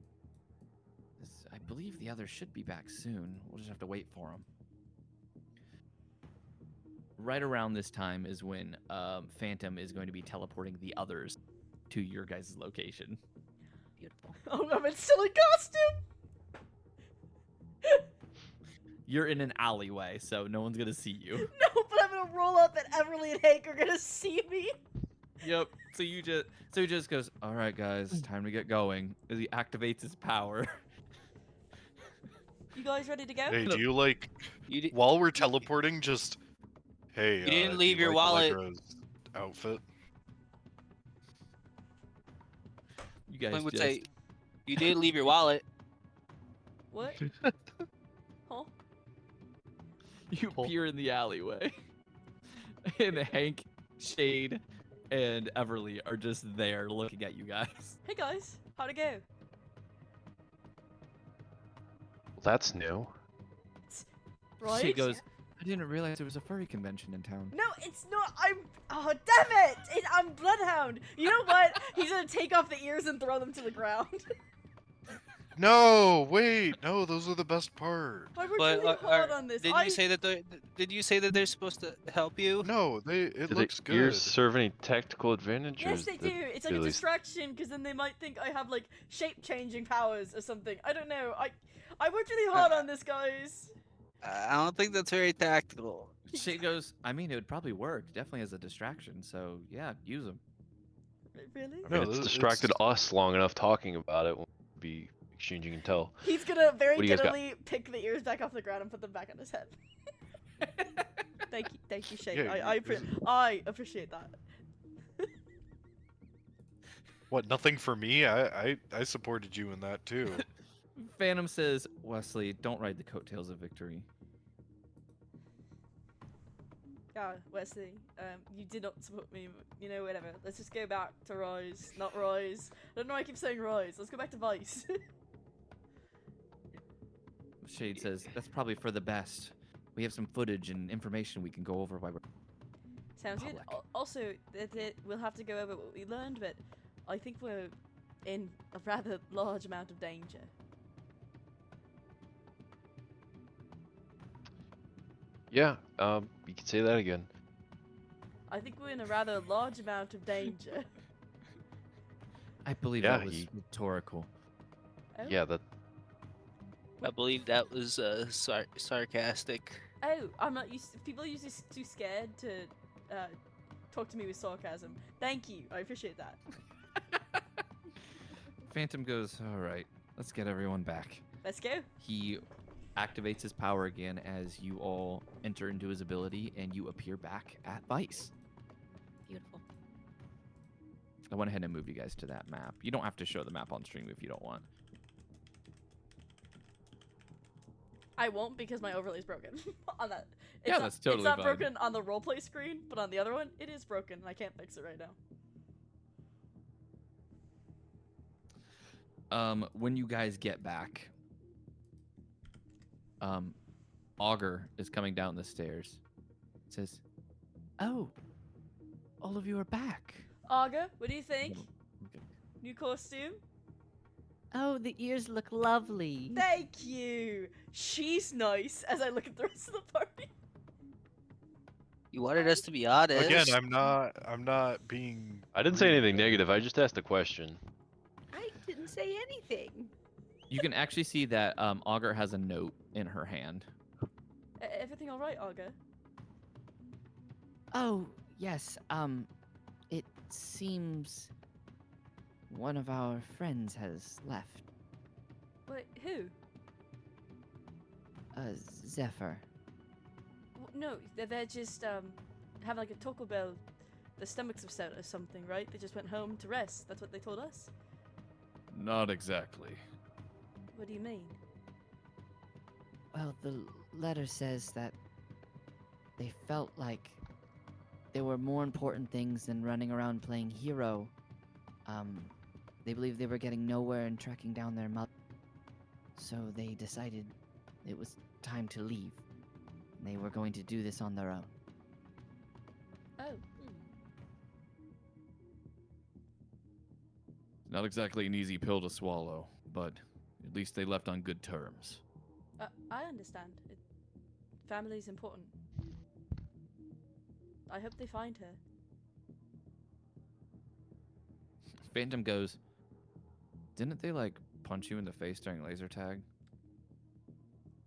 I believe the others should be back soon. We'll just have to wait for them. Right around this time is when Phantom is going to be teleporting the others to your guys' location. Beautiful. Oh, I'm in silly costume. You're in an alleyway, so no one's gonna see you. No, but I'm gonna roll up, and Everly and Hank are gonna see me. Yep. So he just goes, "All right, guys, time to get going." As he activates his power. You guys ready to go? Hey, do you like You di- while we're teleporting? Just hey, You didn't do leave you your like wallet. Allegro's outfit? You guys Flint would just say, "You did leave your wallet." What? Huh? you peer in the alleyway, and Hank, Shade, and Everly are just there looking at you guys. Hey guys, how'd it go? Well, that's new. Right? Shade goes, "I didn't realize there was a furry convention in town." No, it's not. Oh, damn it! I'm Bloodhound. You know what? He's gonna take off the ears and throw them to the ground. No, wait, no, those are the best part. I worked But really hard on this. didn't you say that did you say that they're supposed to help you? No, it Did looks the ears good. serve any tactical advantage? or Yes, is they the- do. It's like a really- distraction because then they might think I have like shape-changing powers or something. I don't know. I worked really hard on this, guys. I don't think that's very tactical. Shade goes, "I mean, it would probably work. Definitely as a distraction. So yeah, use them." Really? I No, mean, it's it's- distracted us long enough talking about it. We'll be exchanging intel. He's gonna very What do you guys got? giddily pick the ears back off the ground and put them back on his head. Thank you, Shane. Yeah, I appreciate that. What? Nothing for me? I supported you in that too. Phantom says, "Wesley, don't ride the coattails of victory." Yeah, Wesley, you did not support me, but, you know, whatever. Let's just go back to R.I.S.E, not R.I.S.E. I don't know why I keep saying R.I.S.E. Let's go back to Vice. Shade says, "That's probably for the best. We have some footage and information we can go over while we're." Sounds good. Public. Also, we'll have to go over what we learned, but I think we're in a rather large amount of danger. Yeah, you could say that again. I think we're in a rather large amount of danger. I believe Yeah, that was he- rhetorical. Oh? Yeah, that. I believe that was sarcastic. Oh, I'm not used. People are usually too scared to talk to me with sarcasm. Thank you. I appreciate that. Phantom goes, "All right, let's get everyone back." Let's go. He activates his power again as you all enter into his ability and you appear back at Vice. Beautiful. I went ahead and moved you guys to that map. You don't have to show the map on stream if you don't want. I won't because my overlay's broken on that. It's Yeah, not, that's totally It's not fine. broken on the roleplay screen, but on the other one, it is broken. I can't fix it right now. When you guys get back, Augur is coming down the stairs. It says, "Oh, all of you are back." Aga, what do you think? Okay. New costume? Oh, the ears look lovely. Thank you. She's nice. As I look at the rest of the party. You wanted us to be honest. Again, I'm not being. I didn't say rude. anything negative. I just asked a question. I didn't say anything. You can actually see that Augur has a note in her hand. Everything all right, Aga? Oh, yes. It seems one of our friends has left. Wait, who? Zephyr. No, they're just having like a Taco Bell. The stomachs upset or something, right? They just went home to rest. That's what they told us. Not exactly. What do you mean? Well, the letter says that they felt like there were more important things than running around playing hero. They believed they were getting nowhere in tracking down their mother. So they decided it was time to leave. They were going to do this on their own. Oh. Not exactly an easy pill to swallow, but at least they left on good terms. I understand. Family's important. I hope they find her. Phantom goes, "Didn't they, like, punch you in the face during laser tag?"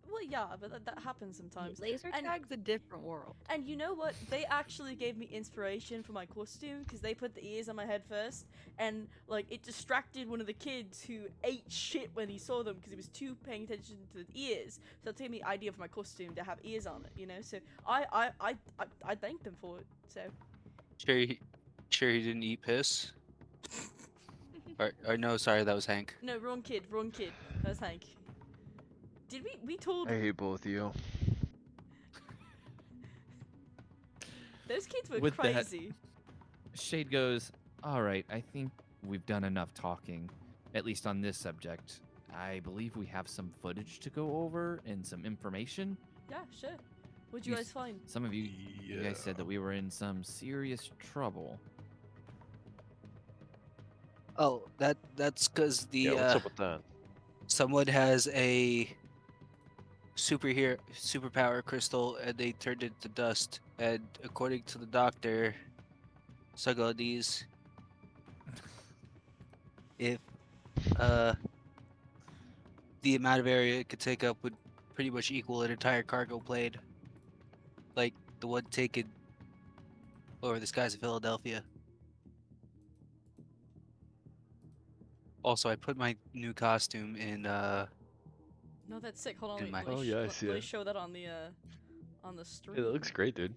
Well, yeah, but that happens sometimes. Laser And- tag's a different world. And you know what? They actually gave me inspiration for my costume because they put the ears on my head first, and like it distracted one of the kids who ate shit when he saw them because he was too paying attention to the ears. So it gave me the idea for my costume to have ears on it, you know. So I thank them for it. So Sure he didn't eat piss? or no, sorry, that was Hank. no, wrong kid. That's Hank. Did we told I hate both of you. those kids were With that- crazy. Shade goes, "All right, I think we've done enough talking, at least on this subject. I believe we have some footage to go over and some information. Yeah, sure. What'd you You guys s- find? Some of you guys said that we were in some serious trouble." Oh, that's because the Yeah, what's up with that? someone has a superpower crystal and they turned it to dust. And according to the doctor, Sagodis, if the amount of area it could take up would pretty much equal an entire cargo plane, like the one taken over the skies of Philadelphia. Also, I put my new costume in No, that's sick. Hold on, In let my- me Oh, yeah, I see let me it. show that on the stream. It looks great, dude.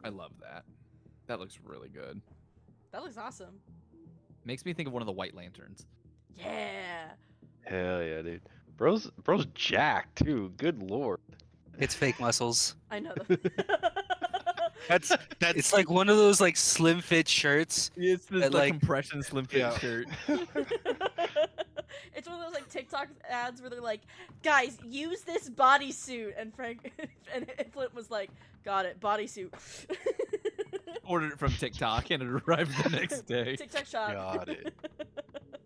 I love that. That looks really good. That looks awesome. Makes me think of one of the White Lanterns. Yeah. Hell yeah, dude. Bro's jacked too. Good lord. it's fake muscles. I know that. That's It's like one of those like slim fit shirts. It's this That, like- compression slim fit Yeah. shirt. It's one of those like TikTok ads where they're like, "Guys, use this bodysuit," and Frank and Flint was like, "Got it, bodysuit." Ordered it from TikTok and it arrived the next day. TikTok shop. Got it.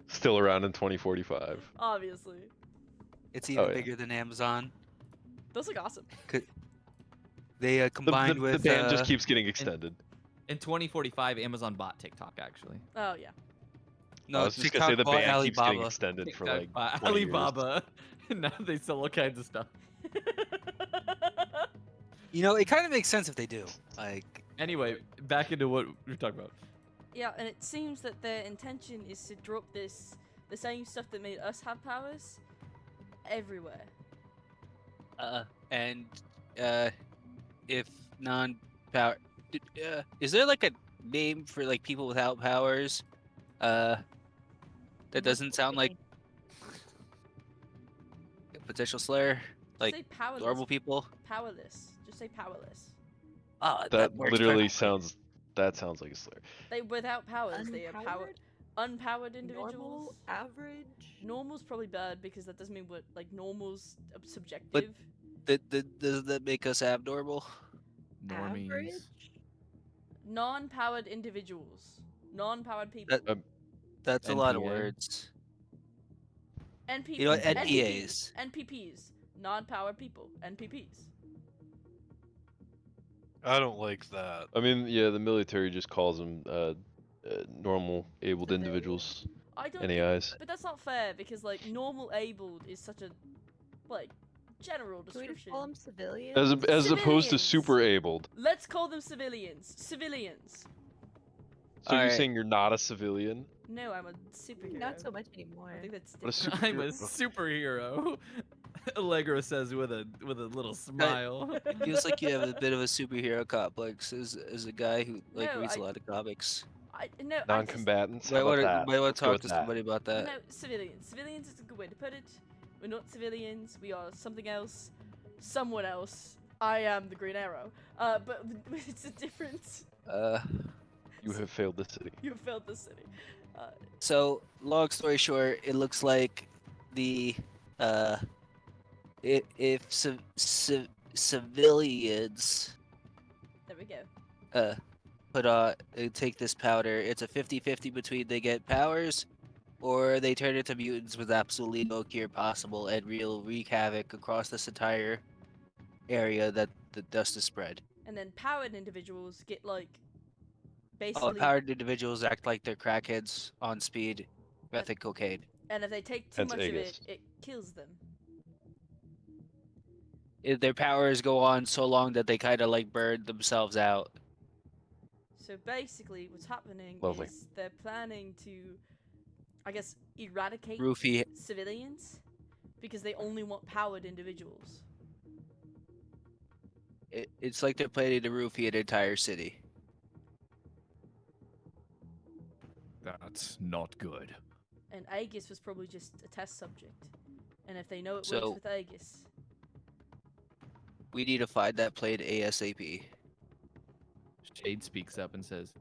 Still around in 2045. Obviously, It's even yeah. bigger than Amazon. those look awesome. They The, combined the with band just keeps getting extended. In 2045, Amazon bought TikTok actually. Oh yeah. no, I was just gonna say the TikTok bought band keeps getting Alibaba. extended for TikTok like bought 20 years. Alibaba. And now they sell all kinds of stuff. You know, it kind of makes sense if they do. Like, Anyway, back into what we were talking about. Yeah, and it seems that their intention is to drop the same stuff that made us have powers, everywhere. And if non-power, is there like a name for like people without powers? That doesn't sound like a potential slur. Just Like say powerless. normal people. Powerless. Just say powerless. Ah, That works literally perfectly. sounds. That sounds like a slur. They without powers. They are powered. Unpowered? Unpowered individuals. Normal, average. Normal's probably bad because that doesn't mean what like normal's subjective. Does that make us abnormal? Normies. Average? Non-powered individuals. Non-powered people. That's a lot of NPA? words. NPPs. You know what? NPPs. NPAs. NPPs. Non-powered people. NPPs. I don't like that. I mean, yeah, the military just calls them normal abled Civilian. individuals. I don't think, NAIs. but that's not fair because like normal abled is such a like general Can we just description. call them civilians? As opposed to Civilians. super abled. Let's call them civilians. Civilians. So you're Alright. saying you're not a civilian? No, I'm a superhero. Not so much anymore. I think that's What a different. I'm a superhero. Allegro says with a little smile. It feels like you have a bit of a superhero complex as a guy who like No, reads I- a lot of comics. No, Non-combatants? Might How want about that? Let's go talk with to that. somebody about that. No, civilians. Civilians is a good way to put it. We're not civilians. We are something else. Someone else. I am the Green Arrow. But it's a difference. You have failed the city. You failed the city. So long story short, it looks like the if civilians There we go. take this powder, it's a 50-50 between they get powers or they turn into mutants with absolutely no cure possible and wreak havoc across this entire area that the dust is spread. And then powered individuals get like Oh, basically. powered individuals act like they're crackheads on speed, method cocaine. And if they take too Hence much of it, Aegis. it kills them. Their powers go on so long that they kind of like burn themselves out. So basically, what's happening Lovely. is they're planning to, I guess, eradicate Roofie, civilians because they only want powered individuals. it's like they're planning to roofie an entire city. That's not good. And Aegis was probably just a test subject. And if they know it So- works with Aegis, We need to find that plane ASAP. Shade speaks up and says,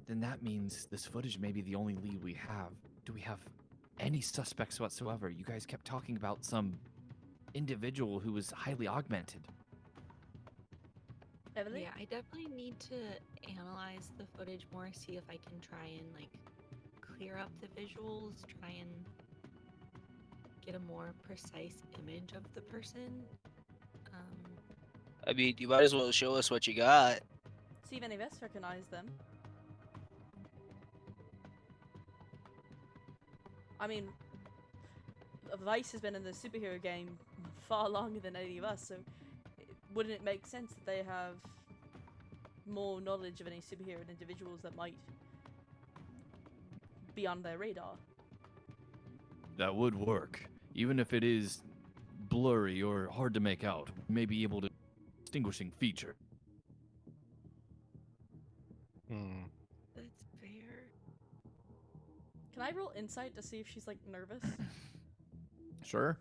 "Then that means this footage may be the only lead we have. Do we have any suspects whatsoever? You guys kept talking about some individual who was highly augmented." Emily? Yeah, I definitely need to analyze the footage more, see if I can try and like clear up the visuals, try and get a more precise image of the person. I mean, you might as well show us what you got. See if any of us recognize them. I mean, Vice has been in the superhero game far longer than any of us, so wouldn't it make sense that they have more knowledge of any superhero individuals that might be on their radar? That would work. Even if it is blurry or hard to make out, we may be able to distinguishing feature. That's fair. Can I roll insight to see if she's like nervous? Sure.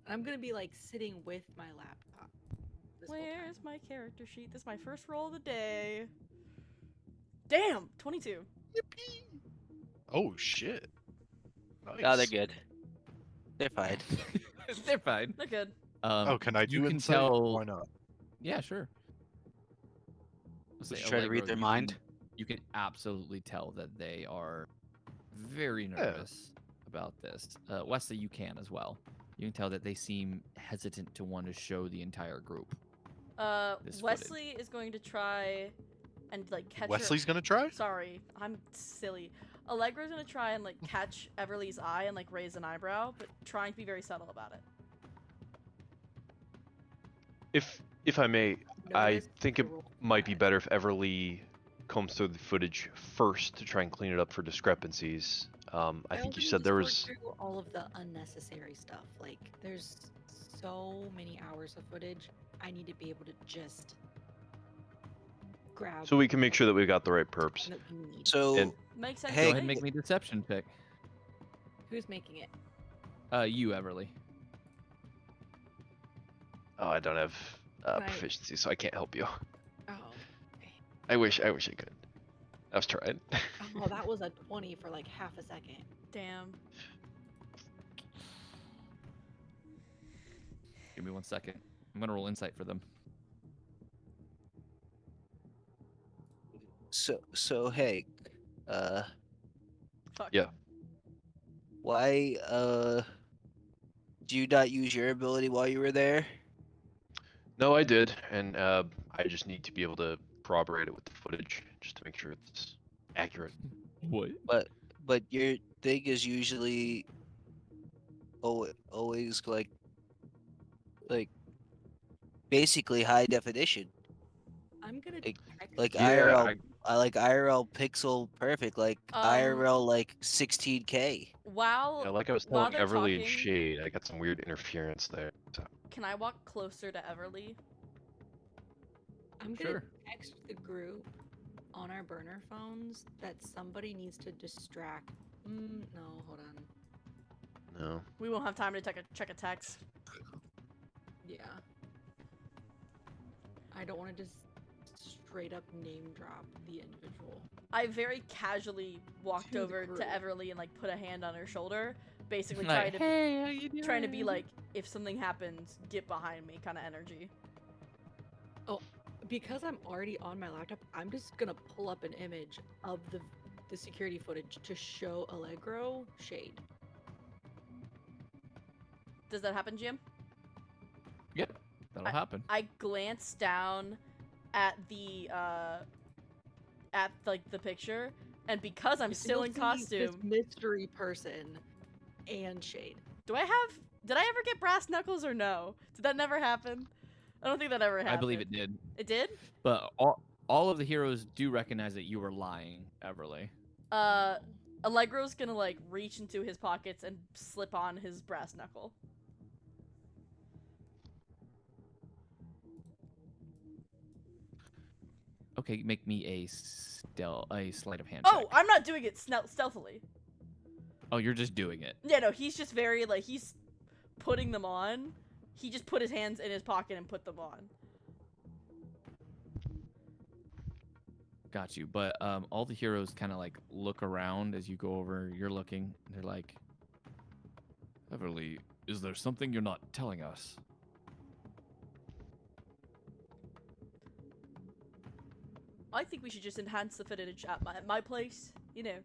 I'm gonna be like sitting with my laptop. this whole time. Where's my character sheet? This is my first roll of the day. Damn! 22. Oh shit. Nice. Oh, they're good. They're fine. They're fine. They're good. Oh, can I do you can insight? tell. Why not? Yeah, sure. Let's Just say try to read Allegro, their you mind. you can absolutely tell that they are very nervous about this. Wesley, you can as well. You can tell that they seem hesitant to want to show the entire group. This Wesley is going to try and like catch Wesley's gonna try? her. Sorry, I'm silly. Allegra's gonna try and like catch Everly's eye and like raise an eyebrow, but trying to be very subtle about it. If I may, I Notice think the it roll might be back. better if Everly combs through the footage first to try and clean it up for discrepancies. I think also you need said to there sort was. through all of the unnecessary stuff. Like, there's so many hours of footage. I need to be able to just grab So we can make sure that we got the right perps. that we need. So, And- Makes sense. Go Hey, ahead and make me a deception pick. Who's making it? You, Everly. Oh, I don't have Right. proficiency, so I can't help you. Oh. Okay. I wish I could. I was trying. Oh, that was a 20 for like half a second. Damn. Give me 1 second. I'm gonna roll insight for them. so hey, Fuck. Yeah. why do you not use your ability while you were there? No, I did, and I just need to be able to corroborate it with the footage, just to make sure it's accurate. What? But your thing is usually always like basically high definition, I'm gonna Like- text like Yeah, IRL. I like IRL pixel perfect, like IRL like 16K. While Yeah, like I was while telling they're Everly and talking, Shade, I got some weird interference there. So. can I walk closer to Everly? I'm gonna Sure. text the group on our burner phones that somebody needs to distract. No, hold on. No. We won't have time to check a text. Yeah. I don't want to just straight up name drop the individual. I very casually walked To the over to group. Everly and like put a hand on her shoulder, basically Like, trying to hey, how you doing? trying to be like, if something happens, get behind me kind of energy. Because I'm already on my laptop, I'm just gonna pull up an image of the security footage to show Allegro Shade. Does that happen, Jim? Yep, that'll happen. I glanced down at the picture, and because I'm still in You'll see costume, This mystery person and Shade. did I ever get brass knuckles or no? Did that never happen? I don't think that ever happened. I believe it did. It did? But all of the heroes do recognize that you were lying, Everly. Allegro's gonna like reach into his pockets and slip on his brass knuckle. Okay, make me a sleight of hand Oh, check. I'm not doing it stealthily. Oh, you're just doing it. Yeah, no, he's just very like he's putting them on. He just put his hands in his pocket and put them on. Got you. But all the heroes kind of like look around as you go over. You're looking. And they're like, Everly, is there something you're not telling us? I think we should just enhance the footage at my place. You know,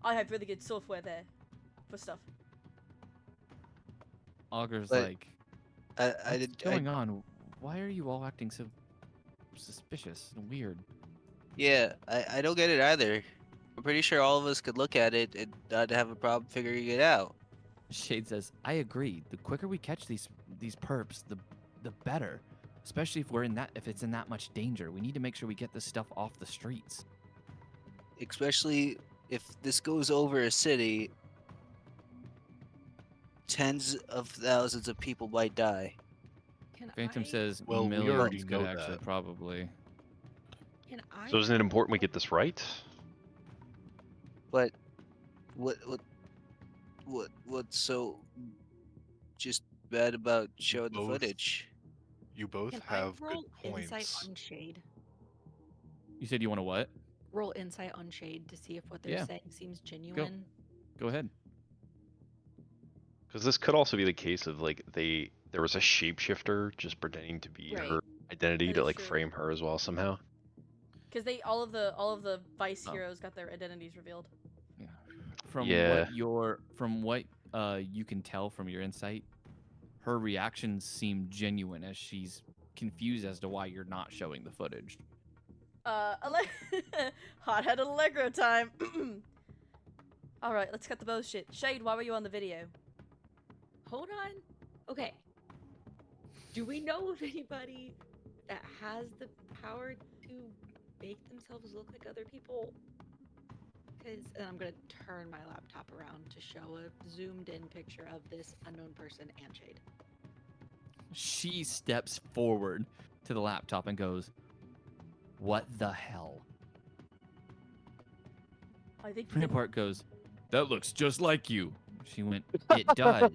I have really good software there for stuff. Augur's But like, I what's did. going on? Why are you all acting so suspicious and weird? Yeah, I don't get it either. I'm pretty sure all of us could look at it and not have a problem figuring it out. Shade says, I agree. The quicker we catch these perps, the better. Especially if it's in that much danger. We need to make sure we get this stuff off the streets. Especially if this goes over a city, tens of thousands of people might die. Can Phantom I, says Well, we millions already could know actually that. probably. Can I? So isn't it important we get this right? But what's so just bad about showing the Both footage? You both Can have I roll good insight points. on Shade? You said you want to what? Roll insight on Shade to see if what they're Yeah. saying seems genuine. Go ahead. Because this could also be the case of like there was a shapeshifter just pretending to be Right. her identity That to is like true. frame her as well somehow. Because all of the Vice Oh. heroes got their identities revealed. From Yeah. what you can tell from your insight, her reactions seem genuine as she's confused as to why you're not showing the footage. Hot-headed Allegro time. All right, let's cut the bullshit. Shade, why were you on the video? Hold on. Okay. Do we know of anybody that has the power to make themselves look like other people? Because I'm gonna turn my laptop around to show a zoomed-in picture of this unknown person and Shade. She steps forward to the laptop and goes, "What the hell?" I think you can, Rampart goes, "That looks just like you." She went, "It does.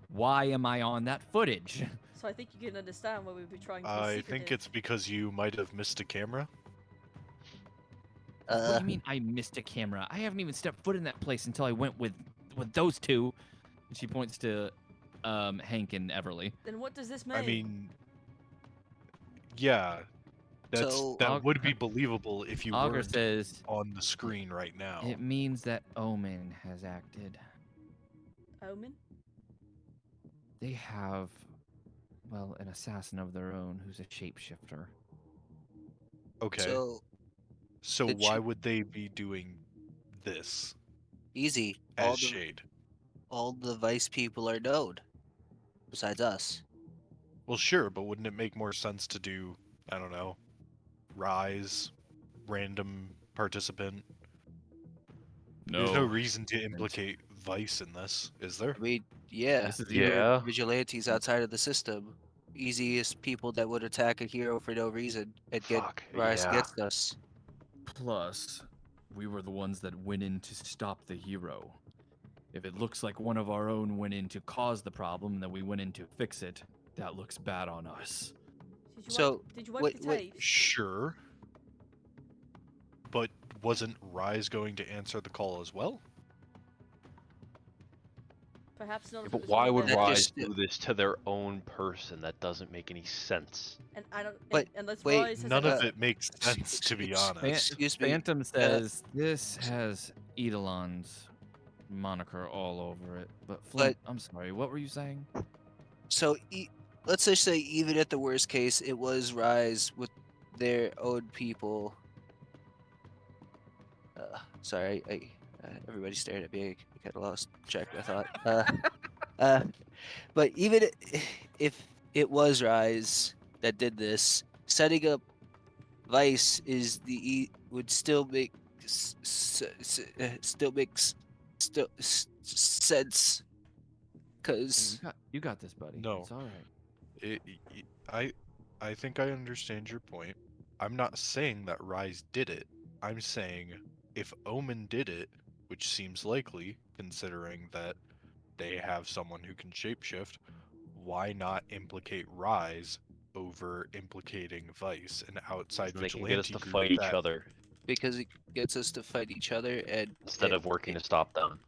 Why am I on that footage?" so I think you can understand why we'd be trying to be I secretive. think it's because you might have missed a camera. What do you mean I missed a camera? I haven't even stepped foot in that place until I went with those two. And she points to Hank and Everly. Then what does this mean? I mean, yeah, So- that would be believable if you Augur weren't says on the screen right now. it means that Omen has acted. Omen? They have, well, an assassin of their own who's a shapeshifter. Okay, So so the why ch- would they be doing this easy. as Shade? All the Vice people are known, besides us. Well, sure, but wouldn't it make more sense to do, I don't know, R.I.S.E, random participant? There's no reason to implicate Vice in this, is there? I mean, yeah, This is Yeah. vigilantes outside of the system, easiest people that would attack a hero for no reason and get Fuck. rise Yeah. against us. Plus, we were the ones that went in to stop the hero. If it looks like one of our own went in to cause the problem and then we went in to fix it, that looks bad on us. Did you wipe wait- the wait, tapes? Sure. But wasn't R.I.S.E going to answer the call as well? Perhaps not. Yeah, if it but was why one of would them. That Rise just- do this to their own person? That doesn't make any sense. And I don't. But unless wait, Rise has None any- of it makes sense, to be honest. Excuse me. Phantom says this has Eidolon's moniker all over it. But Flint, I'm sorry, what were you saying? So let's just say, even at the worst case, it was Rise with their own people. Sorry, everybody stared at me. I kind of lost track of my thought. But even if it was Rise that did this, setting up Vice would still make sense, because You got this, buddy. No. It's all right. I think I understand your point. I'm not saying that R.I.S.E did it. I'm saying if Omen did it, which seems likely, considering that they have someone who can shapeshift, why not implicate R.I.S.E over implicating Vice, an outside They can get us vigilante to group fight each that- other it gets us to fight each other, and instead of working to stop them.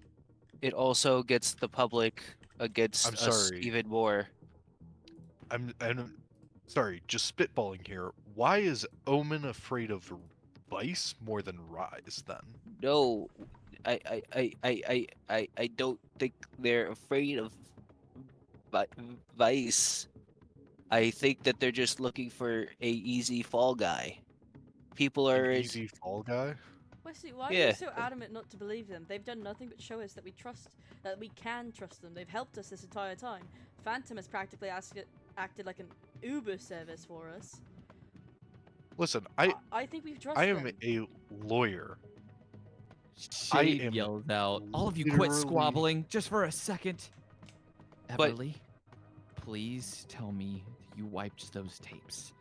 it also gets the public against I'm us sorry. even more. I'm sorry, just spitballing here. Why is Omen afraid of Vice more than R.I.S.E then? No, I don't think they're afraid of Vice. I think that they're just looking for a easy fall guy. People An are easy fall guy? Wesley, why are Yeah. you so adamant not to believe them? They've done nothing but show us that we can trust them. They've helped us this entire time. Phantom has practically acted like an Uber service for us. Listen, I think we trust I am them. a lawyer. Shade am yells out, "All of you quit literally- squabbling just for a second." But- Everly, please tell me you wiped those tapes.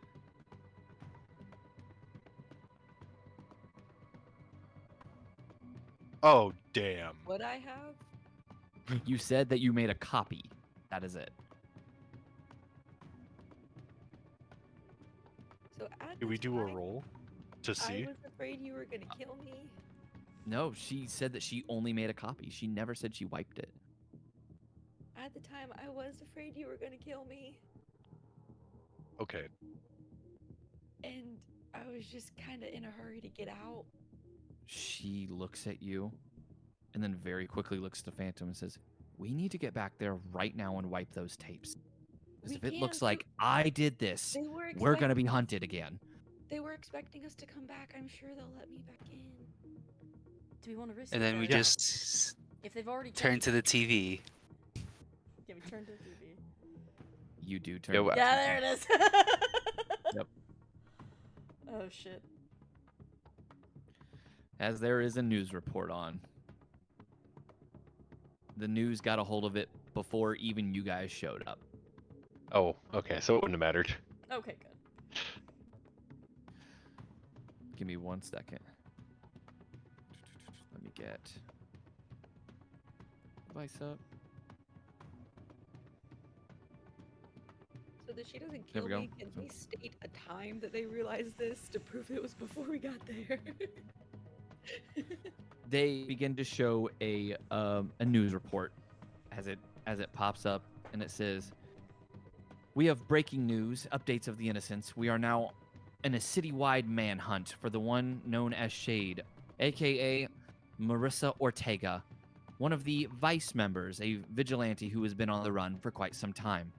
Oh, damn. What I have? You said that you made a copy. That is it. So at Do the we do a time, roll to see? I was afraid you were gonna kill me. No, she said that she only made a copy. She never said she wiped it. At the time, I was afraid you were gonna kill me, Okay. and I was just kind of in a hurry to get out. She looks at you and then very quickly looks to Phantom and says, "We need to get back there right now and wipe those tapes. Because We if it can't, looks they- like I did this, They were. we're going to be expecting- hunted again." They were expecting us to come back. I'm sure they'll let me back in. Do we want to risk and it, then we though? Yeah. just If they've already turn taken- to the TV. Yeah, we turn to the TV. You do turn. Yeah, to the Yeah, TV. there it is. Yep. Oh shit. as there is a news report on. The news got a hold of it before even you guys showed up. Oh, okay, so it wouldn't have mattered. Okay, good. Give me 1 second. Let me get Vice up. So that she doesn't There kill we go. me, can they state a time that they realized this to prove it was before we got there? They begin to show a news report as it pops up, and it says, "We have breaking news, updates of the innocents. We are now in a citywide manhunt for the one known as Shade, aka Marissa Ortega, one of the Vice members, a vigilante who has been on the run for quite some time."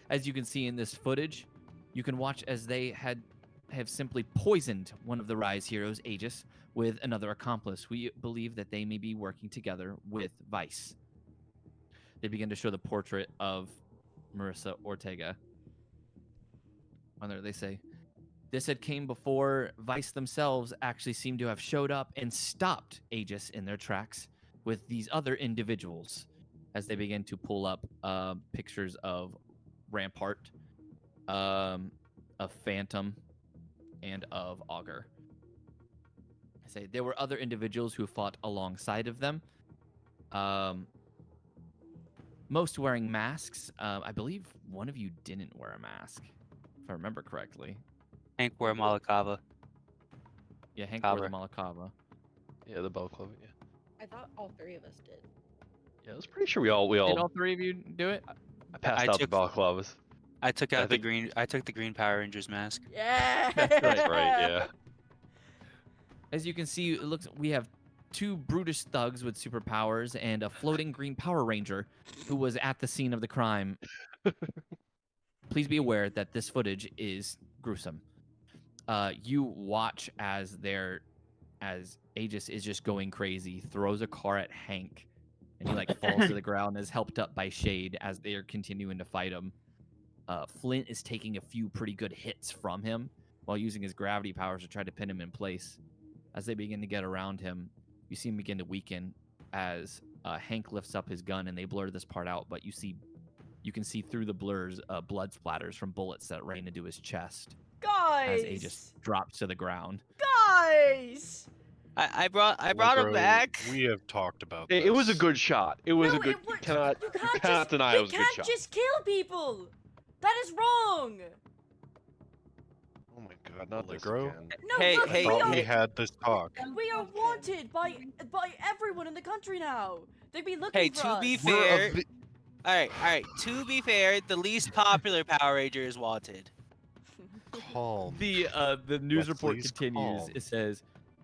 As you can see in this footage, you can watch as they have simply poisoned one of the Rise heroes, Aegis, with another accomplice. We believe that they may be working together with Vice. They begin to show the portrait of Marissa Ortega. On there they say, "This had came before Vice themselves actually seemed to have showed up and stopped Aegis in their tracks with these other individuals," as they begin to pull up pictures of Rampart, of Phantom, and of Augur. I say there were other individuals who fought alongside of them. Most wearing masks. I believe one of you didn't wear a mask, if I remember correctly. Hank wore Malakava. Yeah, Hank wore the Cover. Malakava. Yeah, the balaclava. Yeah, I thought all three of us did. yeah. I was pretty sure we Did all all three of you do it? I passed I out the took- balaclavas. I took I out think- the green. I took the green Power Rangers mask. Yeah. That's Right. Yeah. As you can see, it looks we have two brutish thugs with superpowers and a floating green Power Ranger who was at the scene of the crime. Please be aware that this footage is gruesome. You watch as Aegis is just going crazy, throws a car at Hank, and he like falls to the ground and is helped up by Shade as they are continuing to fight him. Flint is taking a few pretty good hits from him while using his gravity powers to try to pin him in place. As they begin to get around him, you see him begin to weaken as Hank lifts up his gun, and they blur this part out, but you can see through the blurs blood splatters from bullets that rain into his chest Guys. as Aegis drops to the ground. Guys. I brought him Allegro, back. We have talked about It was a this. good shot. It was No, a good. it was- You cannot You can't cannot just, deny we it was a good can't shot. just kill people. That is wrong. Oh my god, not this Allegro? again. No, Hey, look, hey, we Thought are, we had this talk. we are wanted by everyone in the country now. They've been looking Hey, for to us. be We're a fair, all right. To be fair, the least popular Power Ranger is wanted. Calm. The news report Wesley's continues. calm. It says,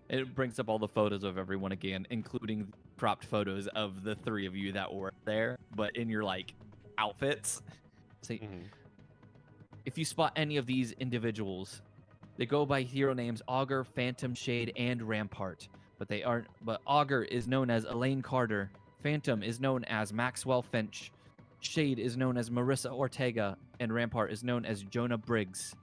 it brings up all the photos of everyone again, including cropped photos of the three of you that were there, but in your like outfits. Say, Mhm. if you spot any of these individuals, they go by hero names Augur, Phantom, Shade, and Rampart. But they aren't. But Augur is known as Elaine Carter. Phantom is known as Maxwell Finch. Shade is known as Marissa Ortega, and Rampart is known as Jonah Briggs.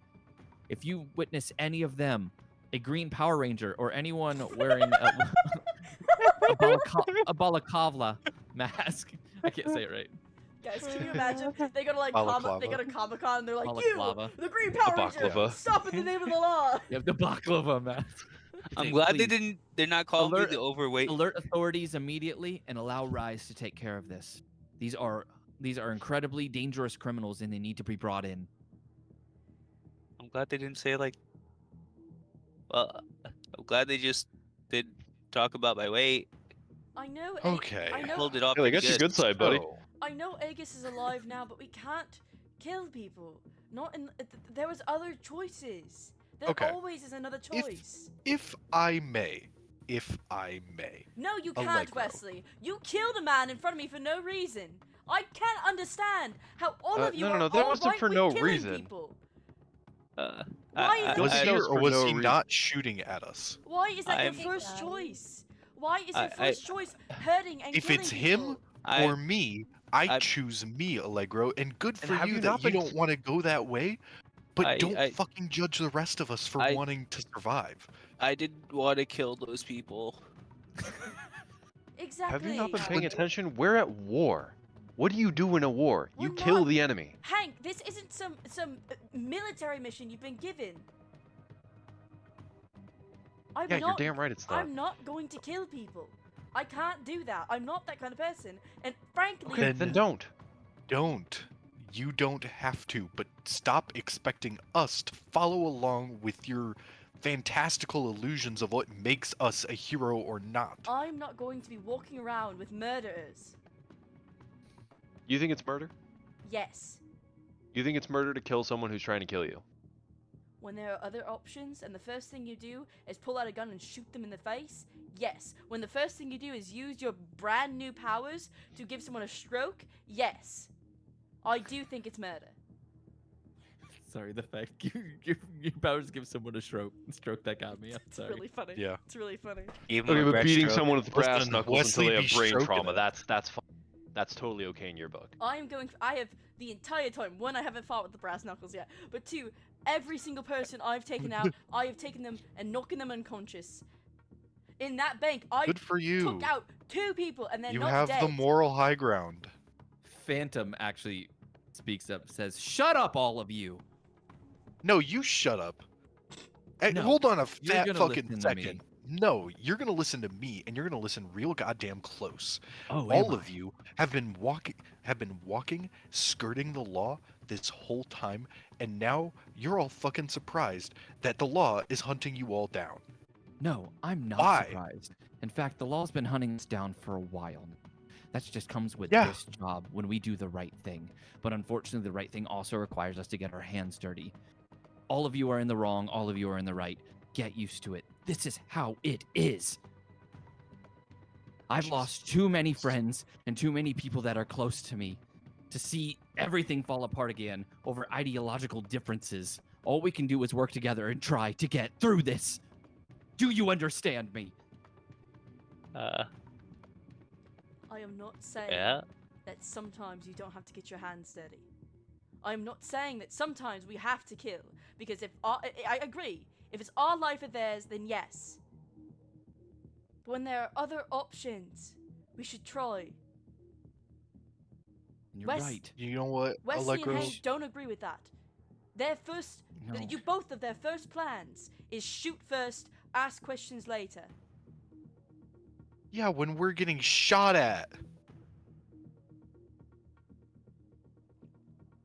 If you witness any of them, a green Power Ranger, or anyone wearing a balaclava mask, I can't say it right. Guys, can you imagine? They go to like Balaclava. they go to Comic-Con and they're like, Balaclava. "You, the Green Power Ranger, baklava. stop in the name of the law." You have the baklava mask. I'm Say, glad they "Please, didn't. They're not calling Alert- me the overweight. alert authorities immediately and allow R.I.S.E to take care of this. These are incredibly dangerous criminals and they need to be brought in." I'm glad they didn't say like. Well, I'm glad they just did talk about my weight. I know. Okay. I know. Pulled it off. Hey, pretty that's your good. good side, buddy. So, I know Aegis is alive now, but we can't kill people. Not in. There was other choices. There Okay. always is another choice. if I may, No, you can't, Allegro. Wesley. You killed a man in front of me for no reason. I can't understand how all of you no, are no, that all wasn't right for with no killing reson. people. Why is was I- he that or was for was no he reason. not shooting at us? Why is that I'm- your first choice? Why is your I- first choice hurting and If killing it's him people? or me, I I- choose me, Allegro, and good And for have you you that not you been don't want to go that way. But don't I fucking judge the rest of us for I- wanting to survive. I didn't want to kill those people. Exactly. Have you not been Hank, paying attention? We're at war. What do you do in a war? You We're kill not. the enemy. Hank, this isn't some military mission you've been given. I'm Yeah, not, you're damn right it's not. I'm not going to kill people. I can't do that. I'm not that kind of person. And frankly, Okay, then don't. Don't. You don't have to, but stop expecting us to follow along with your fantastical illusions of what makes us a hero or not. I'm not going to be walking around with murderers. You think it's murder? Yes. You think it's murder to kill someone who's trying to kill you? When there are other options and the first thing you do is pull out a gun and shoot them in the face, yes. When the first thing you do is use your brand new powers to give someone a stroke, yes. I do think it's murder. Sorry, the fact your powers give someone a stroke that got me. I'm It's sorry. really funny. Yeah. It's really funny. Give 'em Okay, a but breast beating stroke. someone with brass Listen, knuckles Wesley until they be have brain stroking trauma, it. that's fine. That's totally okay in your book. I have the entire time, one, I haven't fought with the brass knuckles yet, but two, every single person I've taken out, I have taken them and knocking them unconscious. In that bank, I Good for you. took out 2 people and they're You not have dead. the moral high ground. Phantom actually speaks up, says, "Shut up, all of you." No, you shut up. Hey, No, hold on a you're fat gonna fucking listen to me. second. No, you're gonna listen to me, and you're gonna listen real goddamn close. Oh, All of you have been walking, skirting the law this whole time, and now you're all fucking surprised that the law is hunting you all down. No, I'm not Why? surprised. In fact, the law's been hunting us down for a while. That just comes with Yeah. this job when we do the right thing. But unfortunately, the right thing also requires us to get our hands dirty. All of you are in the wrong, all of you are in the right. Get used to it. This is how it is. I've lost too many friends and too many people that are close to me to see everything fall apart again over ideological differences. All we can do is work together and try to get through this. Do you understand me? I am not saying Yeah. that sometimes you don't have to get your hands dirty. I'm not saying that sometimes we have to kill, because if I agree, if it's our life or theirs, then yes. But when there are other options, we should try. You're Wes- right. You know what, Wesley Allegro? and Hank don't agree with that. Their first, No. both of their first plans is shoot first, ask questions later. Yeah, when we're getting shot at.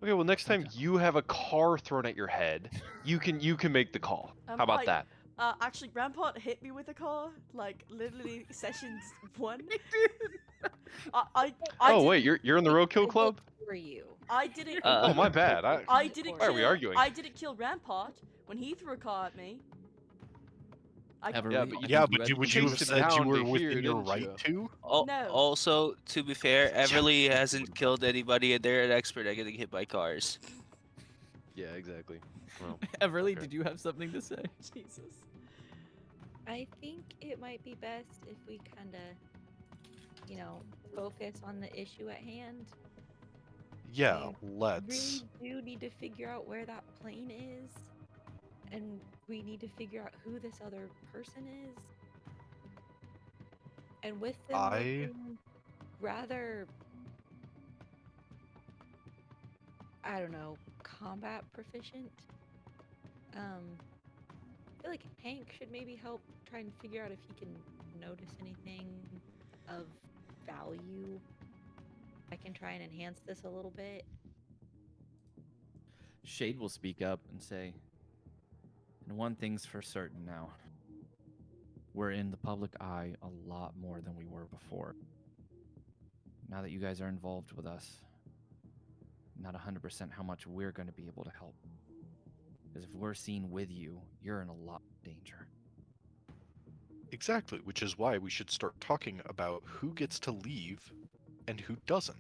Okay, well next time Okay. you have a car thrown at your head, you can make the call. How about that? Actually, Rampart hit me with a car, like literally sessions 1. I Oh did, wait, you're in the roadkill club? For you. I didn't. Oh my bad. I didn't Why are kill. we arguing? I didn't kill Rampart when he threw a car at me. Everly, Yeah, but you Yeah, You but had would to you have chase him said you down were to within here, your didn't right you? to? No. Also, to be fair, Everly hasn't killed anybody, and they're an expert at getting hit by cars. Yeah, exactly. Well, Everly, okay. did you have something to say? Jesus. I think it might be best if we kind of, focus on the issue at hand. Yeah, We let's. really do need to figure out where that plane is, and we need to figure out who this other person is. And with them looking rather, I don't know, combat proficient. I feel like Hank should maybe help try and figure out if he can notice anything of value. I can try and enhance this a little bit. Shade will speak up and say, and one thing's for certain now. We're in the public eye a lot more than we were before. Now that you guys are involved with us, not 100% how much we're going to be able to help. Because if we're seen with you, you're in a lot of danger. Exactly, which is why we should start talking about who gets to leave and who doesn't.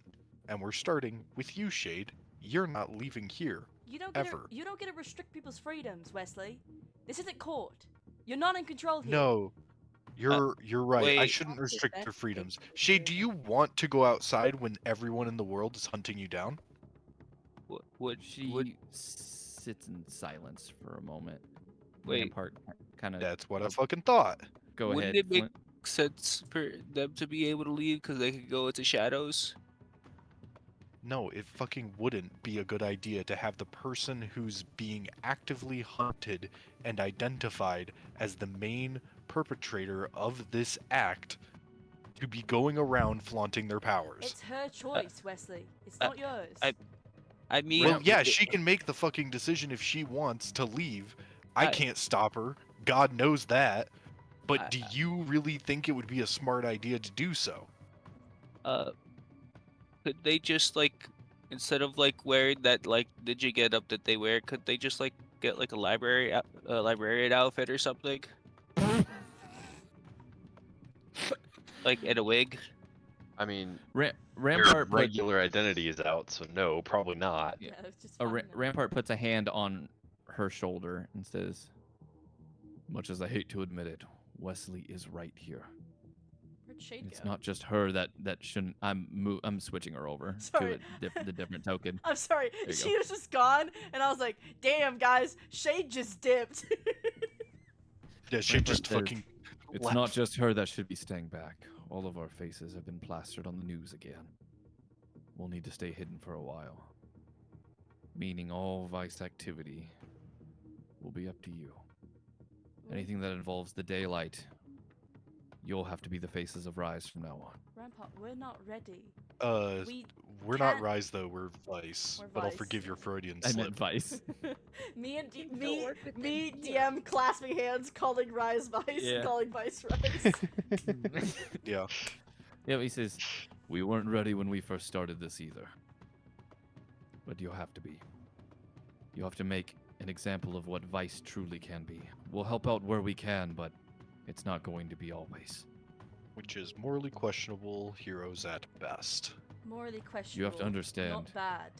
And we're starting with you, Shade. You're not leaving here. You don't get Ever. you don't get to restrict people's freedoms, Wesley. This isn't court. You're not in control here. No, you're right. I wait. shouldn't Okay, restrict that's your good freedoms. to Shade, do hear. you want to go outside when everyone in the world is hunting you down? Would She sits in silence for a moment. Wait. Rampart kind of. That's what I fucking thought. Go Wouldn't ahead. it make Flint. sense for them to be able to leave because they could go into shadows? No, it fucking wouldn't be a good idea to have the person who's being actively hunted and identified as the main perpetrator of this act to be going around flaunting their powers. It's her choice, Wesley. It's uh, not yours. I mean, Well, yeah, she can make the fucking decision if she wants to leave. I can't stop her. God knows that. But do you really think it would be a smart idea to do so? Could they just like, instead of like wearing that like ninja getup that they wear, could they just like get like a librarian outfit or something? Like in a wig? I mean, Ra- their Rampart put, regular identity is out, so no, probably not. Yeah. it's just Rampart puts a hand on her shoulder and says, "Much as I hate to admit it, Wesley is right here. Where'd Shade It's go? not just her that shouldn't. I'm switching her over Sorry. to the different token. I'm sorry. you She go. was just gone, and I was like, "Damn, guys, Shade just dipped." Yeah, she Rampart just says, fucking It's left. not just her that should be staying back. All of our faces have been plastered on the news again. We'll need to stay hidden for a while. Meaning all Vice activity will be up to you. Anything that involves the daylight, you'll have to be the faces of R.I.S.E from now on. Rampart, we're not ready. We We're not can't- R.I.S.E though, we're Vice. We're But I'll Vice. forgive your Freudian I slip. meant Vice. me and Don't me, work with me them here. DM clasping hands, calling Rise Vice, Yeah. calling Vice Rise. Yeah. Yeah, he says, we weren't ready when we first started this either. But you'll have to be. You have to make an example of what Vice truly can be. We'll help out where we can, but it's not going to be always. Which is morally questionable heroes at best. Morally questionable. You have to understand. Not bad.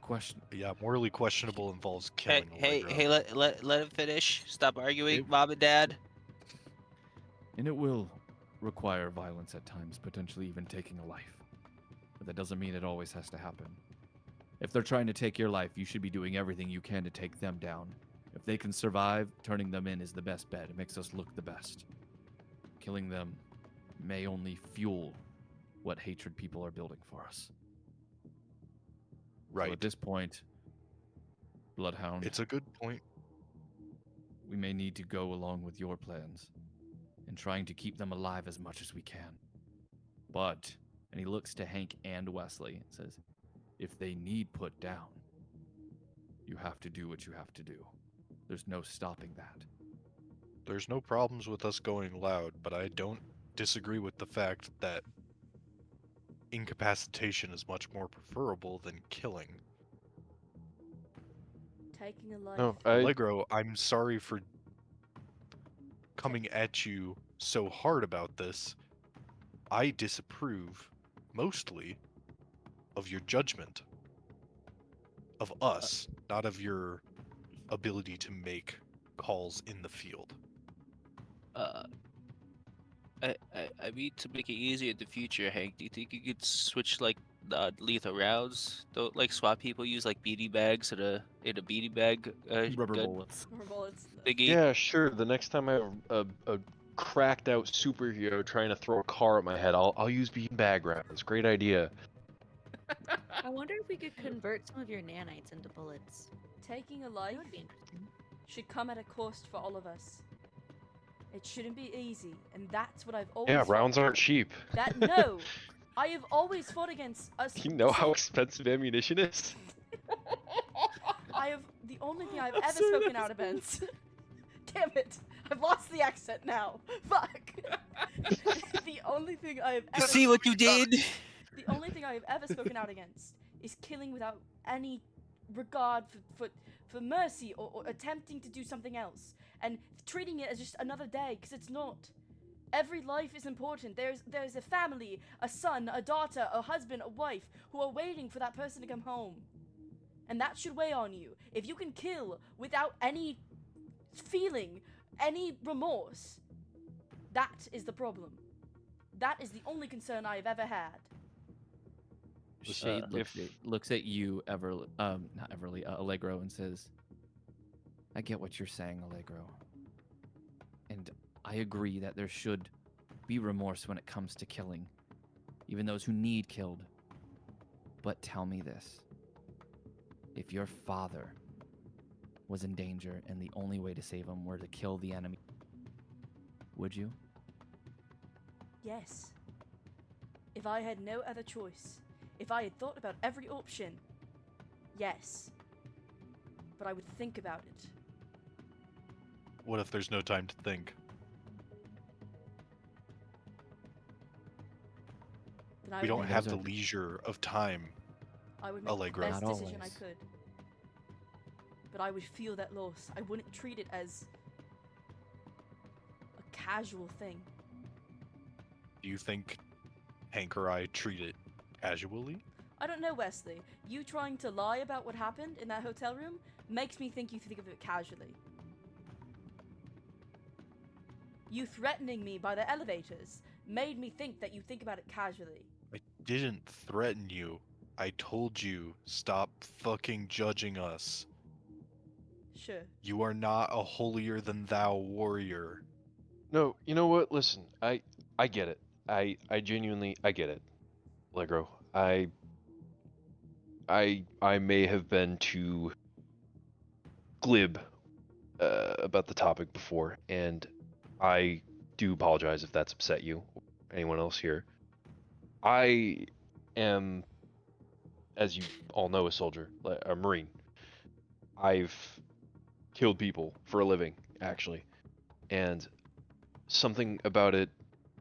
Question. Yeah, morally questionable involves Hey, killing hey, Allegro. hey! Let him finish. Stop arguing, It- mom and dad. And it will require violence at times, potentially even taking a life. But that doesn't mean it always has to happen. If they're trying to take your life, you should be doing everything you can to take them down. If they can survive, turning them in is the best bet. It makes us look the best. Killing them may only fuel what hatred people are building for us. So Right. at this point, Bloodhound, It's a good point. we may need to go along with your plans in trying to keep them alive as much as we can. But, and he looks to Hank and Wesley and says, if they need put down, you have to do what you have to do. There's no stopping that. There's no problems with us going loud, but I don't disagree with the fact that incapacitation is much more preferable than killing. Taking a life. No, Allegro, I'm sorry for coming at you so hard about this. I disapprove, mostly, of your judgment. Of us, not of your ability to make calls in the field. I mean, to make it easier in the future, Hank, do you think you could switch like the lethal rounds? Don't like swap people use like beanie bags in a beanie bag Rubber gun bullets. More bullets. thingy? yeah, sure. The next time I have a cracked out superhero trying to throw a car at my head, I'll use beanbag rounds. Great idea. I wonder if we could convert some of your nanites into bullets. Taking a That life would be interesting. should come at a cost for all of us. It shouldn't be easy, and that's what I've always. Yeah, fought- rounds aren't cheap. That no, I have always fought against us. You know how expensive ammunition is? I have the only thing I've ever spoken out against. Damn it! I've lost the accent now. Fuck. The only thing I have You ever. see what you did? The only thing I have ever spoken out against is killing without any regard for mercy or attempting to do something else and treating it as just another day, because it's not. Every life is important. There's a family, a son, a daughter, a husband, a wife who are waiting for that person to come home. And that should weigh on you. If you can kill without any feeling, any remorse, that is the problem. That is the only concern I have ever had. Shade if looks at you, not Everly, Allegro, and says, "I get what you're saying, Allegro, and I agree that there should be remorse when it comes to killing, even those who need killed. But tell me this: if your father was in danger and the only way to save him were to kill the enemy, would you?" Yes. If I had no other choice, if I had thought about every option, yes. But I would think about it. What if there's no time to think? Then I We would don't make have those the are- leisure of time. I would make Allegro. the best Not decision I always. could. But I would feel that loss. I wouldn't treat it as a casual thing. Do you think Hank or I treat it casually? I don't know, Wesley. You trying to lie about what happened in that hotel room makes me think you think of it casually. You threatening me by the elevators made me think that you think about it casually. I didn't threaten you. I told you, stop fucking judging us. Sure. You are not a holier than thou warrior. no, you know what? Listen, I get it. I genuinely I get it, Allegro. I may have been too glib about the topic before, and I do apologize if that's upset you or anyone else here. I am, as you all know, a soldier, a Marine. I've killed people for a living, actually, and something about it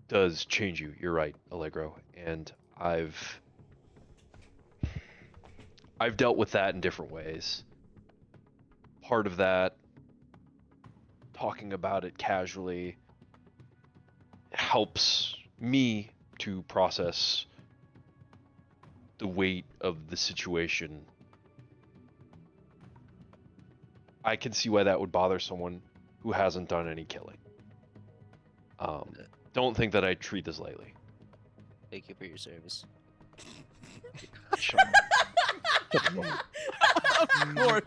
does change you. You're right, Allegro, and I've dealt with that in different ways. Part of that, talking about it casually, helps me to process the weight of the situation. I can see why that would bother someone who hasn't done any killing. Don't think that I treat this lightly. Thank you for your service. Shut up. Of course.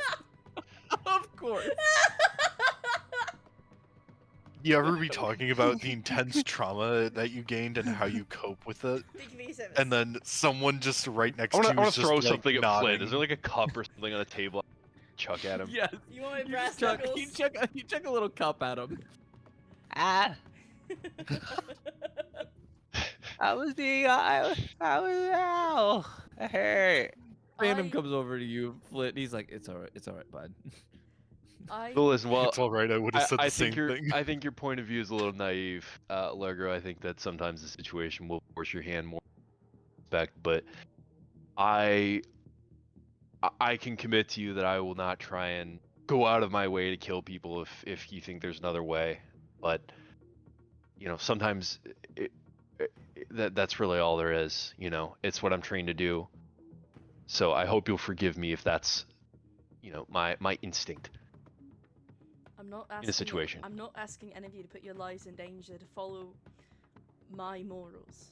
Of course. You ever be talking about the intense trauma that you gained and how you cope with it? Thank you for your service. And then someone just right next I to you want is to just throw like something at nodding. Flint. Is there like a cup or something on the table? Chuck at him. Yes. You want my You brass just chuck, knuckles? you chuck a little cup at him. Ah, I was being, I was, ow, I hurt. Random I- comes over to you, Flint. And he's like, "It's all right, bud." So listen, well, It's all right. I would have said the same thing. I think your point of view is a little naive, Allegro. I think that sometimes the situation will force your hand more respect, but I can commit to you that I will not try and go out of my way to kill people if you think there's another way. But you know, sometimes that's really all there is. You know, it's what I'm trained to do. So I hope you'll forgive me if that's, you know, my instinct. I'm not asking in a situation. I'm not asking any of you to put your lives in danger to follow my morals.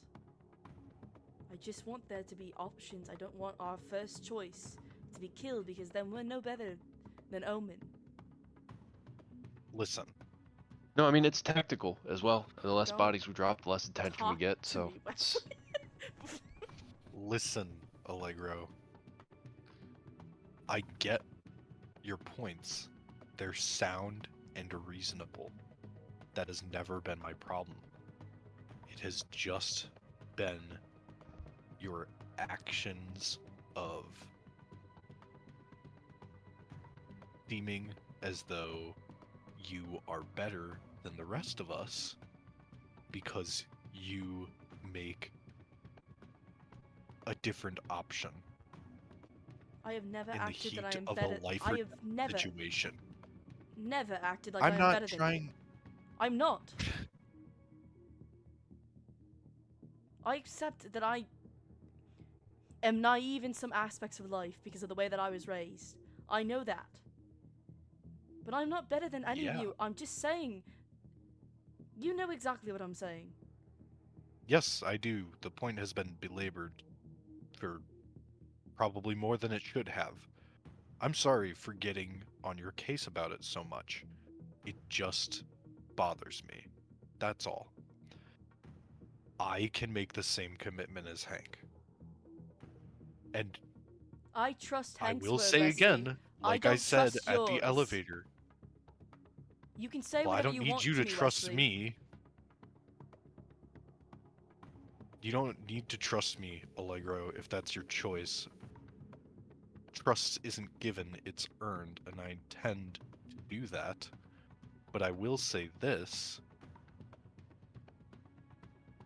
I just want there to be options. I don't want our first choice to be killed because then we're no better than Omen. Listen, No, I mean it's tactical as well. The less Don't bodies we drop, the less attention we Talk get. to So me, it's Wesley. listen, Allegro. I get your points. They're sound and reasonable. That has never been my problem. It has just been your actions of seeming as though you are better than the rest of us because you make a different option I have never in the acted heat that I am of better. a life I or have death situation. never acted like I'm I am not better than you. trying. I'm not. I accept that I am naive in some aspects of life because of the way that I was raised. I know that. But I'm not better than any of Yeah. you. I'm just saying. You know exactly what I'm saying. Yes, I do. The point has been belabored for probably more than it should have. I'm sorry for getting on your case about it so much. It just bothers me. That's all. I can make the same commitment as Hank. And I trust I Hank's will word, say Wesley. again, like I don't said trust at the yours. elevator, You can say well, I whatever don't you need want you to to me, trust Wesley. me. You don't need to trust me, Allegro, if that's your choice. Trust isn't given, it's earned, and I intend to do that. But I will say this.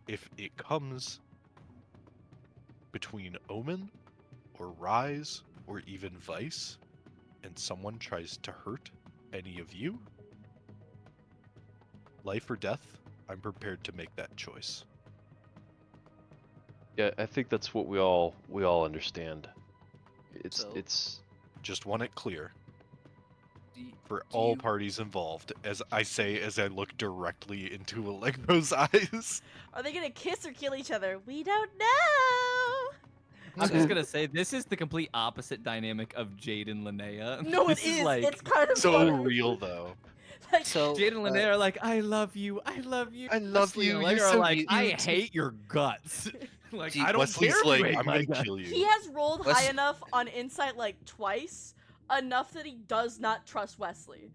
If it comes between Omen or Rise or even Vice, and someone tries to hurt any of you, life or death, I'm prepared to make that choice. Yeah, I think that's what we all understand. So- It's Just want it clear Do you, for do all you- parties involved, as I say as I look directly into Allegro's eyes. Are they gonna kiss or kill each other? We don't know. I'm So- just gonna say this is the complete opposite dynamic of Jade and Linnea. No, This it is. like It's kind of So funny. real, though. Like, So Jade and Linnea are like, I love you, I love you. I love Wesley you, and you're Allegra are so like, I cute." hate your guts. Like, See, I don't Wesley's care if like, you hate I'm my gonna guts. kill you. he has rolled Wes- high enough on insight like twice, enough that he does not trust Wesley.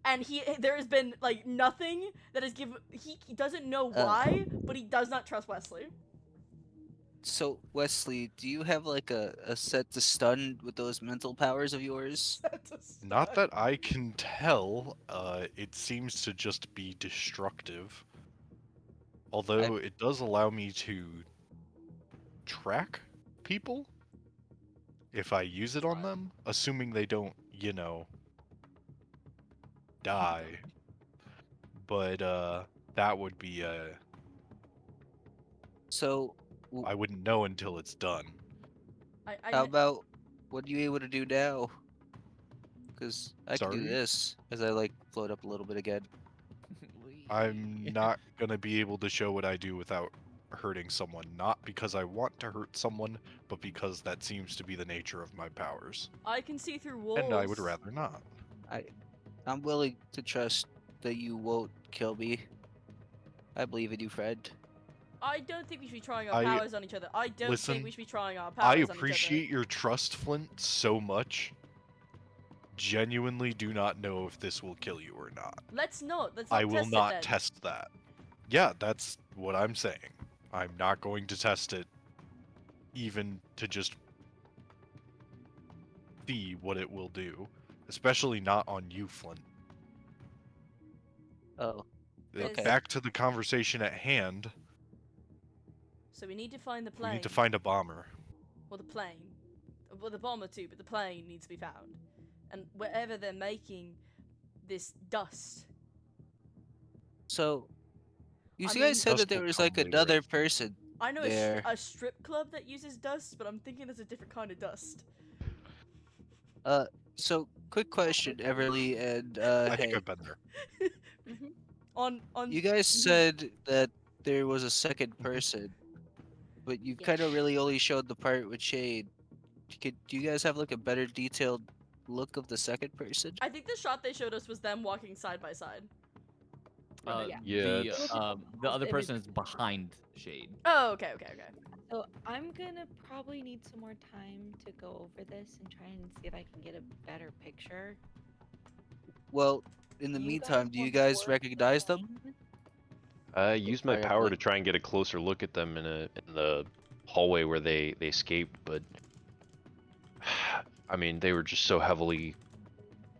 And there has been like nothing that has given. He doesn't know why, but he does not trust Wesley. So Wesley, do you have like a set to stun with those mental powers of yours? Not that I can tell. It seems to just be destructive. Although it does allow me to track people if I use it on them, assuming they don't, die. But that would be So I wouldn't know until it's done. how about what are you able to do now? Because I can do Sorry? this as I like float up a little bit again. I'm not gonna be able to show what I do without hurting someone. Not because I want to hurt someone, but because that seems to be the nature of my powers. I can see through walls. And I would rather not. I'm willing to trust that you won't kill me. I believe in you, friend. I don't think we should be trying our I- powers on each other. I don't listen, think we should be trying our I powers on appreciate your trust, Flint, so much. Genuinely do not know if this will kill you or not. each other. Let's not I will test it not then. test that. Yeah, that's what I'm saying. I'm not going to test it, even to just see what it will do. Especially not on you, Flint. Oh, Okay. Back to the conversation at hand. So we need to find the We plane. need to find a bomber. Or the plane. Well, the bomber too, but the plane needs to be found. And wherever they're making this dust. so you I guys mean- said Dust that there will was come like later. another person. I know There. a strip club that uses dust, but I'm thinking there's a different kind of dust. So quick question, Everly and I think hey, I've been there. On you guys said that there was a second person, but you Yeah. kind of really only showed the part with Shade. Do you guys have like a better detailed look of the second person? I think the shot they showed us was them walking side by side. Yeah. Yeah, The it's- the other Image. person is behind Shade. Oh, okay. So I'm gonna probably need some more time to go over this and try and see if I can get a better picture. Well, in the You meantime, do you want guys tour of the recognize them? plane? I used my Fire power blade. to try and get a closer look at them in the hallway where they escaped, but I mean they were just so heavily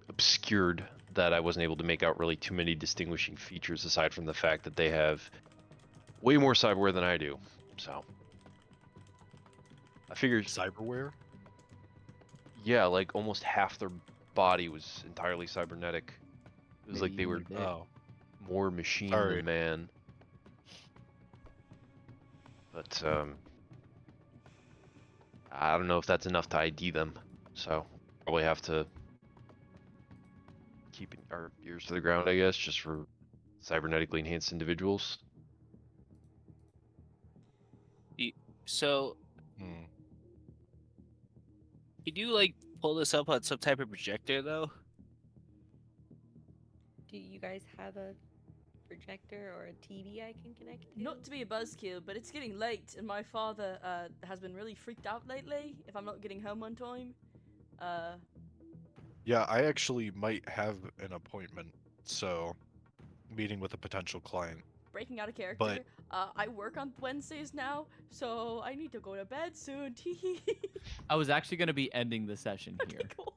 obscured that I wasn't able to make out really too many distinguishing features aside from the fact that they have way more cyberware than I do. So I figured, Cyberware? yeah, like almost half their body was entirely cybernetic. It was like Maybe they even were a bit. Oh. more machine Sorry. than man. But I don't know if that's enough to ID them, so probably have to keep our ears to the ground, I guess, just for cybernetically enhanced individuals. So Hmm. Could you like pull this up on some type of projector though? Do you guys have a projector or a TV I can connect to? Not to be a buzzkill, but it's getting late, and my father has been really freaked out lately. If I'm not getting home on time, Yeah, I actually might have an appointment, so meeting with a potential client. breaking out of character. But I work on Wednesdays now, so I need to go to bed soon. I was actually going to be ending the session here Okay, cool.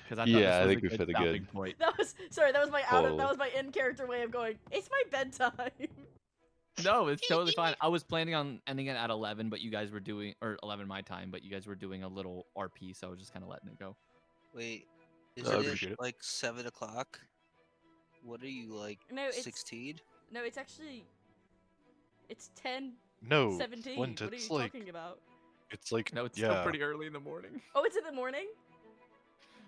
because I thought Yeah, I this was think a we good fit a stopping good- point. That was sorry. That was my Totally. that was my in character way of going. It's my bedtime. No, it's totally fine. I was planning on ending it at 11, but you guys were doing, or 11 my time, but you guys were doing a little RP, so I was just kind of letting it go. Wait, I isn't appreciate it it. like 7 o'clock? What are you, like, No, it's 16? no, it's actually it's 10, no, 17. Flint, What are you it's like talking about? it's like No, it's yeah. still pretty early in the morning. Oh, it's in the morning.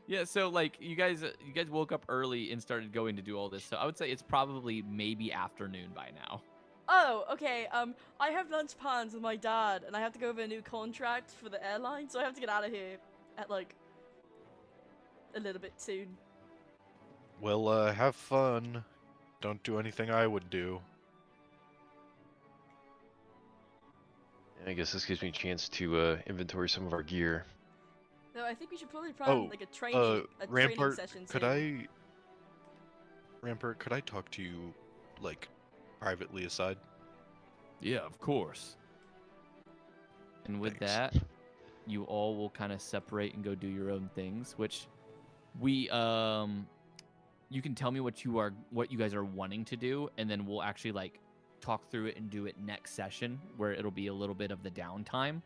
Yeah, so like you guys woke up early and started going to do all this. So I would say it's probably maybe afternoon by now. Oh, okay. I have lunch plans with my dad, and I have to go over a new contract for the airline, so I have to get out of here at like a little bit soon. Well, have fun. Don't do anything I would do. I guess this gives me a chance to inventory some of our gear. No, I think we should probably plan Oh, like a training Rampart, session. could soon. Rampart, could I talk to you, like, privately aside? Yeah, of course. And with Thanks. that, you all will kind of separate and go do your own things, which we you can tell me what you guys are wanting to do, and then we'll actually like talk through it and do it next session where it'll be a little bit of the downtime.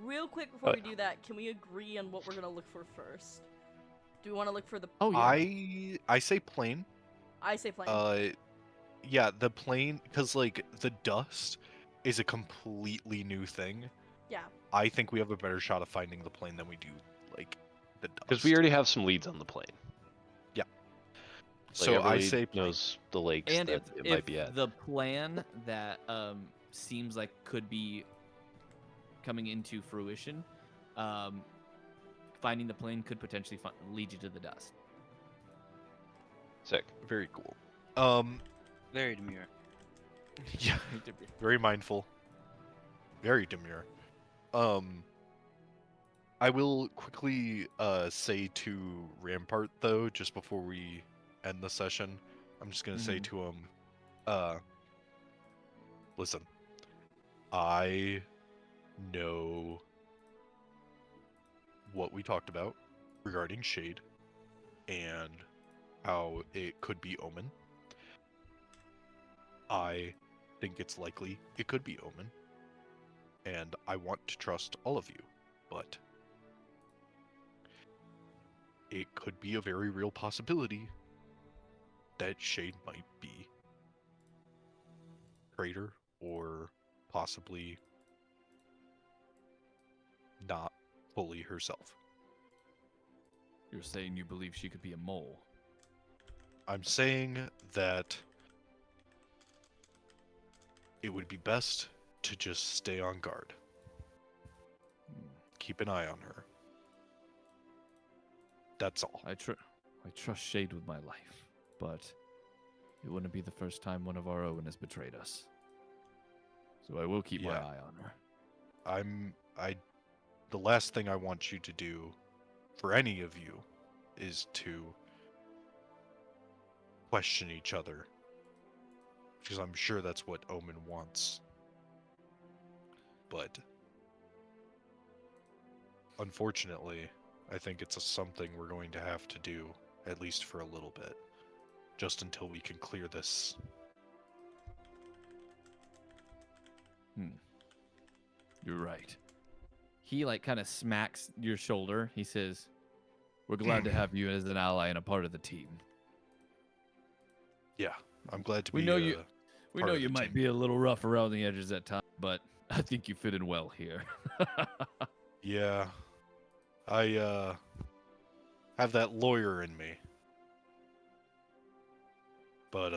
Real quick before we do that, can we agree on what we're gonna look for first? Do we want to look for the? Oh yeah. I say plane. I say plane. Yeah, the plane, because like the dust is a completely new thing. Yeah. I think we have a better shot of finding the plane than we do like the dust. Because we already have some leads on the plane. Yeah. Like, So I everybody say plane. knows the lakes And that if it might be at. the plan that seems like could be coming into fruition, finding the plane could potentially lead you to the dust. Sick. Very cool. Very demure. Yeah, very mindful. Very demure. I will quickly say to Rampart though, just before we end the session, I'm just gonna say to him, listen, I know what we talked about regarding Shade and how it could be Omen. I think it's likely it could be Omen, and I want to trust all of you, but it could be a very real possibility that Shade might be traitor or possibly not fully herself. You're saying you believe she could be a mole? I'm saying that it would be best to just stay on guard. Keep an eye on her. That's all. I trust Shade with my life, but it wouldn't be the first time one of our own has betrayed us. So I will keep my Yeah. eye on her. The last thing I want you to do for any of you is to question each other, because I'm sure that's what Omen wants. But unfortunately, I think it's something we're going to have to do, at least for a little bit, just until we can clear this. You're right. He like kind of smacks your shoulder. He says, "We're glad to have you as an ally and a part of the team. Yeah, I'm glad to We be. know you- We part know of you the might team. be a little rough around the edges at times, but I think you fit in well here." Yeah, I have that lawyer in me, but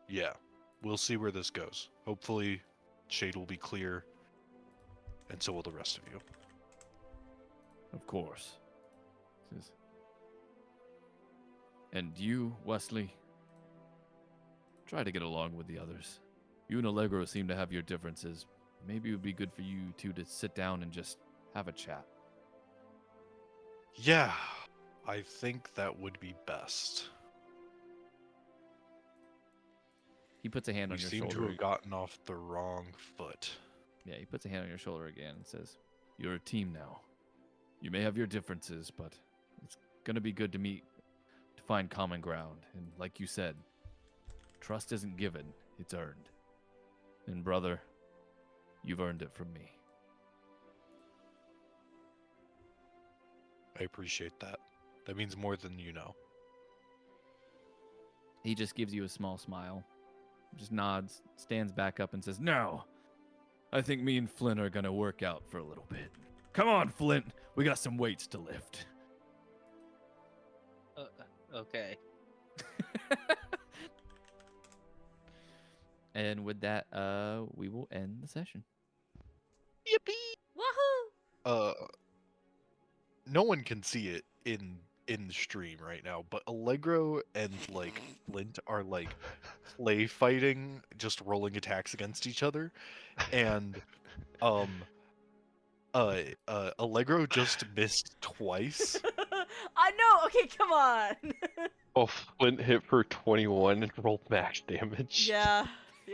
yeah, we'll see where this goes. Hopefully, shade will be clear, and so will the rest of you. Of course. Says, and you, Wesley, try to get along with the others. You and Allegro seem to have your differences. Maybe it would be good for you two to sit down and just have a chat. Yeah, I think that would be best. He puts a hand We on your seem shoulder. to have gotten off the wrong foot. Yeah, he puts a hand on your shoulder again and says, "You're a team now. You may have your differences, but it's gonna be good to meet, to find common ground. And like you said, trust isn't given, it's earned. And brother, you've earned it from me." I appreciate that. That means more than you know. He just gives you a small smile, just nods, stands back up and says, "Now, I think me and Flint are gonna work out for a little bit. Come on, Flint, we got some weights to lift." Okay. And with that, we will end the session. Woohoo! No one can see it in the stream right now, but Allegro and like Flint are like play fighting, just rolling attacks against each other, and Allegro just missed twice. I know. Okay, come on. Oh, Flint hit for 21 and rolled max damage. yeah,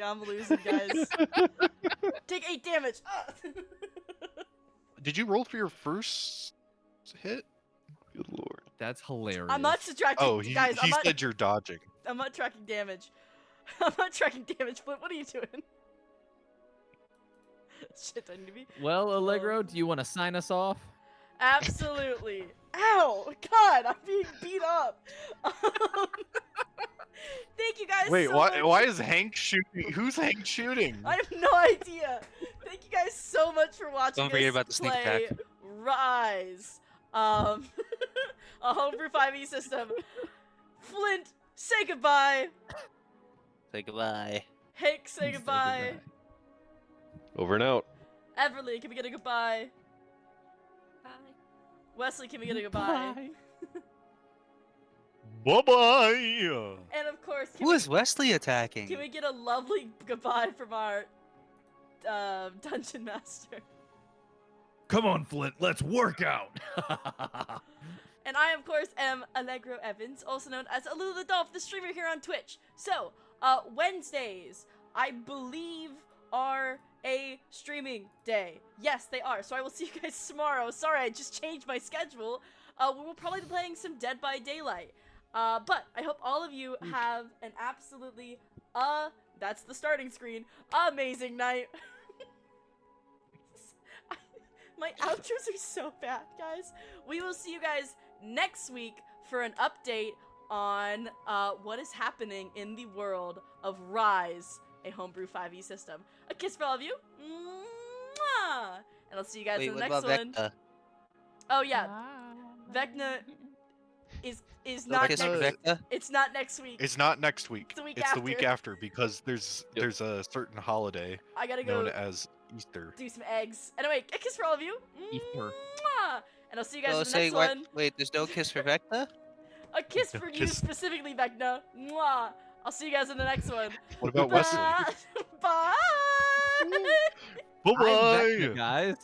I'm losing, guys. Take 8 damage. Ah. Did you roll for your first hit? Good lord. That's hilarious. I'm not subtracting. Oh, he guys, said you're dodging. I'm not tracking damage. I'm not tracking damage. Flint, what are you doing? Shit, I need to be. Well, Allegro, do you want to sign us off? Absolutely. Ow! God, I'm being beat up. Thank you guys. Wait, so why? much. Why is Hank shooting? Who's Hank shooting? I have no idea. Thank you guys so much for watching. Don't forget us about the sneak play attack. R.I.S.E. A homebrew 5e system. Flint, say goodbye. Say goodbye. Hank, say goodbye. Over and out. Everly, can we get a goodbye? Bye. Wesley, can we get a goodbye? Bye bye. And of course, Who is Wesley attacking? can we get a lovely goodbye from our dungeon master? Come on, Flint, let's work out. And I, of course, am Allegro Evans, also known as AlulaTheDolf, the streamer here on Twitch. So, Wednesdays, I believe, are a streaming day. Yes, they are. So I will see you guys tomorrow. Sorry, I just changed my schedule. We will probably be playing some Dead by Daylight. But I hope all of you have an absolutely, that's the starting screen, amazing night. My outros are so bad, guys. We will see you guys next week for an update on what is happening in the world of R.I.S.E, a homebrew 5e system. A kiss for all of you. Mwah! And I'll see you guys Wait, in the what next about one. Vecna? Oh yeah, Vecna is No not kiss next. for Vecna? It's not next week. It's not next week. It's the week It's the week after. after because there's a certain holiday I gotta go known as Easter. do some eggs. Anyway, a kiss for all of you. Easter. Mwah! And I'll see you guys Oh, in the say next what? one. Wait, there's no kiss for Vecna? A kiss No for you kiss. specifically, Vecna. Mwah! I'll see you guys in the next one. What about Wesley? Bye. Bye. Bye I'm bye. Vecna, guys.